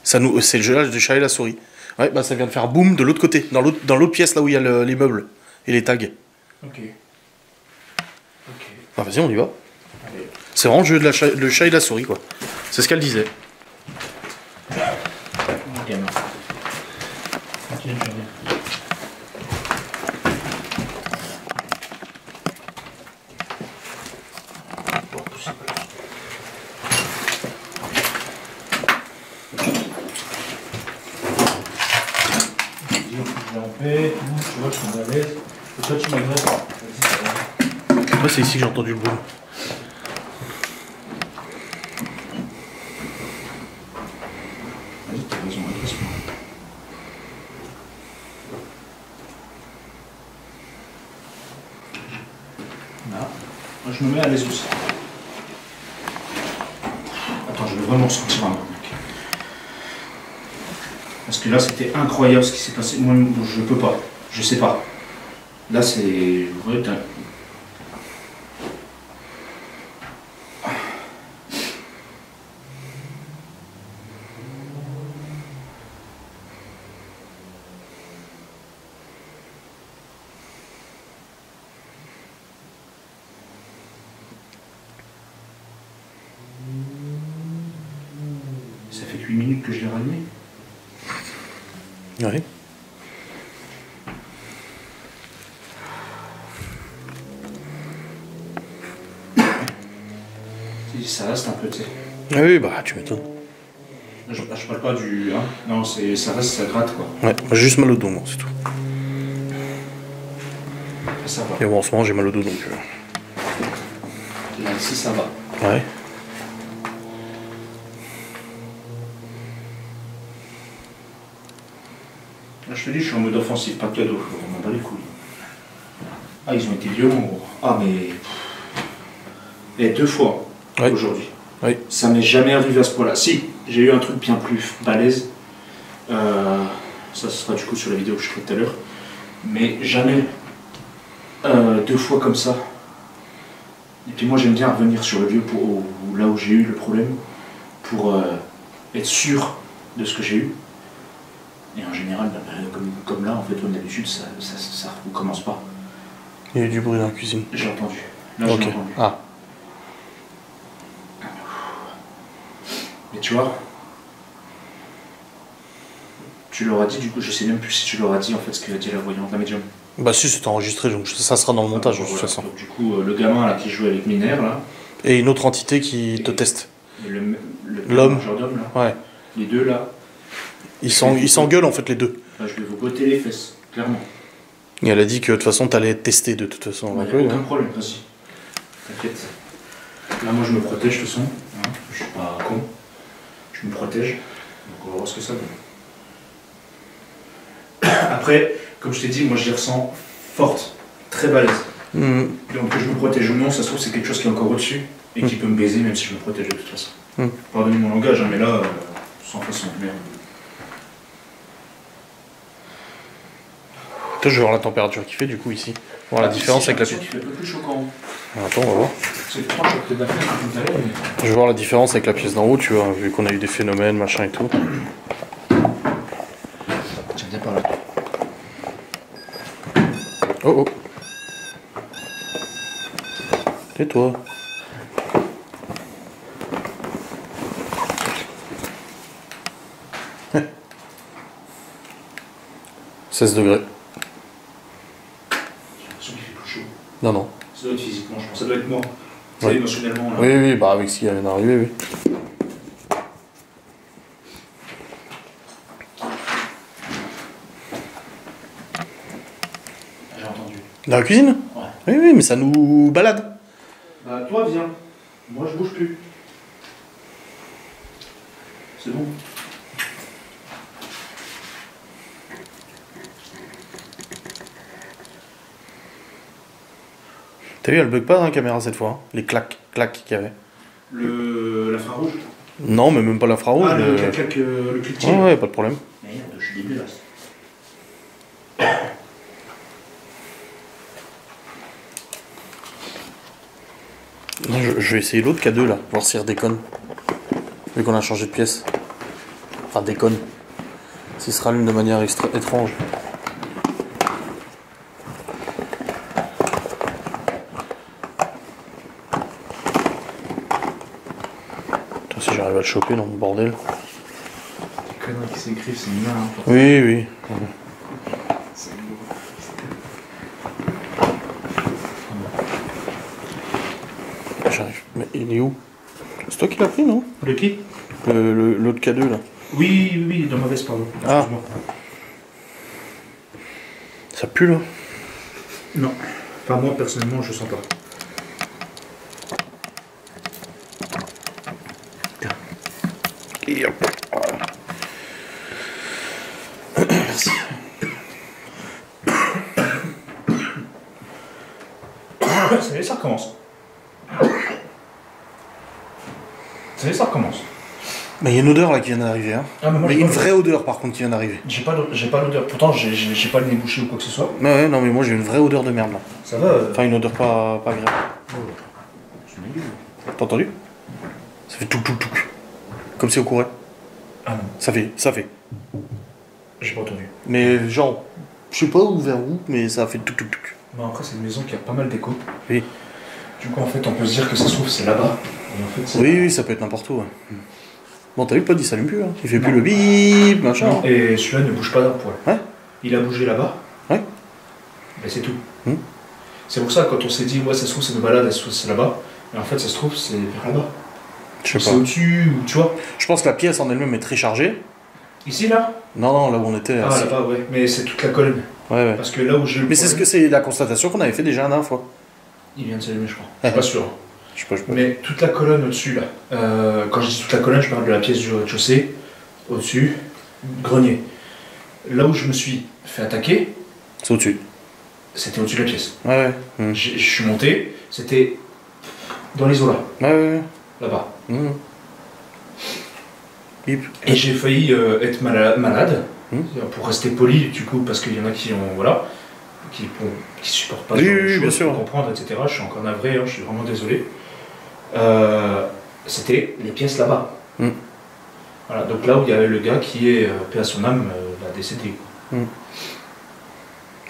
Speaker 1: C'est le jeu du chat et la souris. Ouais, bah ça vient de faire boum de l'autre côté, dans l'autre pièce là où il y a les meubles et les tags.
Speaker 2: Ok.
Speaker 1: Bah vas-y, on y va.
Speaker 2: Allez.
Speaker 1: C'est vraiment le jeu de le chat et la souris, quoi. C'est ce qu'elle disait.
Speaker 2: Mon gamin. Continue, je reviens. Tu vois, je suis à l'aise. Et toi, tu m'agresses. Vas-y, ça va.
Speaker 1: Moi, c'est ici que j'ai entendu le boum.
Speaker 2: Vas-y, t'as raison, agresse-moi. Là, moi, je me mets à l'aise aussi. Attends, je vais vraiment ressentir un mec. Parce que là, c'était incroyable ce qui s'est passé. Moi, je peux pas. Je sais pas. Là, c'est... Ouais, ça fait que 8 minutes que je l'ai ramené.
Speaker 1: Ouais.
Speaker 2: Ça reste un peu, tu sais.
Speaker 1: Ah oui, bah tu m'étonnes.
Speaker 2: Je parle pas du... Hein. Non, ça reste, ça gratte, quoi.
Speaker 1: Ouais, j'ai juste mal au dos, moi, c'est tout.
Speaker 2: Ça va.
Speaker 1: Et bon, en ce moment, j'ai mal au dos, donc...
Speaker 2: Là, ici, ça va.
Speaker 1: Ouais.
Speaker 2: Là, je te dis, je suis en mode offensif, pas de cadeau. On m'en bat les couilles. Ah, ils ont été violents, gros. Ah, mais... Et 2 fois,
Speaker 1: ouais.
Speaker 2: Aujourd'hui.
Speaker 1: Oui.
Speaker 2: Ça m'est jamais arrivé à ce point-là. Si, j'ai eu un truc bien plus balèze. Ça, ce sera du coup sur la vidéo que je ferai tout à l'heure. Mais jamais 2 fois comme ça. Et puis moi, j'aime bien revenir sur le lieu là où j'ai eu le problème pour être sûr de ce que j'ai eu. Et en général, comme là, en fait, comme d'habitude, ça ne recommence pas.
Speaker 1: Il y a eu du bruit dans la cuisine.
Speaker 2: J'ai entendu. Là,
Speaker 1: Ok.
Speaker 2: j'ai entendu.
Speaker 1: Ah.
Speaker 2: Mais tu vois, tu leur as dit, du coup, je sais même plus si tu leur as dit en fait ce que dit la voyante, la médium.
Speaker 1: Bah si, c'est enregistré, donc ça sera dans le montage, de toute
Speaker 2: Voilà.
Speaker 1: façon.
Speaker 2: Donc, du coup, le gamin là qui jouait avec mes nerfs là,
Speaker 1: Et une autre entité qui te teste.
Speaker 2: et
Speaker 1: L'homme.
Speaker 2: majordome là,
Speaker 1: Ouais.
Speaker 2: les deux là,
Speaker 1: Ils s'engueulent, en fait, les deux.
Speaker 2: bah, je vais vous botter les fesses, clairement.
Speaker 1: Et elle a dit que, de toute façon, t'allais être testé, de toute façon.
Speaker 2: Il
Speaker 1: Donc,
Speaker 2: n'y a
Speaker 1: oui,
Speaker 2: aucun
Speaker 1: hein.
Speaker 2: problème, vas-y. T'inquiète. Là, moi, je me protège de toute façon. Hein. Je suis pas con. Je me protège. Donc, on va voir ce que ça donne. Après, comme je t'ai dit, moi, je les ressens fortes, très balèzes.
Speaker 1: Mhm.
Speaker 2: Donc, que je me protège ou non, ça se trouve, c'est quelque chose qui est encore au-dessus et qui peut me baiser, même si je me protège de toute façon. Pardonnez mon langage, hein, mais là, sans façon, merde.
Speaker 1: Toi, je vais voir la température qu'il fait du coup ici. Voir la différence avec la pièce.
Speaker 2: Il fait un peu plus chaud qu'en haut.
Speaker 1: Attends, on va voir.
Speaker 2: C'est pourtant, je peut-être la fenêtre tout à l'heure, mais.
Speaker 1: Je vais voir la différence avec la pièce d'en haut, tu vois, vu qu'on a eu des phénomènes, machin et tout.
Speaker 2: Tiens, viens par là.
Speaker 1: Oh oh. Tais-toi. Heh. 16 degrés.
Speaker 2: J'ai l'impression qu'il fait plus chaud.
Speaker 1: Non, non.
Speaker 2: Ça doit être physiquement, je pense. Ça doit être mort. Ça,
Speaker 1: Ouais.
Speaker 2: émotionnellement, là.
Speaker 1: Oui, oui, bah avec ce qui vient d'arriver, oui.
Speaker 2: J'ai entendu.
Speaker 1: Dans la cuisine?
Speaker 2: Ouais.
Speaker 1: Oui, oui, mais ça nous balade.
Speaker 2: Bah, toi, viens. Moi, je bouge plus. C'est bon.
Speaker 1: T'as vu, elle bug pas dans la caméra cette fois, hein. Les clacs, clacs qu'il y avait.
Speaker 2: L'infrarouge.
Speaker 1: Non, mais même pas l'infrarouge.
Speaker 2: Ah, le clac, le cliquetier.
Speaker 1: Ouais, ouais, pas de problème.
Speaker 2: Merde, je suis dégueulasse.
Speaker 1: Non, je vais essayer l'autre K2 là, voir s'il redéconne. Vu qu'on a changé de pièce. Enfin, déconne. S'il se rallume de manière étrange. Putain, si j'arrive à le choper dans mon bordel.
Speaker 2: Les conneries qui s'écrivent, c'est humain. Hein,
Speaker 1: Oui, oui.
Speaker 2: c'est lourd.
Speaker 1: J'arrive. Mais il est où? C'est toi qui l'as pris, non?
Speaker 2: Le qui?
Speaker 1: L'autre K2 là.
Speaker 2: Oui, oui, oui, dans ma veste, pardon.
Speaker 1: Ah.
Speaker 2: Excuse-moi.
Speaker 1: Ça pue là.
Speaker 2: Non. Enfin, moi, personnellement, je sens pas.
Speaker 1: Et hop. Voilà. Merci.
Speaker 2: Ça y est, ça recommence. Ça y est, ça recommence.
Speaker 1: Mais il y a une odeur là qui vient d'arriver. Hein.
Speaker 2: Ah, mais moi,
Speaker 1: Mais
Speaker 2: j'ai
Speaker 1: une
Speaker 2: pas
Speaker 1: vraie odeur par contre qui vient d'arriver.
Speaker 2: J'ai pas l'odeur. Pourtant, j'ai pas le nez bouché ou quoi que ce soit.
Speaker 1: Ouais, ouais, non, mais moi j'ai une vraie odeur de merde là.
Speaker 2: Ça va.
Speaker 1: Enfin, une odeur pas agréable.
Speaker 2: Je me dis.
Speaker 1: T'as entendu? Ça fait tout. Comme si on courait.
Speaker 2: Ah non,
Speaker 1: Ça fait.
Speaker 2: j'ai pas entendu.
Speaker 1: Mais genre, je sais pas où vers où, mais ça fait tout.
Speaker 2: Mais après, c'est une maison qui a pas mal d'écho.
Speaker 1: Oui.
Speaker 2: Du coup, en fait, on peut se dire que ça se trouve, c'est là-bas. Et en fait, c'est
Speaker 1: Oui, ça peut être n'importe où. Ouais. Bon, t'as vu, le pod il s'allume plus. Hein. Il fait plus le bip, machin.
Speaker 2: Non, et celui-là ne bouge pas d'un poil.
Speaker 1: Ouais.
Speaker 2: Il a bougé là-bas.
Speaker 1: Ouais.
Speaker 2: Mais c'est tout.
Speaker 1: C'est
Speaker 2: pour ça, quand on s'est dit, ouais, ça se trouve, c'est nos balades, c'est là-bas. Mais en fait, ça se trouve, c'est vers là-bas.
Speaker 1: Je sais
Speaker 2: C'est
Speaker 1: pas.
Speaker 2: au-dessus, ou tu vois.
Speaker 1: Je pense que la pièce en elle-même est très chargée.
Speaker 2: Ici, là.
Speaker 1: Non, là où on était.
Speaker 2: Ah,
Speaker 1: c'est-
Speaker 2: là-bas, ouais. Mais c'est toute la colonne.
Speaker 1: Ouais.
Speaker 2: Parce que là où j'ai eu le
Speaker 1: Mais c'est
Speaker 2: problème,
Speaker 1: c'est la constatation qu'on avait fait déjà la dernière fois.
Speaker 2: il vient de s'allumer, je crois. Je suis pas sûr.
Speaker 1: Je sais pas.
Speaker 2: Mais toute la colonne au-dessus, là. Quand je dis toute la colonne, je parle de la pièce du rez-de-chaussée. Au-dessus, grenier. Là où je me suis fait attaquer,
Speaker 1: C'est au-dessus.
Speaker 2: c'était au-dessus de la pièce.
Speaker 1: Ouais.
Speaker 2: Je suis monté, c'était dans l'isola,
Speaker 1: Ouais.
Speaker 2: là-bas.
Speaker 1: Bip.
Speaker 2: Et j'ai failli être malade,
Speaker 1: Hmm.
Speaker 2: pour rester poli, du coup, parce qu'il y en a qui ont, voilà, qui supportent pas
Speaker 1: Oui,
Speaker 2: ce genre de
Speaker 1: oui,
Speaker 2: choses,
Speaker 1: bien sûr.
Speaker 2: pour comprendre, etc. Je suis encore navré, hein, je suis vraiment désolé. C'était les pièces là-bas.
Speaker 1: Hmm.
Speaker 2: Voilà, donc là où il y a le gars qui est, paix à son âme, décédé. quoi.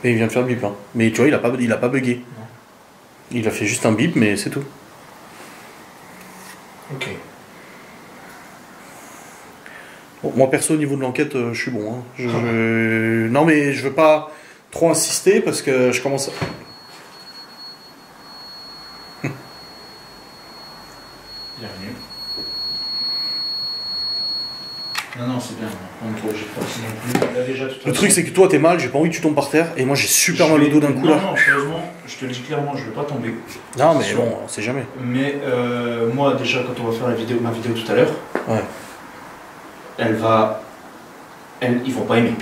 Speaker 1: Et il vient de faire bip. Hein. Mais tu vois, il a pas bugué.
Speaker 2: Non.
Speaker 1: Il a fait juste un bip, mais c'est tout.
Speaker 2: Ok.
Speaker 1: Bon, moi perso au niveau de l'enquête, je suis bon. Hein. Non mais je veux pas trop insister parce que je commence.
Speaker 2: Bienvenue. Non, c'est bien. On ne trop, j'ai pas aussi non plus. Là, déjà, de toute
Speaker 1: Le
Speaker 2: façon,
Speaker 1: truc c'est que toi t'es mal, j'ai pas envie que tu tombes par terre et moi j'ai super mal au dos d'un coup là.
Speaker 2: Non, sérieusement, je te le dis clairement, je vais pas tomber.
Speaker 1: Non mais
Speaker 2: Sûr.
Speaker 1: bon, on sait jamais.
Speaker 2: Mais moi, déjà, quand on va faire ma vidéo tout à l'heure,
Speaker 1: Ouais.
Speaker 2: ils vont pas aimer.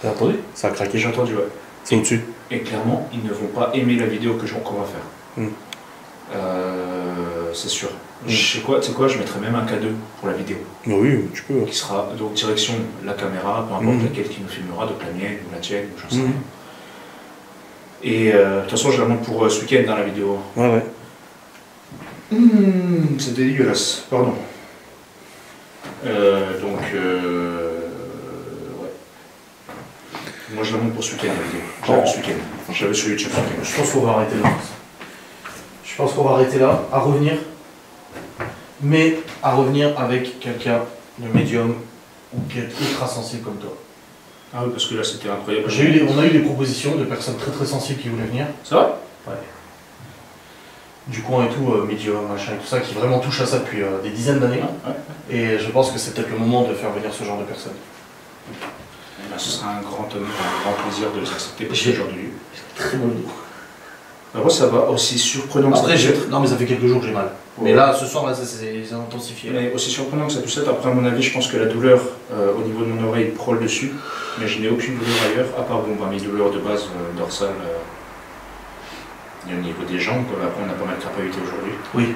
Speaker 1: T'as entendu? Ça a craqué.
Speaker 2: J'ai entendu, ouais.
Speaker 1: C'est au-dessus.
Speaker 2: Et clairement, ils ne vont pas aimer la vidéo qu'on va faire.
Speaker 1: Mm.
Speaker 2: C'est sûr. Tu sais quoi, je mettrai même un K2 pour la vidéo.
Speaker 1: Bah oui, tu peux.
Speaker 2: Qui sera donc direction la caméra, peu importe
Speaker 1: Mm.
Speaker 2: laquelle qui nous filmera, donc la mienne ou la tienne, ou j'en sais
Speaker 1: Mm.
Speaker 2: rien. Et de toute façon, je la montre pour ce week-end dans la vidéo.
Speaker 1: Ouais.
Speaker 2: C'est dégueulasse, pardon. Ouais. Moi je la montre pour ce week-end la vidéo. Je l'avais ce week-end. Je l'avais sur YouTube ce week-end.
Speaker 4: Je pense qu'on va arrêter là. Je pense qu'on va arrêter là, à revenir. Mais à revenir avec quelqu'un de médium ou qui est ultra sensible comme toi.
Speaker 2: Ah oui, parce que là c'était incroyable.
Speaker 4: On a eu des propositions de personnes très très sensibles qui voulaient venir.
Speaker 2: C'est vrai?
Speaker 4: Ouais. Du coin et tout, médium, machin et tout ça, qui vraiment touche à ça depuis des dizaines d'années.
Speaker 2: Ouais.
Speaker 4: Et je pense que c'est peut-être le moment de faire venir ce genre de personnes.
Speaker 2: Et là, ce sera un grand honneur, un grand plaisir de les accepter parce qu'aujourd'hui.
Speaker 4: Très bon dos.
Speaker 2: Bah, moi ça va, aussi surprenant que
Speaker 4: Après,
Speaker 2: ça puisse être.
Speaker 4: non mais ça fait quelques jours que j'ai mal.
Speaker 2: Ouais.
Speaker 4: Mais là, ce soir, là, ça s'est intensifié.
Speaker 2: Mais aussi surprenant que ça puisse être, après à mon avis, je pense que la douleur au niveau de mon oreille prend le dessus, mais je n'ai aucune douleur ailleurs, à part mes douleurs de base dorsales et au niveau des jambes, quoi. Après on a pas mal crapahuté aujourd'hui.
Speaker 4: Oui,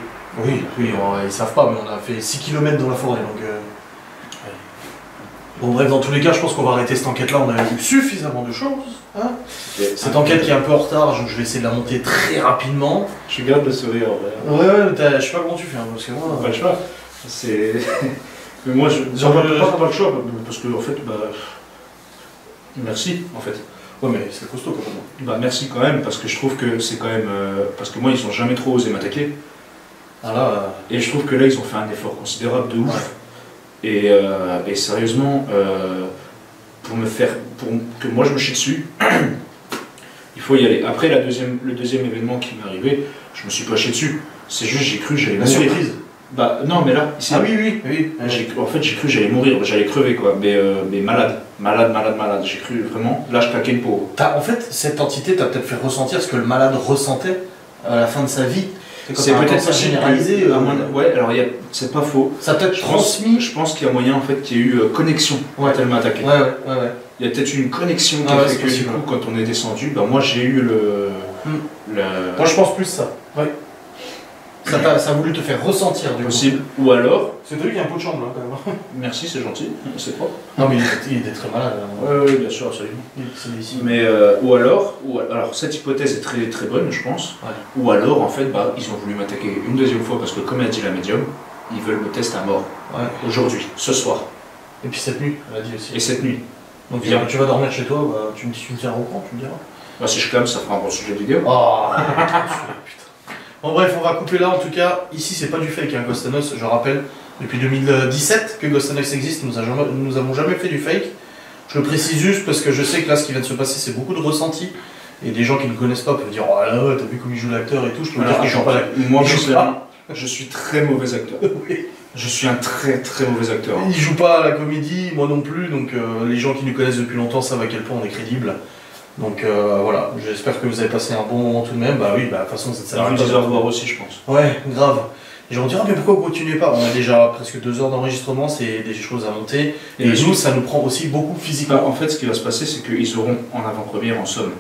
Speaker 4: ils savent pas, mais on a fait 6 km dans la forêt, donc... Bon bref, dans tous les cas, je pense qu'on va arrêter cette enquête-là, on a eu suffisamment de choses. Hein, cette enquête qui est un peu en retard, je vais essayer de la monter très rapidement.
Speaker 2: Je garde le sourire en vrai.
Speaker 4: Ouais, je sais pas comment tu fais, hein, parce que moi...
Speaker 2: Pas le choix. C'est... Mais moi, j'en veux pas le choix, parce que en fait, merci en fait.
Speaker 4: Ouais, mais c'est costaud quand même.
Speaker 2: Bah merci quand même, parce que je trouve que c'est quand même... parce que moi, ils ont jamais trop osé m'attaquer.
Speaker 4: Ah là...
Speaker 2: Et je trouve que là, ils ont fait un effort considérable de ouf.
Speaker 4: Ouais.
Speaker 2: Et sérieusement, pour que moi je me chie dessus, il faut y aller. Après, le deuxième événement qui m'est arrivé, je me suis pas chié dessus. C'est juste, j'ai cru que j'allais
Speaker 4: La
Speaker 2: mourir.
Speaker 4: surprise.
Speaker 2: Bah non, mais là, ici,
Speaker 4: Ah oui.
Speaker 2: en fait, j'ai cru que j'allais mourir, j'allais crever quoi. Mais malade. J'ai cru vraiment, là je claquais une peau.
Speaker 4: En fait, cette entité t'a peut-être fait ressentir ce que le malade ressentait à la fin de sa vie.
Speaker 2: C'est peut-être
Speaker 4: ça généralisé.
Speaker 2: Ouais, alors c'est pas faux.
Speaker 4: Ça a peut-être transmis.
Speaker 2: Je pense qu'il y a moyen en fait qu'il y ait eu connexion quand elle m'a attaqué.
Speaker 4: Ouais.
Speaker 2: Il y a peut-être eu une connexion qui a fait que du coup, quand on est descendu, moi j'ai eu
Speaker 4: Moi je pense plus ça. Ouais. Ça a voulu te faire ressentir du
Speaker 2: possible. Ou alors.
Speaker 4: C'est vrai qu'il y a un pot de chambre là quand même.
Speaker 2: Merci, c'est gentil, c'est propre.
Speaker 4: Non mais il était très malade.
Speaker 2: Oui, bien sûr, absolument. Mais ou alors cette hypothèse est très très bonne, je pense.
Speaker 4: Ouais.
Speaker 2: Ou alors en fait, ils ont voulu m'attaquer une deuxième fois parce que comme a dit la médium, ils veulent me tester à mort.
Speaker 4: Ouais.
Speaker 2: Aujourd'hui, ce soir.
Speaker 4: Et puis cette nuit, elle a dit aussi.
Speaker 2: Et cette nuit.
Speaker 4: Donc quand tu vas dormir chez toi, tu me tiens au courant, tu me diras.
Speaker 2: Si je clame, ça fera un bon sujet de vidéo.
Speaker 4: Oh putain. Bon bref, on va couper là en tout cas. Ici c'est pas du fake, hein, Ghost Us, je rappelle. Depuis 2017 que Ghost Us existe, nous avons jamais fait du fake. Je le précise juste parce que je sais que là ce qui vient de se passer c'est beaucoup de ressentis. Et des gens qui ne connaissent pas peuvent dire oh là ouais, t'as vu comme il joue l'acteur et tout. Je peux dire qu'ils sont pas là.
Speaker 2: Moi je suis très mauvais acteur. Oui. Je suis un très très mauvais acteur.
Speaker 4: Il joue pas à la comédie, moi non plus, donc les gens qui nous connaissent depuis longtemps savent à quel point on est crédible. Donc voilà, j'espère que vous avez passé un bon moment tout de même. Bah oui, de toute façon ça
Speaker 2: va vous revoir aussi je pense.
Speaker 4: Ouais, grave. Les gens vont dire ah mais pourquoi vous continuez pas? On a déjà presque 2 heures d'enregistrement, c'est des choses à monter. Et nous ça nous prend aussi beaucoup physiquement.
Speaker 2: En fait ce qui va se passer c'est qu'ils auront en avant-première en somme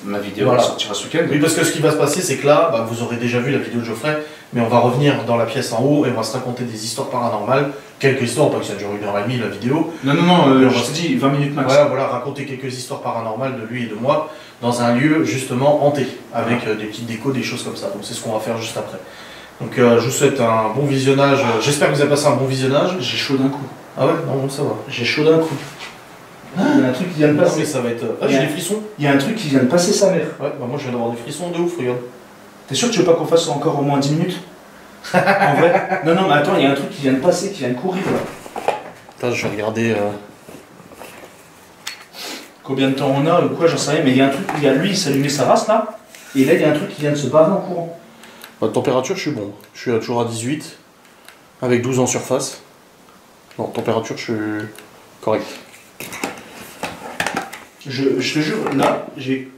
Speaker 2: ma vidéo sortira ce week-end.
Speaker 4: Oui, parce que ce qui va se passer, c'est que là, vous aurez déjà vu la vidéo de Geoffrey, mais on va revenir dans la pièce en haut et on va se raconter des histoires paranormales. Quelques histoires, pas que ça dure 1h30 la vidéo.
Speaker 2: Non, je t'ai dit 20 minutes max.
Speaker 4: Voilà, raconter quelques histoires paranormales de lui et de moi dans un lieu justement hanté, avec des petites décos, des choses comme ça. Donc c'est ce qu'on va faire juste après. Donc je vous souhaite un bon visionnage. J'espère que vous avez passé un bon visionnage.
Speaker 2: J'ai chaud d'un coup.
Speaker 4: Ah ouais? Non, ça va.
Speaker 2: J'ai chaud d'un coup. Il y a un truc qui vient de passer.
Speaker 4: Mais ça va être... j'ai des frissons.
Speaker 2: Il y a un truc qui vient de passer sa mère.
Speaker 4: Ouais, moi je viens d'avoir des frissons de ouf, regarde.
Speaker 2: T'es sûr que tu veux pas qu'on fasse encore au moins 10 minutes? En vrai? Non, mais attends, il y a un truc qui vient de passer, qui vient de courir là.
Speaker 4: Attends, je vais regarder...
Speaker 2: Combien de temps on a ou quoi, j'en sais rien, mais il y a un truc, il y a lui, il s'allumait sa race là, et là il y a un truc qui vient de se barrer en courant.
Speaker 4: Température, je suis bon. Je suis toujours à 18, avec 12 en surface. Non, température, je suis correct.
Speaker 2: Je te jure, là, j'ai